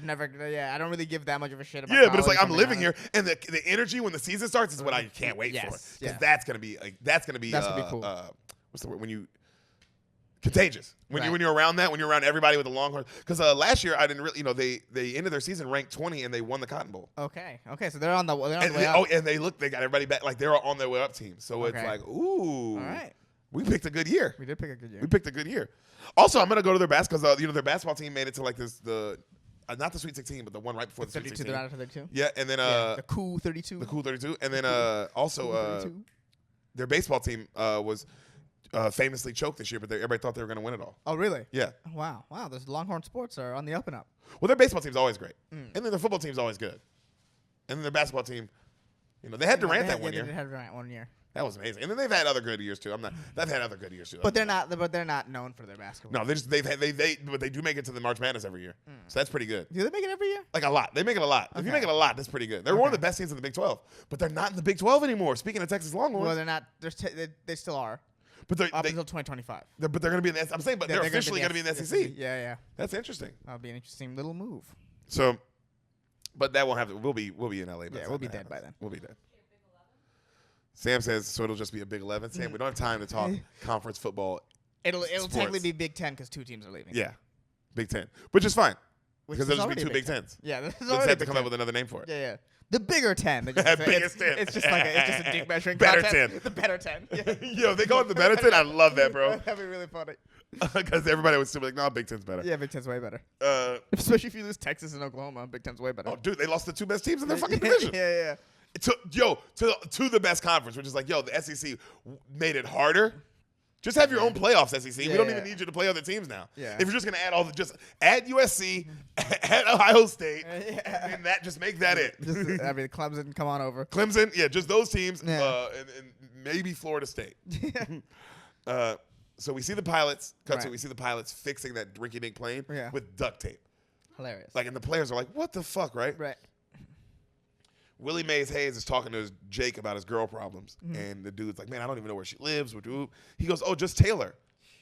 never. Yeah, I don't really give that much of a shit about. Yeah, but it's like college, I'm to be living here, honest. and the energy when the season starts is what I can't wait for. Yes, Because yeah. that's gonna be cool. What's the word when you contagious when Right. you're around that, when you're around everybody with the Longhorns. Because last year I didn't really, they ended their season ranked 20 and they won the Cotton Bowl. Okay, so they're on the way And up. and they got everybody back like they're on their way up team. So it's Okay. like, ooh, All right, we picked a good year. we did pick a good year. We picked a good year. Also, I'm gonna go to their basketball because their basketball team made it to like not the Sweet 16, but the one right before the Sweet 32. 16. They're out of 32. Yeah, and then The cool 32. the cool 32, and then also 32. their baseball team was famously choked this year, but everybody thought they were gonna win it all. Oh, really? Yeah. Wow. Those Longhorn sports are on the up and up. Well, their baseball team's always great, and then their football team's always good, and then their basketball team, they had Durant that one year. They had Durant 1 year. That was amazing, and then they've had other good years too. They've had other good years too. But they're not known for their basketball. No, but they do make it to the March Madness every year, so that's pretty good. Do they make it every year? Like a lot. They make it a lot. If you make it a lot, that's pretty good. They're one of the best teams in the Big 12, but they're not in the Big 12 anymore. Speaking of Texas Longhorns, Well, they're not. They still are. but they're Up until 2025. but they're going to be in the. I'm saying, but they're officially going to be in the SEC. Yeah. That's interesting. That'll be an interesting little move. So, but that won't have to. We'll be in LA. By the Yeah, time we'll be that dead happens. by then. We'll be dead. Sam says so. It'll just be a Big 11. Sam, we don't have time to talk conference football. It'll Sports. technically be Big 10 because 2 teams are leaving. Yeah, Big 10, which is fine Which because is there'll just be already 2 Big Big 10s. Yeah, this is Let's already have to Big come 10. up with another name for it. Yeah. The bigger 10. They just- Biggest 10. It's just a dick measuring Better contest. 10. The better 10. Yeah. Yo, they call it the better 10. I love that, bro. That'd be really funny. Because everybody would still be like, no, Big 10's better. Yeah, Big 10's way better. Especially Especially if you lose Texas and Oklahoma, Big 10's way better. oh, dude, they lost the 2 best teams in their fucking division. Yeah. To the best conference, which is like, yo, the SEC made it harder. Just have your own playoffs, SEC. We don't even need you to play other teams now. Yeah. If you're just gonna add just add USC, add Ohio State, and that just make that it. Clemson, come on over. Clemson, yeah, just those teams, Yeah. and maybe Florida State. So we see the pilots. Right. We see the pilots fixing that rinky-dink plane Yeah. with duct tape. Hilarious. Like, and the players are like, "What the fuck?" Right. Willie Mays Hayes is talking to Jake about his girl problems, and the dude's like, "Man, I don't even know where she lives." He goes, "Oh, just Taylor."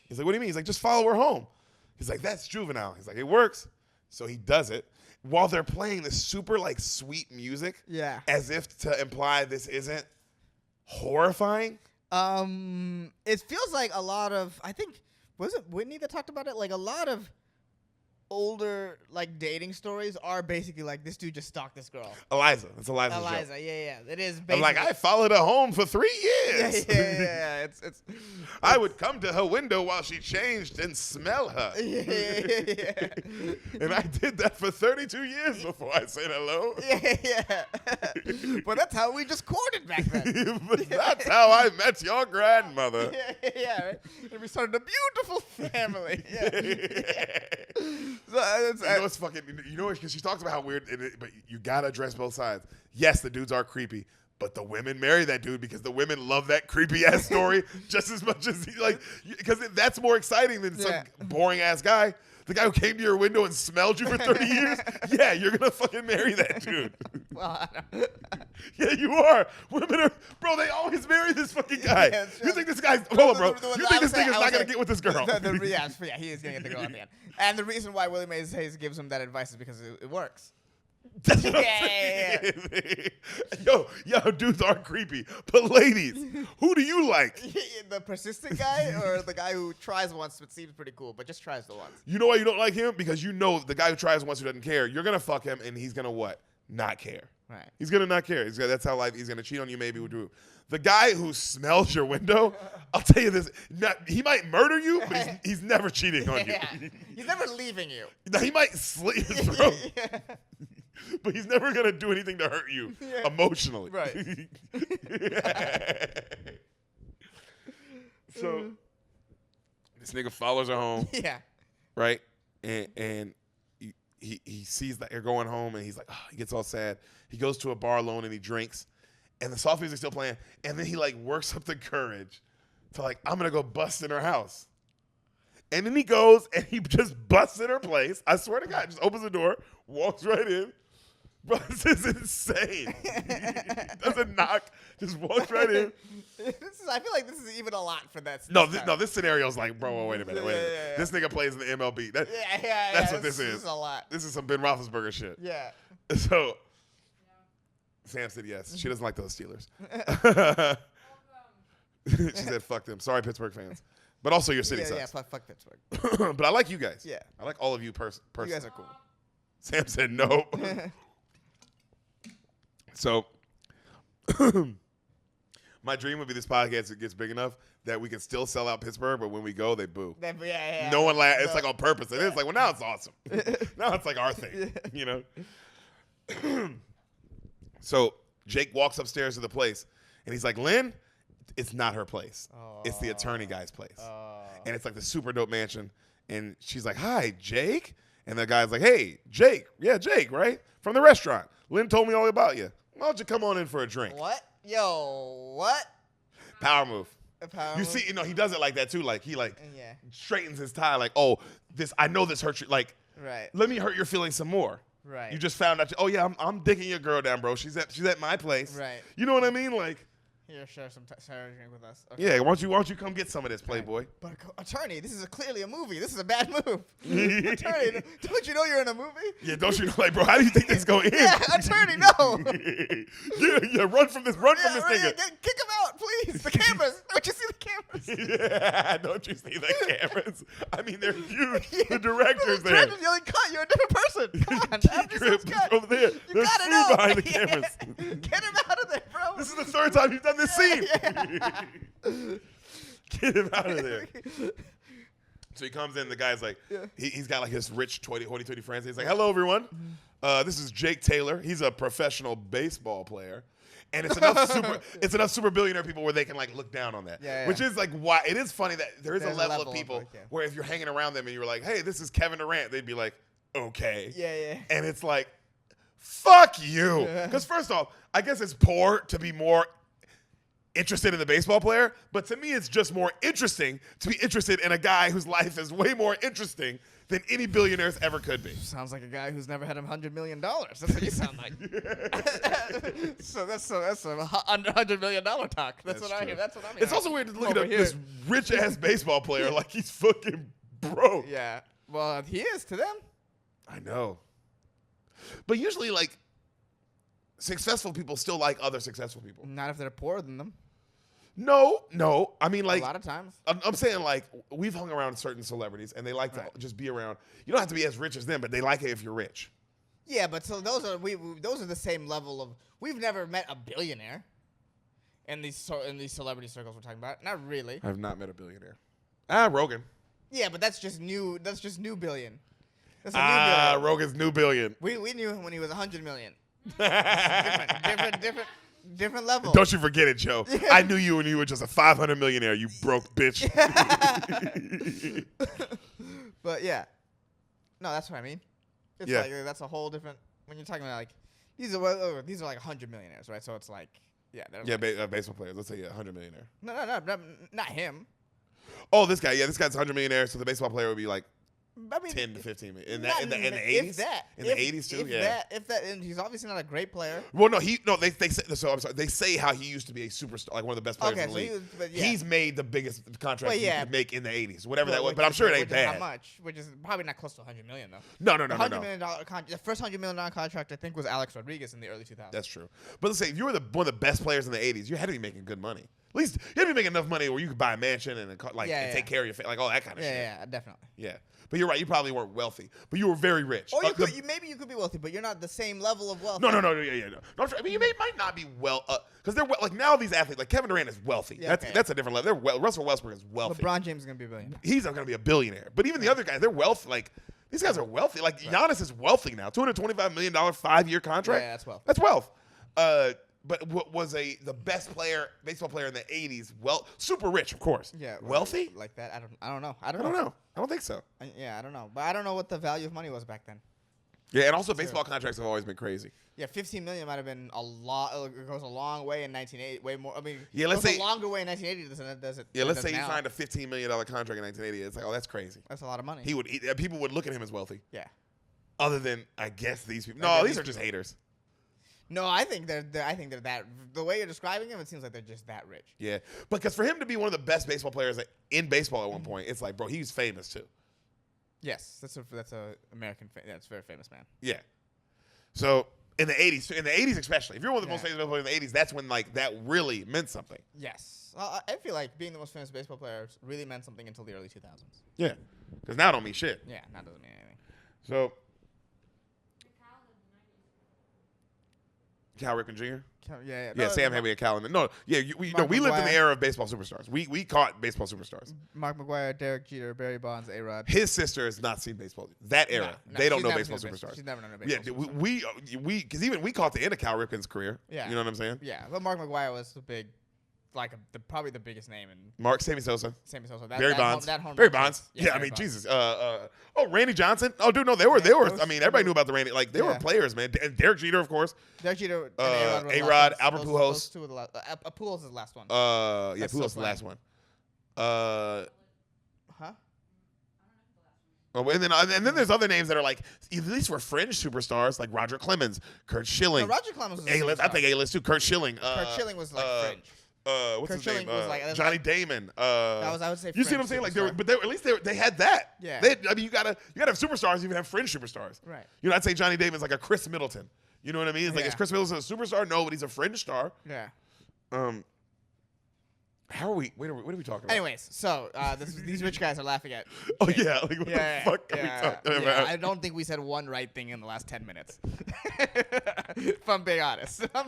He's like, "What do you mean?" He's like, "Just follow her home." He's like, "That's juvenile." He's like, "It works." So he does it while they're playing this super like sweet music, Yeah. as if to imply this isn't horrifying. It feels like a lot of, I think, was it Whitney that talked about it? Like a lot of older like dating stories are basically like this dude just stalked this girl. Eliza, it's Eliza's joke. Eliza, yeah. It is basically. I'm like, I followed her home for 3 years. Yeah. It's I would come to her window while she changed and smell her. yeah. And I did that for 32 years before I said hello. Yeah. But that's how we just courted back then. But that's how I met your grandmother. Yeah, right? And we started a beautiful family. Yeah. So, You know what's fucking? You know, because she talks about how weird, but you gotta address both sides. Yes, the dudes are creepy, but the women marry that dude because the women love that creepy ass story just as much as because that's more exciting than some boring ass guy. The guy who came to your window and smelled you for 30 years. Yeah, you're gonna fucking marry that dude. well, I don't. Yeah, you are. Women are, bro. They always marry this fucking guy. Yeah, You think this guy's? Hold on, bro. You think this nigga's not gonna like, get with this girl? Yeah, he is gonna get the girl at the end. And the reason why Willie Mays Hayes gives him that advice is because it works. That's what Yeah, I'm saying. Yo, dudes are creepy. But ladies, who do you like? The persistent guy or the guy who tries once but seems pretty cool, but just tries the once? You know why you don't like him? Because you know the guy who tries once who doesn't care, you're going to fuck him and he's going to what? Not care. Right. He's going to not care. That's how life, he's going to cheat on you, maybe would do. The guy who smells your window, I'll tell you this, he might murder you, but he's never cheating on you. Yeah. He's never leaving you. He might slit your throat, but he's never going to do anything to hurt you emotionally. Right. So this nigga follows her home, Yeah. right? And he sees that you're going home, and he's like, oh, he gets all sad. He goes to a bar alone and he drinks, and the soft music's still playing, and then he like works up the courage to like, I'm gonna go bust in her house. And then he goes and he just busts in her place. I swear to God, just opens the door, walks right in. Bro, this is insane. He doesn't knock, just walks right in. I feel like this is even a lot for that. No, this scenario's like, bro, wait a minute. Yeah. This nigga plays in the MLB. That's what this is. This is a lot. This is some Ben Roethlisberger shit. Yeah. So, Sam said yes. She doesn't like those Steelers. She said, fuck them. Sorry, Pittsburgh fans. But also your city sucks. Yeah, fuck Pittsburgh. But I like you guys. Yeah. I like all of you personally. You guys are cool. Sam said no. So, my dream would be this podcast gets big enough that we can still sell out Pittsburgh, but when we go, they boo. Yeah. No one laughs. It's like on purpose. It is like, well, now it's awesome. Now it's like our thing, you know? So Jake walks upstairs to the place, and he's like, Lynn, it's not her place. It's the attorney guy's place. And it's like the super dope mansion. And she's like, hi, Jake. And the guy's like, hey, Jake. Yeah, Jake, right? From the restaurant. Lynn told me all about you. Why don't you come on in for a drink? What? Yo, what? Power move. A power You move? see, he does it like that too. Like he Yeah. straightens his tie. Like, oh, I know this hurts you. Like, Right. let me hurt your feelings some more. Right. You just found out. Oh yeah, I'm digging your girl down, bro. She's at my place. Right. You know what I mean? Like, Here, share a drink with us. Okay. yeah. Why don't you come get some of this, Playboy? But attorney, this is clearly a movie. This is a bad move. Attorney, don't you know you're in a movie? Yeah. Don't you know? Like, bro, how do you think this go in? Yeah, attorney, no. yeah. Run from this. Run from this nigga. Kick him out, please. The cameras. Don't you see the cameras? Yeah. Don't you see the cameras? I mean, they're huge. The director's The there. director's yelling, cut. You're a different person. Come on. After Grip this cut. over there. You There's gotta food know. behind the cameras. Get him out of there, bro. This is the third time you've done this scene. Get him out of there. So he comes in. The guy's like, he's got like his rich hoity-toity friends. He's like, hello, everyone. This is Jake Taylor. He's a professional baseball player. And it's enough super billionaire people where they can like look down on that. Yeah. Which is like why it is funny that there is a There's level of people like, where if you're hanging around them and you were like, hey, this is Kevin Durant, they'd be like, okay. Yeah. And it's like, fuck you. Because first off, I guess it's poor to be more interested in the baseball player, but to me it's just more interesting to be interested in a guy whose life is way more interesting than any billionaires ever could be. Sounds like a guy who's never had $100 million. That's what you sound like. so that's a under $100 million talk. That's what I hear. That's what I'm hearing. It's also weird to look Over at here. this rich ass baseball player like he's fucking broke. Yeah. Well, he is to them. I know. But usually like successful people still like other successful people. Not if they're poorer than them. No. I mean, like, A lot of times. I'm saying, like, we've hung around certain celebrities, and they like to just be around. You don't have to be as rich as them, but they like it if you're rich. Yeah, but so those are the same level of. We've never met a billionaire. In these celebrity circles we're talking about, not really. I have not met a billionaire. Rogan. Yeah, but that's just new. That's just new billion. That's a new billion. Rogan's new billion. We knew him when he was 100 million. Different level. Don't you forget it, Joe. I knew you when you were just a 500 millionaire, you broke bitch. But yeah, no, that's what I mean. It's like that's a whole different. When you're talking about like these are like 100 millionaires, right? So it's like Baseball players. Let's say 100 millionaire. No, not him. Oh, this guy. Yeah, this guy's 100 millionaire. So the baseball player would be like I mean, 10 to 15 million. In not the even 80s? If that. In the 80s too, yeah. If that, and he's obviously not a great player. Well, no, they say, so I'm sorry. They say how he used to be a superstar, like one of the best players in the league. He's made the biggest contract he could make in the 80s, whatever that was. But I'm sure it ain't bad. How much? Which is probably not close to $100 million though. No. $100 million the first $100 million contract I think was Alex Rodriguez in the early 2000s. That's true. But let's say if you were one of the best players in the 80s, you had to be making good money. At least you had to be making enough money where you could buy a mansion and take care of your family, like all that kind of shit. Yeah, definitely. Yeah. But you're right. You probably weren't wealthy, but you were very rich. Or maybe you could be wealthy, but you're not the same level of wealth. No. No, I mean, you might not be because they're like now these athletes, like Kevin Durant is wealthy. Yeah, that's a different level. Russell Westbrook is wealthy. LeBron James is gonna be a billionaire. He's going to be a billionaire. But even the other guys, they're wealthy. Like these guys are wealthy. Like Giannis is wealthy now. $225 million 5-year contract. Yeah, that's wealth. That's wealth. But what was the best baseball player in the 80s? Well, super rich, of course. Yeah. Wealthy? Like that? I don't know. I don't know. I don't think so. I don't know. But I don't know what the value of money was back then. Yeah, and also baseball contracts have always been crazy. Yeah, $15 million might have been a lot. It goes a long way in 1980. Way more. I mean, let's say a longer way in 1980 than it does it. Yeah, let's say he signed a $15 million contract in 1980. It's like, oh, that's crazy. That's a lot of money. People would look at him as wealthy. Yeah. Other than I guess these people. No, these are just haters. No, I think they're that. The way you're describing him, it seems like they're just that rich. Yeah, because for him to be one of the best baseball players in baseball at one point, it's like, bro, he's famous too. Yes, that's a American. That's a very famous man. Yeah. So in the 80s especially, if you're one of the most famous baseball players in the 80s, that's when like that really meant something. Yes, I feel like being the most famous baseball player really meant something until the early 2000s. Yeah, because now it don't mean shit. Yeah, now it doesn't mean anything. So. Cal Ripken Jr. Yeah. Sam Henry and Cal. No, yeah, we lived in the era of baseball superstars. We caught baseball superstars. Mark McGwire, Derek Jeter, Barry Bonds, A-Rod. His sister has not seen baseball. That era, they don't know baseball superstars. She's never known a baseball superstar. We because even we caught the end of Cal Ripken's career. Yeah, you know what I'm saying? Yeah, but Mark McGwire was the big, probably the biggest name in. Sammy Sosa. Barry Bonds. Barry Bonds. Yeah, I mean, Bonds. Jesus. Randy Johnson. Oh, dude, no, they were. I mean, everybody knew about the Randy. Like, they were players, man. And Derek Jeter, of course. Derek Jeter. A-Rod, Albert Pujols. Pujols is the last one. Pujols is the last one. Huh? Oh, and then there's other names that are like at least were fringe superstars like Roger Clemens, Kurt Schilling. No, Roger Clemens was A-list. I think A-list too. Kurt Schilling. Kurt Schilling was like fringe. What's Kurt his name? Schilling was like Johnny Damon. I would say. You see what I'm saying? Like, at least they had that. Yeah. I mean, you gotta have superstars, even have fringe superstars. Right. You know, I'd say Johnny Damon's like a Chris Middleton. You know what I mean? It's like, is Chris Middleton a superstar? No, but he's a fringe star. Yeah. How are we? What are we talking about? Anyways, so these rich guys are laughing at. Oh yeah, like what the fuck are we talking about? I don't think we said one right thing in the last 10 minutes. If I'm being honest, I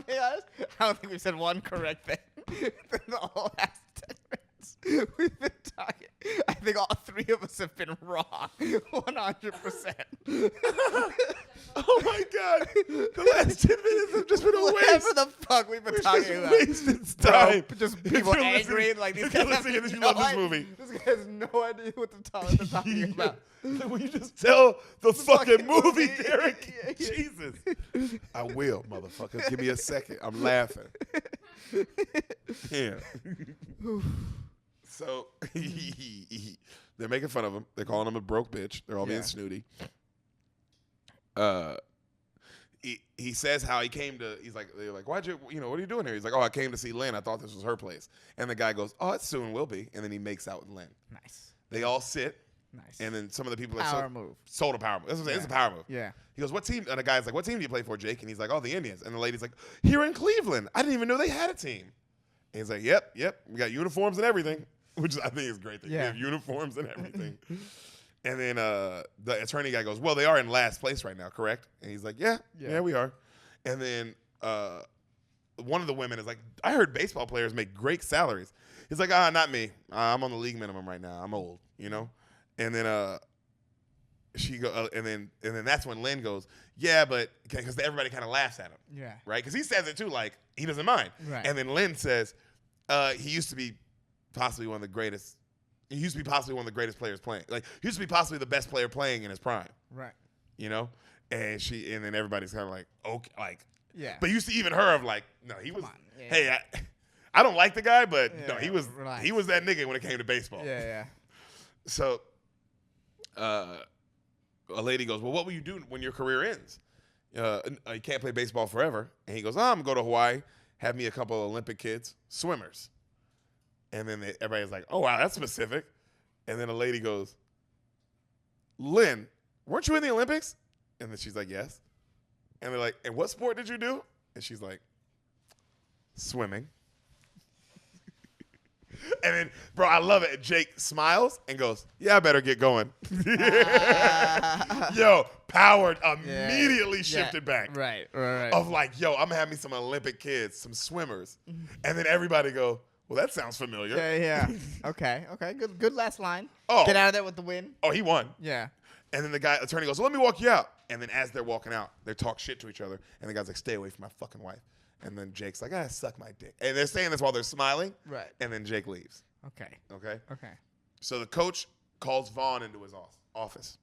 don't think we said one correct thing in the whole last 10 minutes. We've been talking. I think all three of us have been wrong, 100%. Oh my god, the last 10 minutes have just been a waste. Whatever the fuck we've been talking about. Wasted time. Just people angry, like these guys have you love this movie. This guy has no idea what they're talking about. Will you just tell the fucking movie, Derek? Jesus. I will, motherfucker. Give me a second. I'm laughing. Yeah. So they're making fun of him. They're calling him a broke bitch. They're all being snooty. He says how he came to. They're like, why'd you? What are you doing here? He's like, oh, I came to see Lynn. I thought this was her place. And the guy goes, oh, it soon will be. And then he makes out with Lynn. Nice. They all sit. Nice. And then some of the people sold a power move. It's a power move. Yeah. He goes, what team? And the guy's like, what team do you play for, Jake? And he's like, oh, the Indians. And the lady's like, here in Cleveland. I didn't even know they had a team. And he's like, yep. We got uniforms and everything, which I think is great. We have uniforms and everything. And then the attorney guy goes, well, they are in last place right now, correct? And he's like, yeah, we are. And then one of the women is like, I heard baseball players make great salaries. He's like, not me. I'm on the league minimum right now. I'm old, And then she go, and then that's when Lynn goes, yeah, but because everybody kind of laughs at him, right? Because he says it too, like he doesn't mind. Right. And then Lynn says, he used to be possibly one of the greatest. He used to be possibly one of the greatest players playing. Like he used to be possibly the best player playing in his prime. Right. And then everybody's kind of like, okay, like, yeah. But you see even her of like, no, he was. Yeah. Hey, I don't like the guy, but no, he was relax. he was that nigga when it came to baseball. Yeah. So, a lady goes, well, what will you do when your career ends? You can't play baseball forever. And he goes, I'm going to go to Hawaii, have me a couple of Olympic kids, swimmers. And then everybody's like, oh, wow, that's specific. And then a lady goes, Lynn, weren't you in the Olympics? And then she's like, yes. And they're like, and what sport did you do? And she's like, swimming. And then, bro, I love it. Jake smiles and goes, yeah, I better get going. Yo, Powered immediately shifted back. Right. Of like, yo, I'm going to have me some Olympic kids, some swimmers. And then everybody go, well, that sounds familiar. Yeah. Okay. Good last line. Oh. Get out of there with the win. Oh, he won. Yeah. And then the attorney goes, well, let me walk you out. And then as they're walking out, they talk shit to each other. And the guy's like, stay away from my fucking wife. And then Jake's like, suck my dick. And they're saying this while they're smiling. Right. And then Jake leaves. Okay. So the coach calls Vaughn into his office.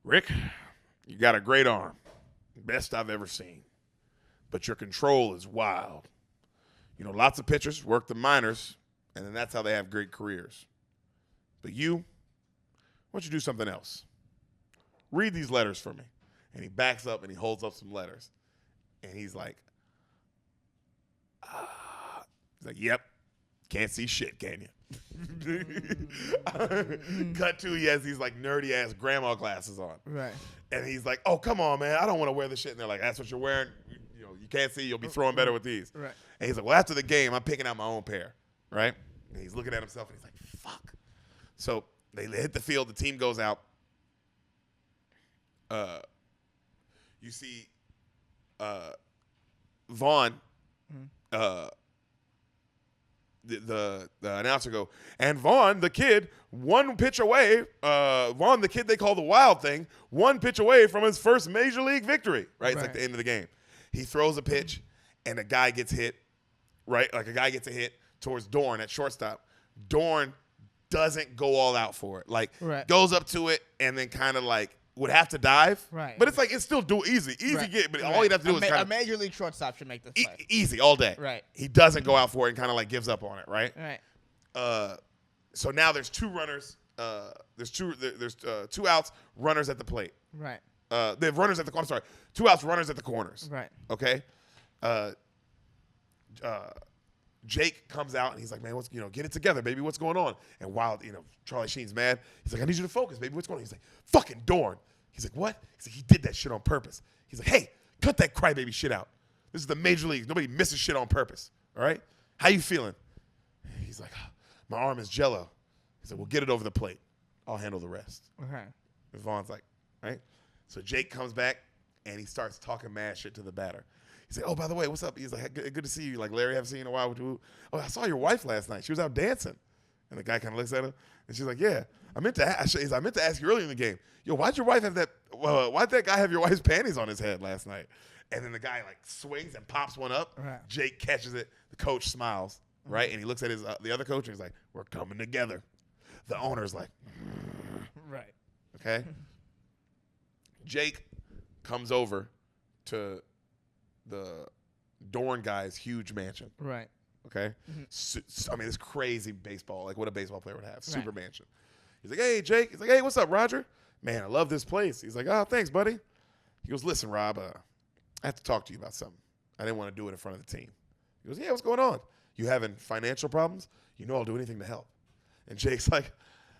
Rick, you got a great arm. Best I've ever seen. But your control is wild. You know, lots of pitchers work the minors, and then that's how they have great careers. But you, why don't you do something else? Read these letters for me. And he backs up and he holds up some letters. And he's like, yep, can't see shit, can you? Cut to, he has these like nerdy ass grandma glasses on. Right. And he's like, oh, come on, man, I don't want to wear this shit. And they're like, that's what you're wearing? You can't see, you'll be throwing better with these. Right. And he's like, well, after the game, I'm picking out my own pair, right? And he's looking at himself and he's like, fuck. So they hit the field, the team goes out. You see Vaughn, the announcer go, and Vaughn, the kid, one pitch away, Vaughn, the kid they call the Wild Thing, one pitch away from his first major league victory, right? It's like the end of the game. He throws a pitch, and a guy gets hit, right? Like a guy gets a hit towards Dorn at shortstop. Dorn doesn't go all out for it. Like, goes up to it, and then kind of like, would have to dive, right? But it's like it's still easy get. But all he'd have to do is kind of a major league shortstop should make this play. Easy all day, right? He doesn't go out for it and kind of like gives up on it, right? Right. So now there's two runners. There's two outs, runners at the plate. Right. They have runners at the corner. Sorry, 2 outs, runners at the corners. Right. Okay. Jake comes out and he's like, man, get it together, baby. What's going on? And while, Charlie Sheen's mad, he's like, I need you to focus, baby. What's going on? He's like, fucking Dorn. He's like, what? He's like, he did that shit on purpose. He's like, hey, cut that crybaby shit out. This is the major leagues. Nobody misses shit on purpose. All right? How you feeling? He's like, my arm is jello. He's like, well, get it over the plate. I'll handle the rest. Okay. And Vaughn's like, right? So Jake comes back and he starts talking mad shit to the batter. He's like, oh, by the way, what's up? He's like, good to see you. Like, Larry, I haven't seen you in a while. Oh, I saw your wife last night. She was out dancing. And the guy kind of looks at her, and she's like, yeah. I meant to ask you earlier in the game, yo, why'd your wife have that? Why'd that guy have your wife's panties on his head last night? And then the guy like swings and pops one up. Right. Jake catches it. The coach smiles, right? And he looks at the other coach, and he's like, we're coming together. The owner's like, right. Okay. Jake comes over to the Dorn guy's huge mansion. Right. Okay. I mean, it's crazy baseball, like what a baseball player would have. Super mansion. He's like, hey, Jake. He's like, hey, what's up, Roger? Man, I love this place. He's like, oh, thanks, buddy. He goes, listen, Rob, I have to talk to you about something. I didn't want to do it in front of the team. He goes, yeah, what's going on? You having financial problems? You know I'll do anything to help. And Jake's like,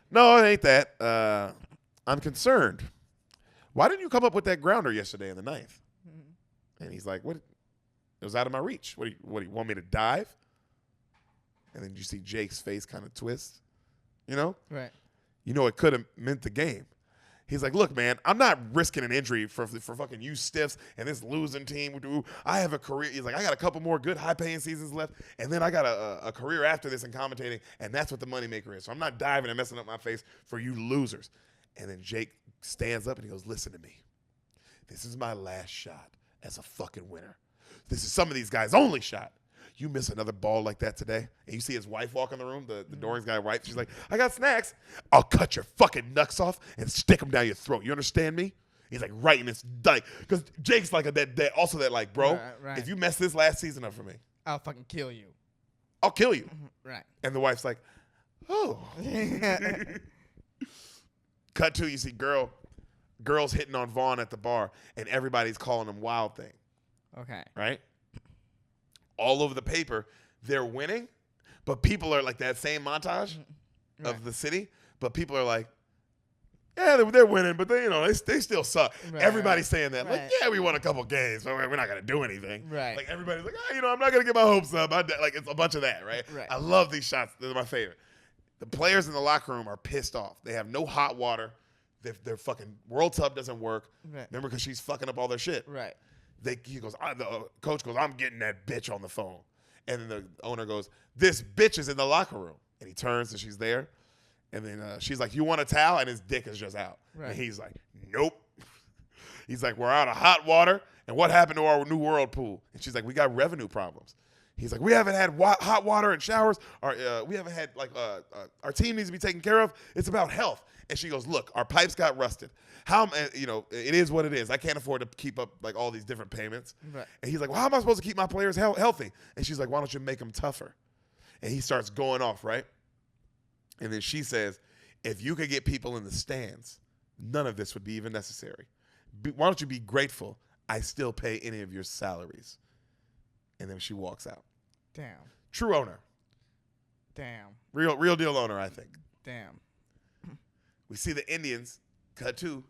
no, it ain't that. I'm concerned. Why didn't you come up with that grounder yesterday in the ninth? And he's like, what? It was out of my reach. What do you want me to dive? And then you see Jake's face kind of twist, Right. It could have meant the game. He's like, look, man, I'm not risking an injury for fucking you stiffs and this losing team. I have a career. He's like, I got a couple more good high-paying seasons left, and then I got a career after this in commentating, and that's what the moneymaker is. So I'm not diving and messing up my face for you losers. And then Jake stands up and he goes, listen to me. This is my last shot as a fucking winner. This is some of these guys' only shot. You miss another ball like that today, and you see his wife walk in the room, the Dorn's guy wife. She's like, I got snacks. I'll cut your fucking nuts off and stick them down your throat. You understand me? He's like, right, and it's like, because Jake's like that like, bro, right. If you mess this last season up for me, I'll fucking kill you. I'll kill you. Right. And the wife's like, oh. Cut to, you see girls hitting on Vaughn at the bar, and everybody's calling him Wild Thing, Okay. right? All over the paper, they're winning, but people are like that same montage of the city, but people are like, yeah, they're winning, but they still suck. Right, Everybody's saying that. right. Like, yeah, we won a couple games, but we're not going to do anything. Right. Like, everybody's like, I'm not going to get my hopes up. Like, it's a bunch of that, right? Right. I love these shots. They're my favorite. The players in the locker room are pissed off. They have no hot water. Their fucking World Tub doesn't work. Right. Remember, because she's fucking up all their shit. Right. The coach goes, I'm getting that bitch on the phone. And then the owner goes, this bitch is in the locker room. And he turns and she's there. And then she's like, you want a towel? And his dick is just out. Right. And he's like, nope. He's like, we're out of hot water. And what happened to our new world pool? And she's like, we got revenue problems. He's like, we haven't had hot water and showers. We haven't had, our team needs to be taken care of. It's about health. And she goes, look, our pipes got rusted. It is what it is. I can't afford to keep up, like, all these different payments. Right. And he's like, well, how am I supposed to keep my players healthy? And she's like, why don't you make them tougher? And he starts going off, right? And then she says, if you could get people in the stands, none of this would be even necessary. Why don't you be grateful I still pay any of your salaries? And then she walks out. Damn. True owner. Damn. Real deal owner, I think. Damn. We see the Indians, cut to,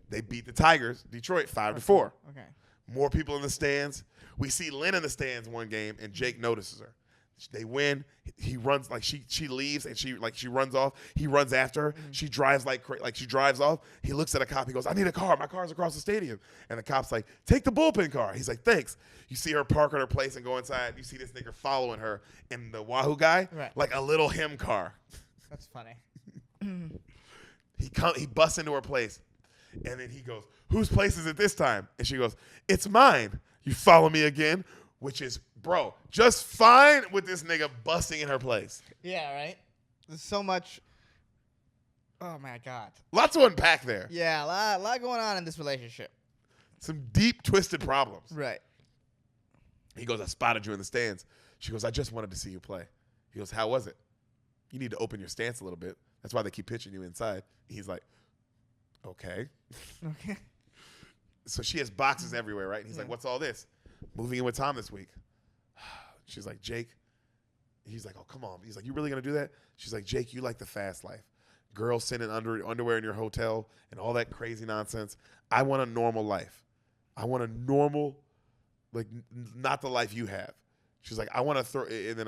they beat the Tigers, Detroit, 5-4. Okay. More people in the stands. We see Lynn in the stands one game, and Jake notices her. They win. He runs like she leaves and she runs off. He runs after her. Mm-hmm. She drives like she drives off. He looks at a cop. He goes, "I need a car. My car's across the stadium." And the cop's like, "Take the bullpen car." He's like, "Thanks." You see her park at her place and go inside. You see this nigga following her and the Wahoo guy, Right. like a little him car. That's funny. He busts into her place, and then he goes, "Whose place is it this time?" And she goes, "It's mine. You follow me again?" Which is, bro, just fine with this nigga busting in her place. Yeah, right? There's so much. Oh, my God. Lots to unpack there. Yeah, a lot going on in this relationship. Some deep, twisted problems. Right. He goes, "I spotted you in the stands." She goes, "I just wanted to see you play." He goes, "How was it?" "You need to open your stance a little bit. That's why they keep pitching you inside." He's like, "Okay." Okay. So she has boxes everywhere, right? And he's like, "What's all this?" "Moving in with Tom this week." She's like, "Jake." He's like, "Oh, come on." He's like, "You really gonna do that?" She's like, "Jake, you like the fast life. Girls sitting underwear in your hotel and all that crazy nonsense. I want a normal life. I want a normal, like, not the life you have." She's like, "I want to throw," and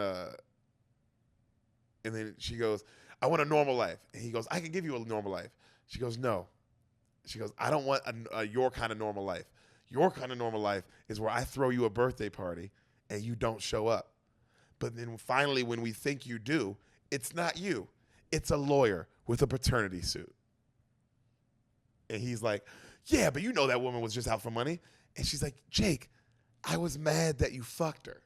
then she goes, "I want a normal life." And he goes, "I can give you a normal life." She goes, "No." She goes, "I don't want your kind of normal life. Your kind of normal life is where I throw you a birthday party and you don't show up. But then finally, when we think you do, it's not you. It's a lawyer with a paternity suit." And he's like, "Yeah, but you know that woman was just out for money." And she's like, "Jake, I was mad that you fucked her."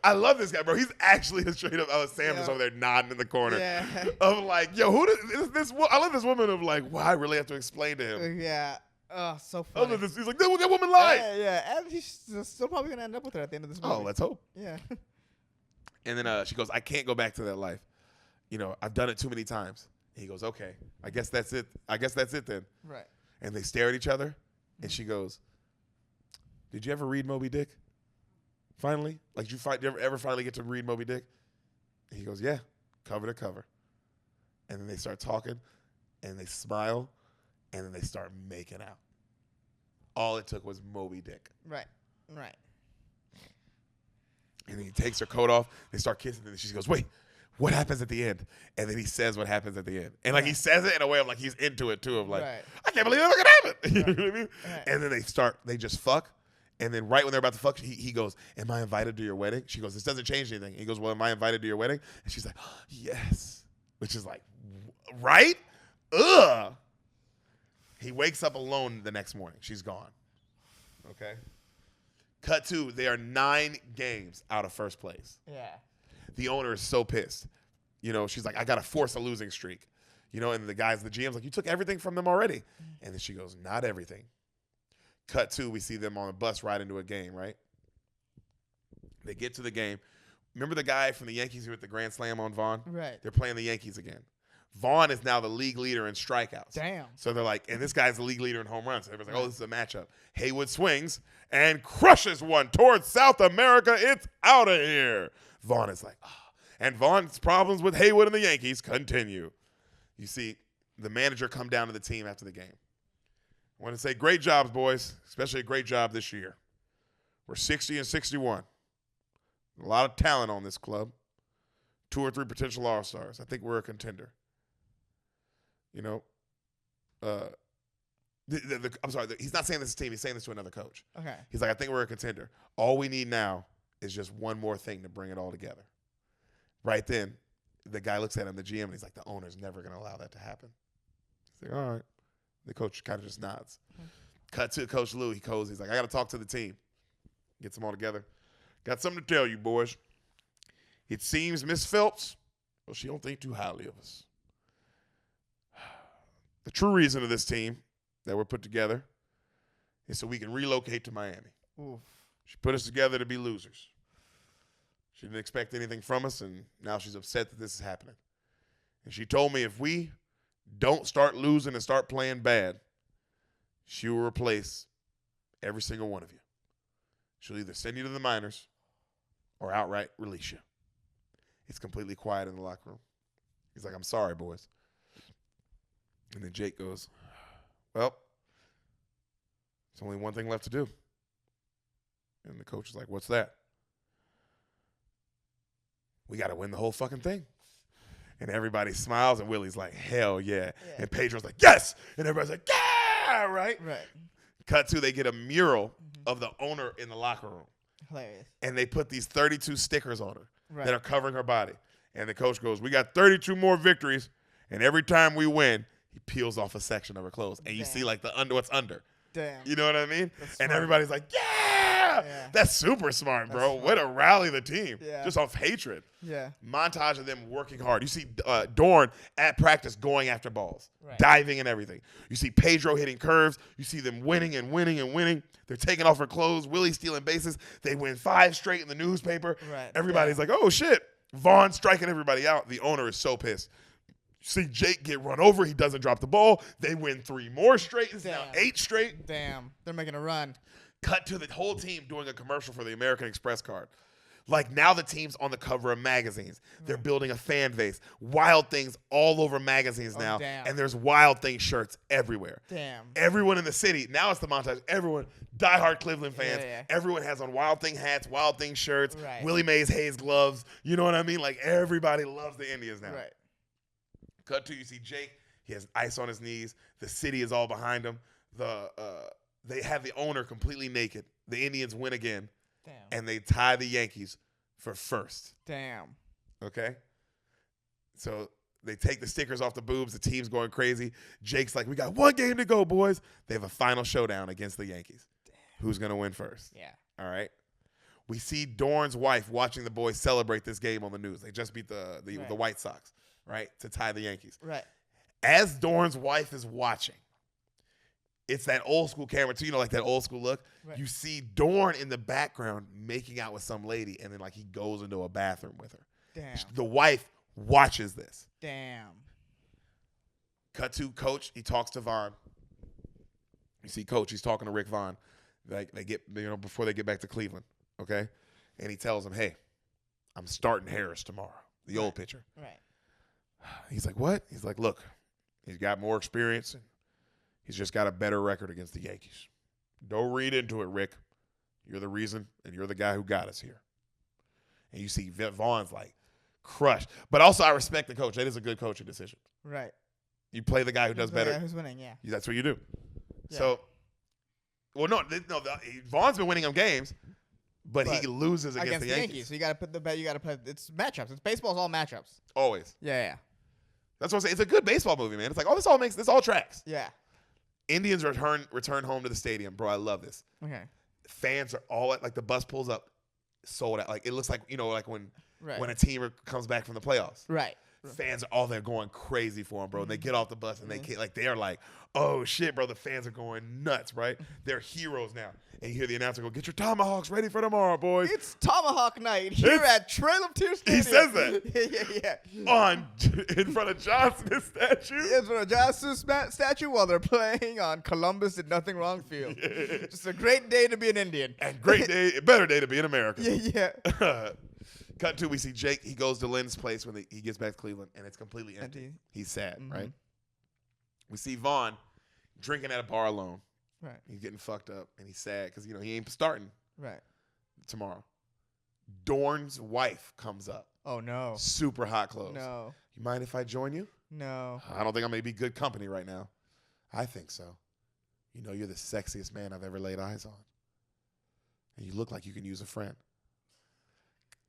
I love this guy, bro. He's actually a straight up Sam is over there nodding in the corner. Yeah. Of like, yo, who is this? I love this woman of like, well, I really have to explain to him. Yeah. Oh, so I love funny. this. He's like, that woman lied. Yeah. And he's still probably going to end up with her at the end of this movie. Oh, let's hope. Yeah. And then she goes, "I can't go back to that life. I've done it too many times." And he goes, "Okay, I guess that's it. Then." Right. And they stare at each other, and she goes, "Did you ever read Moby Dick? Finally? Like, did you ever finally get to read Moby Dick?" And he goes, "Yeah, cover to cover." And then they start talking, and they smile, and then they start making out. All it took was Moby Dick. Right. And then he takes her coat off. They start kissing, and she goes, "Wait, what happens at the end?" And then he says what happens at the end. And, like, he says it in a way of, like, he's into it, too, of, like, Right. I can't believe that's going to happen. You know what I mean? Right. And then they just fuck. And then right when they're about to fuck, he goes, "Am I invited to your wedding?" She goes, "This doesn't change anything." He goes, "Well, am I invited to your wedding?" And she's like, "Yes." Which is like, right? Ugh. He wakes up alone the next morning. She's gone. Okay? Cut to, they are 9 games out of first place. Yeah. The owner is so pissed. She's like, "I got to force a losing streak." And the GM's like, "You took everything from them already." And then she goes, "Not everything." Cut to, we see them on a bus ride into a game, right? They get to the game. Remember the guy from the Yankees who hit the grand slam on Vaughn? Right. They're playing the Yankees again. Vaughn is now the league leader in strikeouts. Damn. So they're like, and this guy's the league leader in home runs. So everybody's like, oh, this is a matchup. Haywood swings and crushes one towards South America. It's out of here. Vaughn is like, oh. And Vaughn's problems with Haywood and the Yankees continue. You see the manager come down to the team after the game. I want to say, great jobs, boys, especially a great job this year. We're 60 and 61. A lot of talent on this club. 2 or 3 potential all-stars. I think we're a contender. You know, I'm sorry. He's not saying this to his team. He's saying this to another coach. Okay. He's like, I think we're a contender. All we need now is just one more thing to bring it all together. Right then, the guy looks at him, the GM, and he's like, the owner's never going to allow that to happen. He's like, all right. The coach kind of just nods. Mm-hmm. Cut to Coach Lou. He goes, he's like, I got to talk to the team. Gets them all together. Got something to tell you, boys. It seems Miss Phelps, well, she don't think too highly of us. The true reason of this team that we're put together is so we can relocate to Miami. Oof. She put us together to be losers. She didn't expect anything from us, and now she's upset that this is happening. And she told me if we don't start losing and start playing bad, she will replace every single one of you. She'll either send you to the minors or outright release you. It's completely quiet in the locker room. He's like, I'm sorry, boys. And then Jake goes, well, there's only one thing left to do. And the coach is like, what's that? We got to win the whole fucking thing. And everybody smiles, and Willie's like, hell yeah. And Pedro's like, yes. And everybody's like, yeah, right? Right. Cut to, they get a mural of the owner in the locker room. Hilarious. And they put these 32 stickers on her Right. that are covering her body. And the coach goes, we got 32 more victories, and every time we win, he peels off a section of her clothes. And you see, like, what's under. Damn. You know what I mean? That's And smart. everybody's like, yeah! That's super smart, bro. That's Way to rally the team. Yeah. Just off hatred. Yeah. Montage of them working hard. You see Dorn at practice going after balls, Right. diving and everything. You see Pedro hitting curves. You see them winning and winning and winning. They're taking off her clothes. Willie stealing bases. They win 5 straight in the newspaper. Right. Everybody's like, oh, shit. Vaughn striking everybody out. The owner is so pissed. See Jake get run over. He doesn't drop the ball. They win 3 more straight. It's now 8 straight. Damn. They're making a run. Cut to the whole team doing a commercial for the American Express card. Like, now the team's on the cover of magazines. They're building a fan base. Wild Things all over magazines now. Damn. And there's Wild Things shirts everywhere. Damn. Everyone in the city, now it's the montage. Everyone, diehard Cleveland fans, Yeah. everyone has on Wild Thing hats, Wild Thing shirts, Right. Willie Mays Hayes gloves. You know what I mean? Like, everybody loves the Indians now. Right. Cut to, you see Jake. He has ice on his knees. The city is all behind him. They have the owner completely naked. The Indians win again. Damn. And they tie the Yankees for first. Damn. Okay? So they take the stickers off the boobs. The team's going crazy. Jake's like, we got 1 game to go, boys. They have a final showdown against the Yankees. Damn. Who's going to win first? Yeah. All right? We see Dorn's wife watching the boys celebrate this game on the news. They just beat the White Sox, right, to tie the Yankees. Right. As Dorn's wife is watching, it's that old school camera too, like that old school look. Right. You see Dorn in the background making out with some lady, and then like he goes into a bathroom with her. Damn. The wife watches this. Damn. Cut to Coach. He talks to Vaughn. You see Coach. He's talking to Rick Vaughn. They get, before they get back to Cleveland. Okay, and he tells him, "Hey, I'm starting Harris tomorrow, the old pitcher." Right. He's like, "What?" He's like, "Look, he's got more experience, and he's just got a better record against the Yankees. Don't read into it, Rick. You're the reason, and you're the guy who got us here." And you see Vaughn's like crushed. But also, I respect the coach. That is a good coaching decision. Right. You play the guy who does better. Yeah, who's winning, yeah. That's what you do. Yeah. So, well, Vaughn's been winning them games, but he loses against the Yankees. So you got to put the bet. You got to play. It's matchups. Baseball's all matchups. Always. Yeah. That's what I'm saying. It's a good baseball movie, man. It's like, this all tracks. Yeah. Indians return home to the stadium. Bro, I love this. Okay. Fans are all at, like, the bus pulls up, sold out. Like, it looks like, like when Right. when a team comes back from the playoffs. Right. Fans are all there going crazy for him, bro. And they get off the bus and they are like, oh shit, bro. The fans are going nuts, right? They're heroes now. And you hear the announcer go, get your tomahawks ready for tomorrow, boys. It's Tomahawk Night here at Trail of Tears Stadium. He says that. yeah. In front of John Smith's statue. In front of John Smith's statue while they're playing on Columbus Did Nothing Wrong field. Just a great day to be an Indian. And better day to be in America. Yeah. Cut to, we see Jake. He goes to Lynn's place when he gets back to Cleveland, and it's completely empty. He's sad, right? We see Vaughn drinking at a bar alone. Right. He's getting fucked up, and he's sad because, he ain't starting tomorrow. Dorn's wife comes up. Oh, no. Super hot clothes. No. You mind if I join you? No. I don't think I'm going to be good company right now. I think so. You're the sexiest man I've ever laid eyes on. And you look like you can use a friend.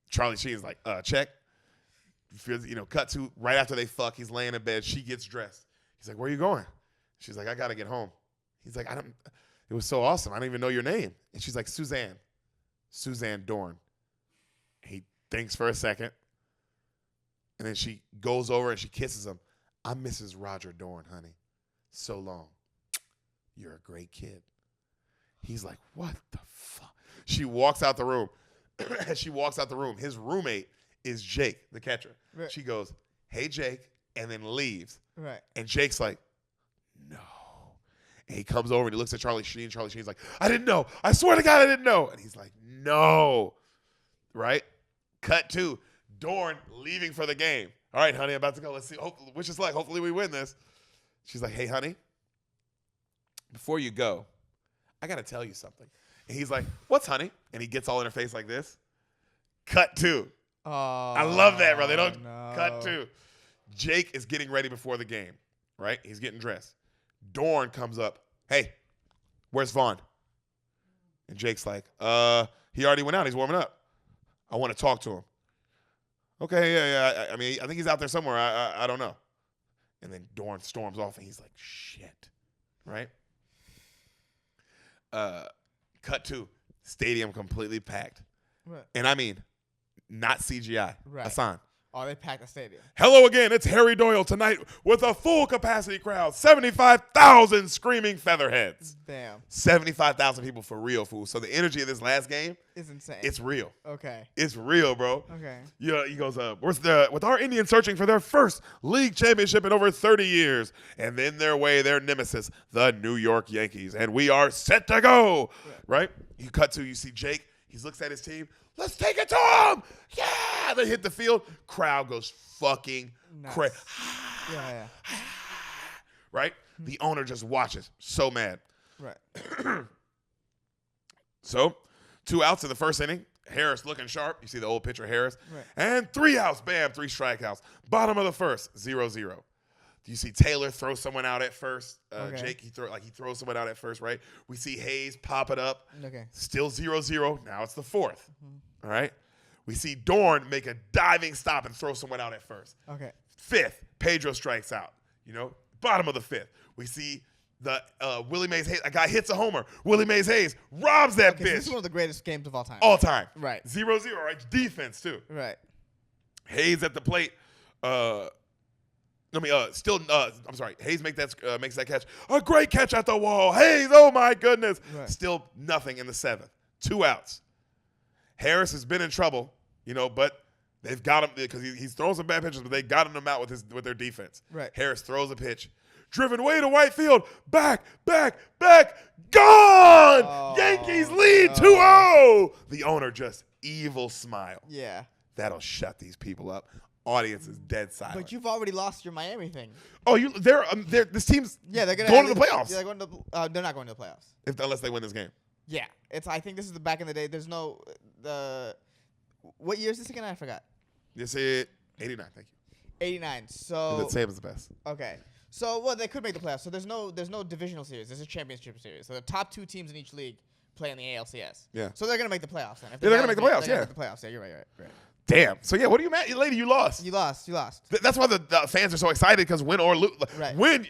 Charlie Sheen's like, check. Cut to right after they fuck, he's laying in bed. She gets dressed. He's like, where are you going? She's like, I got to get home. He's like, it was so awesome. I don't even know your name. And she's like, Suzanne Dorn. He thinks for a second. And then she goes over and she kisses him. I'm Mrs. Roger Dorn, honey. So long. You're a great kid. He's like, what the fuck? She walks out the room. As she walks out the room, his roommate is Jake, the catcher. Right. She goes, hey, Jake, and then leaves. Right. And Jake's like, no. And he comes over and he looks at Charlie Sheen. Charlie Sheen's like, I didn't know. I swear to God, I didn't know. And he's like, no. Right? Cut to Dorn leaving for the game. All right, honey, I'm about to go. Let's see. Wish us luck. Hopefully we win this. She's like, hey, honey, before you go, I got to tell you something. And he's like, what's honey? And he gets all in her face like this. Cut to. Oh, I love that, bro. They don't no. cut to. Jake is getting ready before the game, right? He's getting dressed. Dorn comes up. Hey, where's Vaughn? And Jake's like, he already went out. He's warming up. I want to talk to him. Okay, yeah. I mean, I think he's out there somewhere. I don't know. And then Dorn storms off, and he's like, shit, right? Cut to stadium completely packed. Right. And I mean, not CGI. Right. Hassan. Oh, they packed the stadium. Hello again. It's Harry Doyle tonight with a full capacity crowd. 75,000 screaming featherheads. Damn. 75,000 people for real, fool. So the energy of this last game It's insane. it's real. Okay. It's real, bro. Okay. Yeah, he goes, with our Indians searching for their first league championship in over 30 years, and in their way, their nemesis, the New York Yankees, and we are set to go. Right? You cut to, you see Jake. He looks at his team. Let's take it to him. Yeah. They hit the field. Crowd goes fucking crazy. Yeah. Right? The owner just watches. So mad. Right. So, 2 outs in the first inning. Harris looking sharp. You see the old pitcher Harris. Right. And 3 outs. Bam, 3 strikeouts. Bottom of the first, 0-0. You see Taylor throw someone out at first. Okay. Jake, he throws someone out at first, right? We see Hayes pop it up. Okay. Still 0-0. Now it's the fourth. All right? We see Dorn make a diving stop and throw someone out at first. Okay. Fifth, Pedro strikes out. Bottom of the fifth. We see the Willie Mays Hayes. A guy hits a homer. Willie Mays Hayes robs that Okay, bitch. so this is one of the greatest games of all time. All time. Right. 0-0, right? Defense, too. Right. Hayes at the plate. I'm sorry. Hayes makes that catch. A great catch at the wall. Hayes, oh my goodness. Right. Still nothing in the seventh. 2 outs. Harris has been in trouble, but they've got him because he's thrown some bad pitches, but they got him out with their defense. Right. Harris throws a pitch. Driven way to right field. Back. Gone! Oh, Yankees lead no. 2-0. The owner just evil smile. Yeah. That'll shut these people up. Audience is dead silent. But you've already lost your Miami thing. Oh, they're this team's Yeah, they're gonna going to the playoffs. Yeah, they're not going to the playoffs. Unless they win this game. Yeah, I think this is the back in the day. There's no what year is this again? I forgot. This is 89. Thank you. 89. So The same as the best. okay. So they could make the playoffs. So there's no divisional series. There's a championship series. So the top 2 teams in each league play in the ALCS. Yeah. So they're gonna make the playoffs then. If They're gonna make the playoffs. they're gonna Yeah. make the playoffs. Yeah, you're right. Damn. So yeah, what are you mad, lady? You lost. You lost. That's why the fans are so excited because win or lose. Right. Win,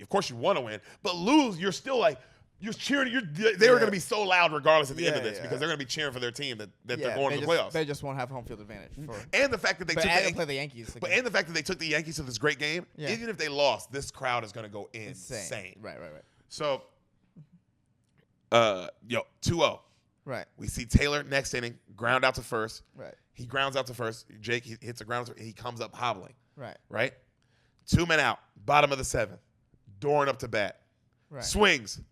of course you want to win, but lose, you're still like, You're cheering. They were going to be so loud regardless at the end of this because they're going to be cheering for their team that they're going to the playoffs. They just won't have home field advantage. And the fact that they play the Yankees. And the fact that they took the Yankees to this great game, even if they lost, this crowd is going to go insane. Right. So, 2-0. Right. We see Taylor next inning, ground out to first. Right. He grounds out to first. Jake he hits a ground. He comes up hobbling. Right. Right. 2 men out. Bottom of the 7th. Doran up to bat. Right. Swings.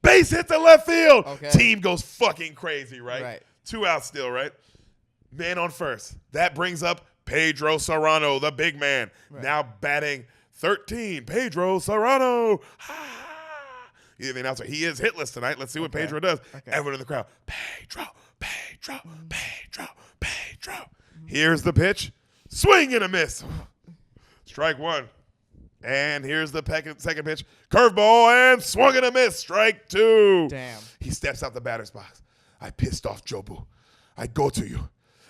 Base hit to left field. Okay. Team goes fucking crazy, right? Right. 2 outs still, right? Man on first. That brings up Pedro Serrano, the big man. Right. Now batting 13. Pedro Serrano. He's the announcer. He is hitless tonight. Let's see what Pedro does. Okay. Everyone in the crowd. Pedro. Here's the pitch. Swing and a miss. Strike 1. And here's the second pitch. Curveball and swung and a miss. Strike 2. Damn. He steps out the batter's box. I pissed off Jobu. I go to you.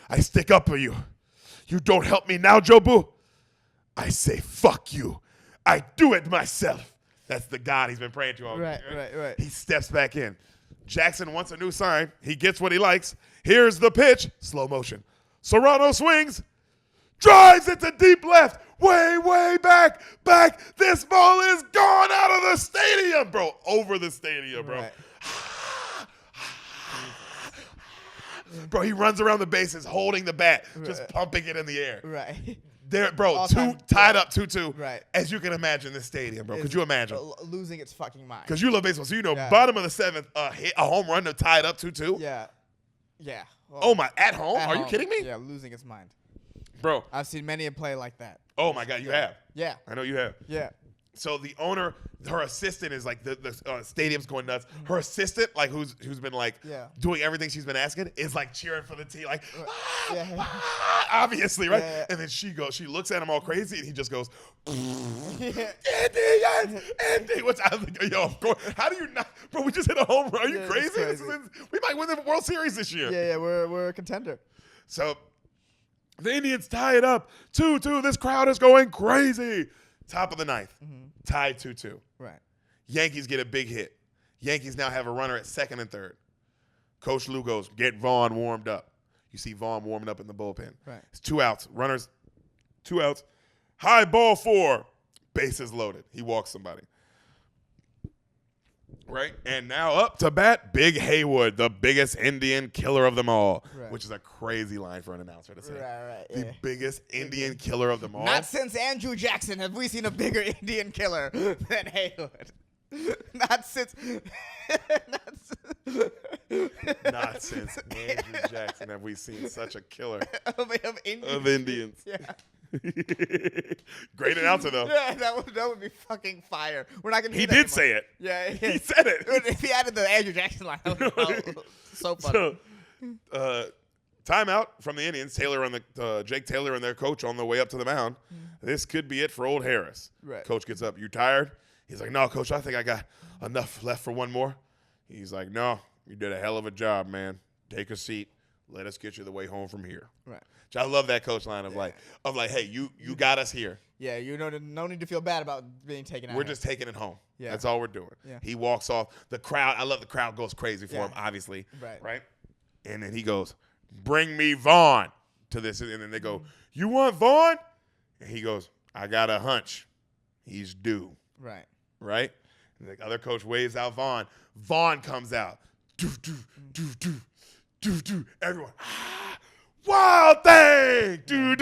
I stick up for you. You don't help me now, Jobu. I say fuck you. I do it myself. That's the God he's been praying to all Right. He steps back in. Jackson wants a new sign. He gets what he likes. Here's the pitch. Slow motion. Serrano swings. Drives it to deep left. Way back. This ball is gone out of the stadium, bro. Over the stadium, bro. Right. Bro, he runs around the bases holding the bat, just pumping it in the air. Right. There, bro, All-time. tied up 2-2. Right. As you can imagine, this stadium, bro. Could you imagine? Losing its fucking mind. Because you love baseball, so you know, bottom of the 7th, a home run to tie it up 2-2. Yeah. Oh my, at home? Are you kidding me? Yeah, losing its mind. Bro. I've seen many a play like that. Oh my God, you have. Yeah. I know you have. Yeah. So the owner, her assistant is like the stadium's going nuts. Her assistant, like who's been like doing everything she's been asking, is like cheering for the team, like obviously, right? Yeah. And then she looks at him all crazy, and he just goes, Andy, which I was like, yo, of course. How do you not, bro? We just hit a home run. Are you crazy? We might win the World Series this year. Yeah, we're a contender. So the Indians tie it up 2-2. This crowd is going crazy. Top of the 9th, tied 2-2. Right. Yankees get a big hit. Yankees now have a runner at second and third. Coach Lou goes, get Vaughn warmed up. You see Vaughn warming up in the bullpen. Right. It's 2 outs. Runners, 2 outs. High ball 4. Bases loaded. He walks somebody. Right? And now up to bat, Big Haywood, the biggest Indian killer of them all, which is a crazy line for an announcer to say. Right. The biggest Indian killer of them all. Not since Andrew Jackson have we seen a bigger Indian killer than Haywood. Not since Andrew Jackson have we seen such a killer of Indians. Yeah. Great announcer though. Yeah, that would be fucking fire. We're not gonna. He did say it. Yeah, he said it. If he added the Andrew Jackson line, that would be so funny. So, timeout from the Indians. Jake Taylor and their coach on the way up to the mound. This could be it for old Harris. Right. Coach gets up. You tired? He's like, no, coach. I think I got enough left for one more. He's like, no, you did a hell of a job, man. Take a seat. Let us get you the way home from here. Right. I love that coach line of like, hey, you got us here. Yeah, you know, no need to feel bad about being taken out. We're just taking it home. Yeah. That's all we're doing. Yeah. He walks off. The crowd, I love the crowd goes crazy for him, obviously. Right. And then he goes, bring me Vaughn to this. And then they go, you want Vaughn? And he goes, I got a hunch. He's due. Right. Right? And the other coach waves out Vaughn. Vaughn comes out. Do. Everyone. Wild thing. Do.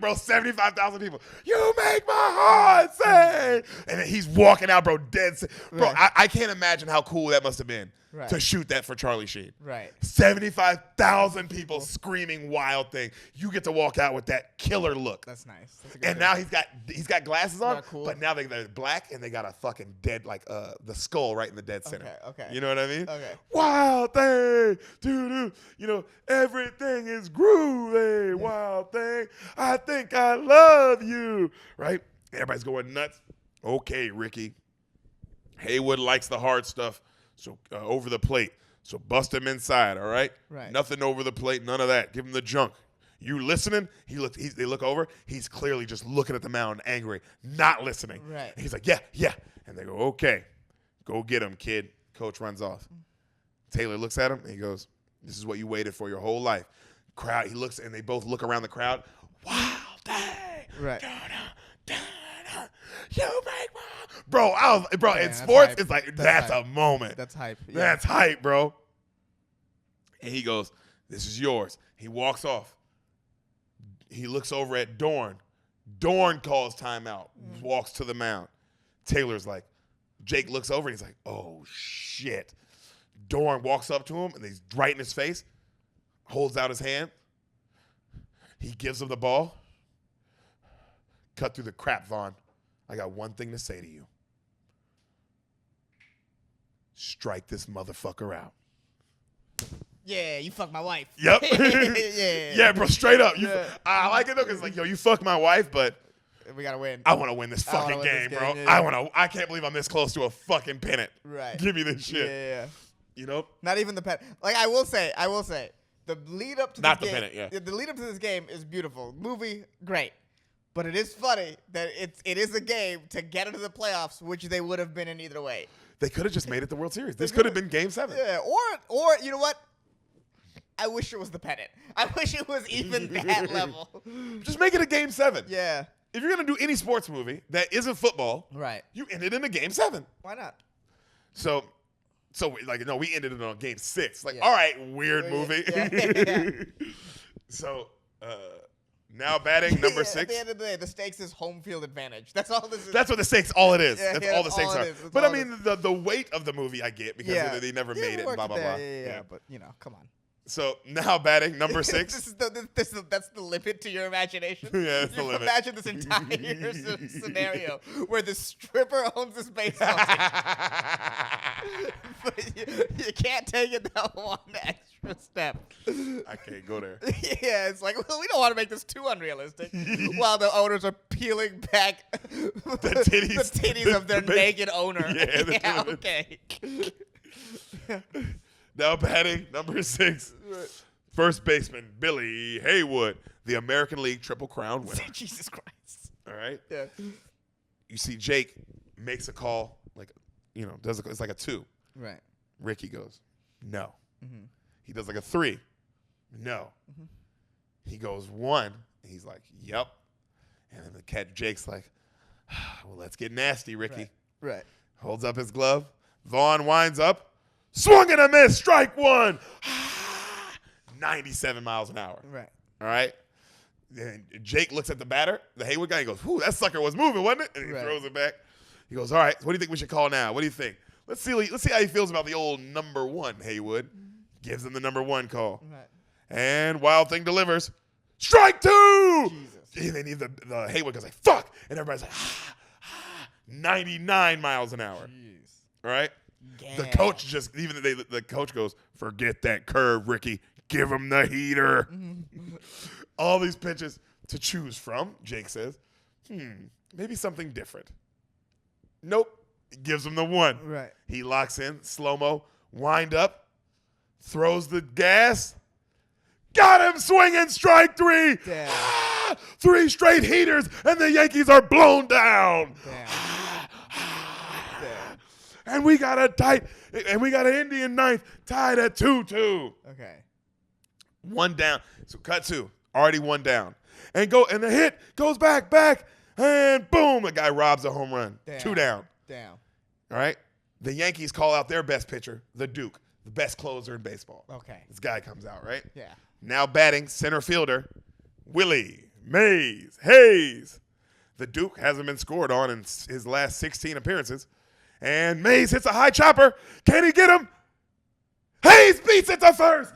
Bro, 75,000 people. You make my heart sing. And then he's walking out, bro, dead. Bro, I can't imagine how cool that must have been to shoot that for Charlie Sheen. Right. 75,000 people screaming wild thing. You get to walk out with that killer look. That's nice. That's a good and now he's got glasses on, cool. but now they're black and they got a fucking dead, like the skull right in the dead center. Okay. You know what I mean? Okay. Wild thing. Do. You know, everything is groovy. Wild thing. I think I love you. Right? Everybody's going nuts. Okay, Ricky. Haywood likes the hard stuff. So over the plate. So bust him inside, all right? Right. Nothing over the plate, none of that. Give him the junk. You listening? They look over. He's clearly just looking at the mound, angry, not listening. Right. And he's like, yeah. And they go, okay. Go get him, kid. Coach runs off. Taylor looks at him and he goes, this is what you waited for your whole life. Crowd, he looks and they both look around the crowd. Wild day. Right. You make my... Bro, Yeah, in sports, hype. it's like, That's that's a moment. That's hype. Yeah. That's hype, bro. And he goes, this is yours. He walks off. He looks over at Dorn. Dorn calls timeout, walks to the mound. Taylor's like, Jake looks over and he's like, oh, shit. Dorn walks up to him and he's right in his face, holds out his hand. He gives him the ball. Cut through the crap, Vaughn. I got one thing to say to you. Strike this motherfucker out. Yeah, you fucked my wife. Yep. Yeah. Yeah, bro, straight up. Yeah. I like it though, because like, yo, you fucked my wife, but We gotta win. I want to win this I wanna fucking win this game, bro. game, yeah. I can't believe I'm this close to a fucking pennant. Right. Give me this shit. Yeah. You know? Not even the pet. Like I will say, the lead up to Not this the game, pennant, yeah. The lead up to this game is beautiful. Movie, great. But it is funny that it is a game to get into the playoffs, which they would have been in either way. They could have just made it the World Series. This could have been Game 7. Yeah, or you know what? I wish it was the pennant. I wish it was even that level. Just make it a Game 7. Yeah. If you're going to do any sports movie that isn't football, Right. you end it in a Game 7. Why not? So like, no, we ended it on Game 6. Like, Yeah. all right, weird movie. Yeah. So, now batting number 6. At the end of the day, the stakes is home field advantage. That's all this is. That's what the stakes, all it is. Yeah, That's yeah, all the that's stakes all it are. is. That's But I all it mean, the weight of the movie I get because they never made it, worked blah, blah, there. blah. Yeah, but you know, come on. So now batting number 6. That's the limit to your imagination. Yeah, it's the You limit. Imagine this entire scenario where the stripper owns this baseball team. But you can't take it that one extra step. I can't go there. Yeah, it's like, well, we don't want to make this too unrealistic. While the owners are peeling back the titties of their naked owner. Yeah, okay. Now batting number 6. First baseman Billy Haywood, the American League Triple Crown winner. Jesus Christ. All right. Yeah. You see Jake makes a call, like, it's like a 2. Right. Ricky goes, no. Mm-hmm. He does like a 3. No. Mm-hmm. He goes 1. And he's like, yep. And then the cat Jake's like, well, let's get nasty, Ricky. Right. Holds up his glove. Vaughn winds up. Swung and a miss. Strike 1. 97 miles an hour. Right. All right. Then Jake looks at the batter, the Haywood guy. He goes, "Whew, that sucker was moving, wasn't it?" And he throws it back. He goes, "All right. What do you think we should call now? What do you think? Let's see how he feels about the old number 1." Haywood gives him the number 1 call. Right. And Wild Thing delivers. Strike 2. Jesus. And then the Haywood goes like, "Fuck," and everybody's like, 99 miles an hour. Jeez. All right. Damn. The coach the coach goes, "Forget that curve, Ricky. Give him the heater." All these pitches to choose from, Jake says. Maybe something different. Nope. Gives him the 1. Right. He locks in, slow-mo, wind up, throws the gas. Got him swinging, strike 3. Damn. 3 straight heaters, and the Yankees are blown down. Damn. And we got an Indian ninth tied at 2-2. Okay. 1 down. So cut 2. Already 1 down. And the hit goes back, and boom, the guy robs a home run. Damn. 2 down. Damn. All right? The Yankees call out their best pitcher, the Duke, the best closer in baseball. Okay. This guy comes out, right? Yeah. Now batting center fielder, Willie Mays Hayes. The Duke hasn't been scored on in his last 16 appearances. And Mays hits a high chopper. Can he get him? Hayes beats it to first.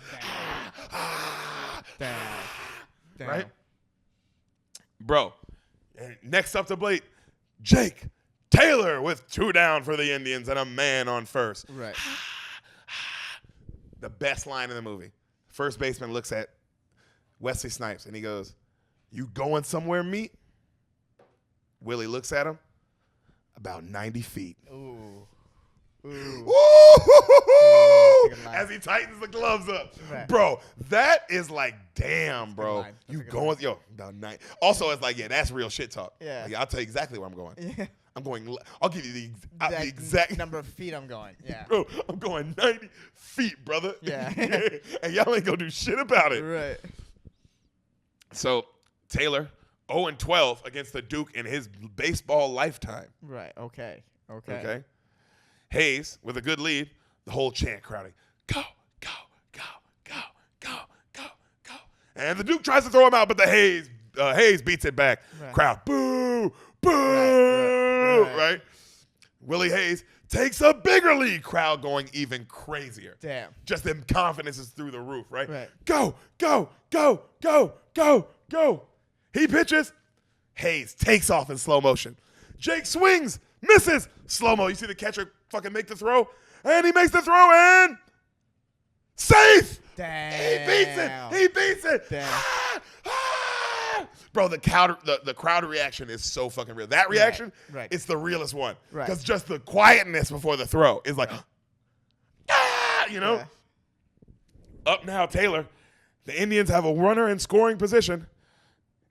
Damn. Damn. Right? Bro, and next up to plate, Jake Taylor with 2 down for the Indians and a man on first. Right. The best line in the movie. First baseman looks at Wesley Snipes and he goes, "You going somewhere, meat?" Willie looks at him. About 90 feet. Ooh. Ooh. That's As he tightens the gloves up. Right. Bro, that is like, damn, bro. line. That's You a good going, about 90. Also, it's like, yeah, that's real shit talk. Yeah. Like, I'll tell you exactly where I'm going. Yeah. I'm going. I'll give you the exact number of feet I'm going. Yeah. Bro, I'm going 90 feet, brother. Yeah. And y'all ain't gonna do shit about it. Right. So Taylor, 0-12 against the Duke in his baseball lifetime. Right. Okay. Okay. Hayes with a good lead. The whole chant crowding. Go, go, go, go, go, go, go. And the Duke tries to throw him out, but the Hayes beats it back. Right. Crowd, boo, boo, right? Willie Hayes takes a bigger lead. Crowd going even crazier. Damn. Just them confidence is through the roof, right? Right. Go, go, go, go, go, go. He pitches. Hayes takes off in slow motion. Jake swings, misses, slow-mo. You see the catcher fucking make the throw? And he makes the throw and safe. Damn. He beats it. He beats it. Damn. Ah, ah. Bro, the crowd reaction is so fucking real. That reaction, Right. it's the realest one. Right. Because just the quietness before the throw is like, ah, you know? Yeah. Up now, Taylor. The Indians have a runner in scoring position.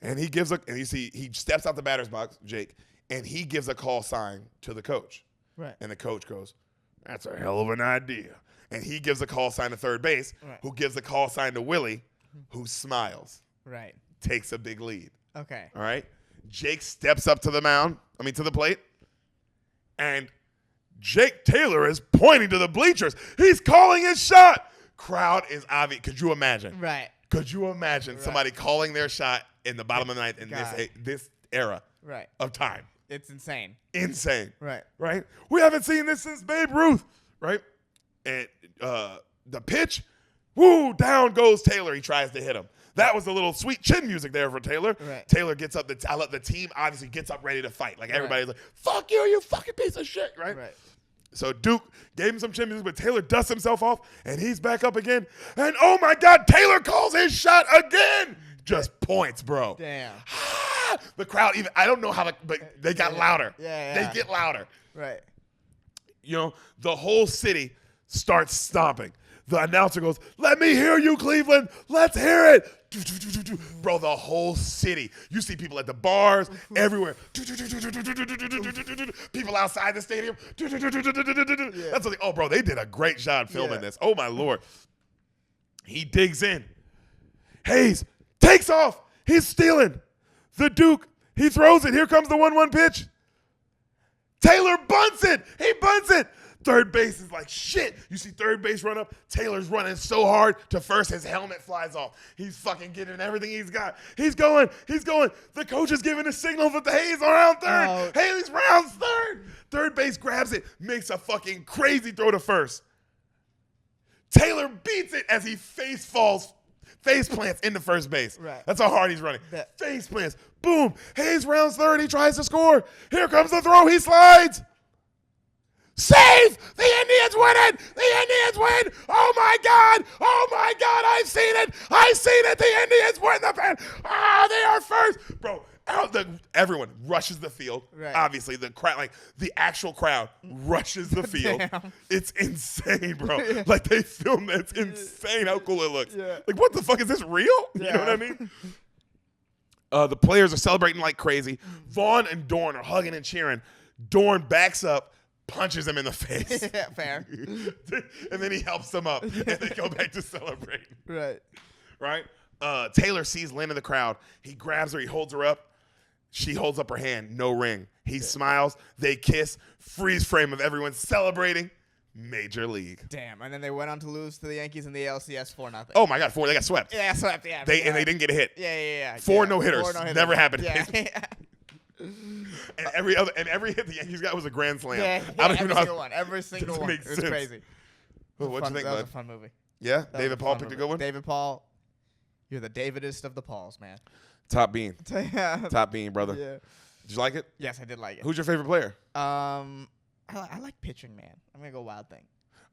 And he gives and you see, he steps out the batter's box, Jake, and he gives a call sign to the coach. Right. And the coach goes, that's a hell of an idea. And he gives a call sign to third base, Right. who gives a call sign to Willie, who smiles, Right. takes a big lead. Okay. All right? Jake steps up to the plate, and Jake Taylor is pointing to the bleachers. He's calling his shot. Crowd is obvious. Could you imagine? Right. Could you imagine somebody calling their shot in the bottom of the ninth in this era Right. of time? It's insane. Insane. Right. Right? We haven't seen this since Babe Ruth. Right? And the pitch, woo, down goes Taylor. He tries to hit him. That was a little sweet chin music there for Taylor. Right. Taylor gets up. The team obviously gets up ready to fight. Like everybody's like, fuck you, you fucking piece of shit. Right? Right. So Duke gave him some chin music, but Taylor dusts himself off, and he's back up again. And oh my God, Taylor calls his shot again. Just points, bro. Damn. The crowd even, I don't know how, but they got louder. Yeah. They get louder. Right. You know, the whole city starts stomping. The announcer goes, let me hear you, Cleveland. Let's hear it. Bro, the whole city. You see people at the bars, everywhere. People outside the stadium. That's what bro, they did a great job filming this. Oh, my Lord. He digs in. Hayes takes off. He's stealing. The Duke, he throws it. Here comes the 1-1 pitch. Taylor bunts it. He bunts it. Third base is like shit. You see third base run up. Taylor's running so hard to first. His helmet flies off. He's fucking getting everything he's got. He's going. He's going. The coach is giving a signal for the Hayes around third. Oh. Haley's rounds third. Third base grabs it, makes a fucking crazy throw to first. Taylor beats it as he face plants into first base. Right. That's how hard he's running. Yeah. Face plants. Boom. Hayes rounds third. He tries to score. Here comes the throw. He slides. Save! The Indians win it! The Indians win! Oh my God! Oh my God! I've seen it! I've seen it! The Indians win the pen! Ah, they are first! Bro, everyone rushes the field. Right. Obviously, the crowd, like the actual crowd rushes the field. Damn. It's insane, bro. Like they filmed it. It's insane how cool it looks. Yeah. Like, what the fuck? Is this real? You know what I mean? The players are celebrating like crazy. Vaughn and Dorn are hugging and cheering. Dorn backs up, punches him in the face. Yeah, fair. And then he helps them up. And they go back to celebrating. Right. Right? Taylor sees Lynn in the crowd. He grabs her. He holds her up. She holds up her hand. No ring. He smiles. They kiss. Freeze frame of everyone celebrating. Major League. Damn. And then they went on to lose to the Yankees in the ALCS 4-0. Oh, my God. 4. They got swept. Yeah, swept. Yeah. And they didn't get a hit. Yeah. 4 no-hitters. Never happened. Yeah. And every hit the Yankees got was a grand slam. Yeah, I don't even know single one. Every single doesn't one. make It was sense. crazy. What'd you think, That was bud? a fun movie. Yeah? That David was a Paul fun picked a movie. good one? David Paul, you're the Davidest of the Pauls, man. Top bean. Yeah. Top bean, brother. Yeah. Did you like it? Yes, I did like it. Who's your favorite player? I like pitching, man. I'm gonna go Wild Thing.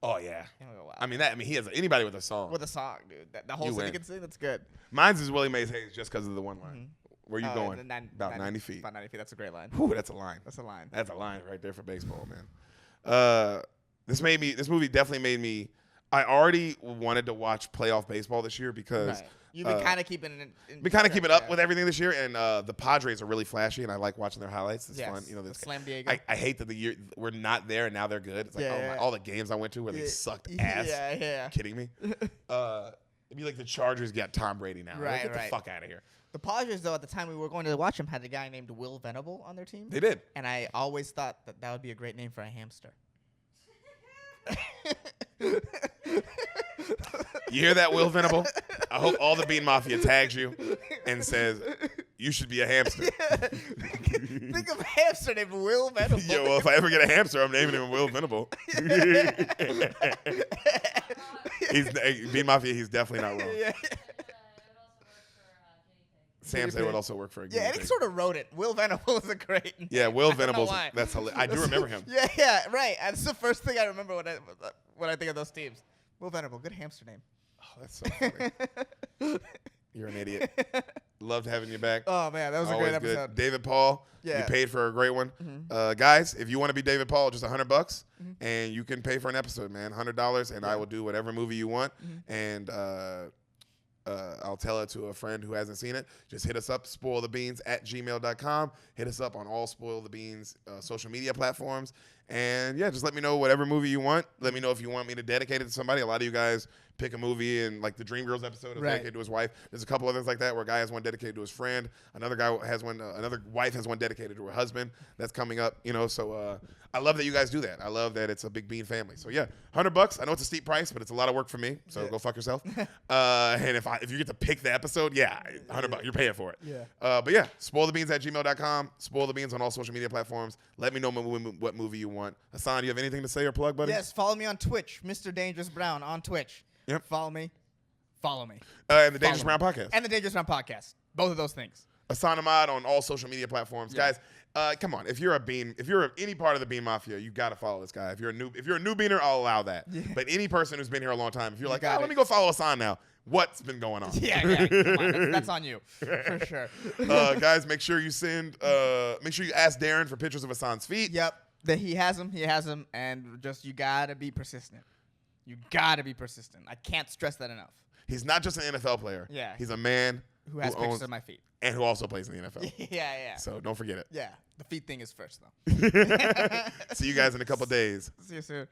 Oh, yeah. I'm gonna go Wild. I mean, he has anybody with a song. with a song, dude. The whole You city win. can sing. That's good. Mine's is Willie Mays Hayes just because of the one line. Where you Oh, going? About 90 feet. About 90 feet. That's a great line. Whew, that's a line. That's a line. That's a line right there for baseball, man. This movie definitely made me I already wanted to watch playoff baseball this year because Right. You've been kind of keeping it. been kind of keeping up with everything this year, and the Padres are really flashy, and I like watching their highlights. It's fun, you know. The Slam Diego. I hate that the year we're not there, and now they're good. It's like all the games I went to where they sucked ass. Yeah. Kidding me? It'd be like the Chargers got Tom Brady now. Right, Get the fuck out of here. The Padres, though, at the time we were going to watch them, had a guy named Will Venable on their team. They did. And I always thought that would be a great name for a hamster. You hear that, Will Venable? I hope all the Bean Mafia tags you and says you should be a hamster. Think of a hamster named Will Venable. Yo, well, if I ever get a hamster, I'm naming him Will Venable. Bean Mafia, he's definitely not wrong. Yeah. Sam said it would also work for a guinea And he pig. sort of wrote it. Will Venable is a great name. Yeah, Will I don't know Venables. why. That's hilarious. I do remember him. Yeah, right. That's the first thing I remember when I think of those teams. Will Venable, good hamster name. Oh, that's so funny. You're an idiot. Loved having you back. Oh man, that was a Always great episode. good. David Paul, Yeah. you paid for a great one. Mm-hmm. Guys, if you want to be David Paul, just $100, and you can pay for an episode, man. $100, and I will do whatever movie you want. And I'll tell it to a friend who hasn't seen it. Just hit us up, spoilthebeans@gmail.com. Hit us up on all Spoil the Beans social media platforms. And yeah, just let me know whatever movie you want. Let me know if you want me to dedicate it to somebody. A lot of you guys pick a movie, and like the Dreamgirls episode is dedicated to his wife. There's a couple others like that where a guy has one dedicated to his friend. Another guy has one. Another wife has one dedicated to her husband. That's coming up. You know, so I love that you guys do that. I love that it's a big Bean family. So yeah, $100. I know it's a steep price, but it's a lot of work for me. So go fuck yourself. And if you get to pick the episode, yeah, $100. You're paying for it. Yeah. But yeah, spoilthebeans@gmail.com. Spoil the Beans on all social media platforms. Let me know what movie you want. Hassan, do you have anything to say or plug, buddy? Yes, follow me on Twitch, MrDangerousBrown on Twitch. Yep. Follow me. And the Dangerous Brown podcast. And the Dangerous Brown podcast. Both of those things. Ehsan Ahmad on all social media platforms. Yeah. Guys, come on. If you're any part of the Bean Mafia, you got to follow this guy. If you're a new beaner, I'll allow that. Yeah. But any person who's been here a long time, if you're like, got let me go follow Ehsan now. What's been going on? Yeah, come on. That's on you for sure. Guys, make sure you ask Darren for pictures of Hassan's feet. Yep. That he has them, and just you gotta be persistent. You gotta be persistent. I can't stress that enough. He's not just an NFL player. Yeah. He's a man Who has pictures of my feet? and who also plays in the NFL. Yeah. So don't forget it. Yeah. The feet thing is first though. See you guys in a couple days. See you soon.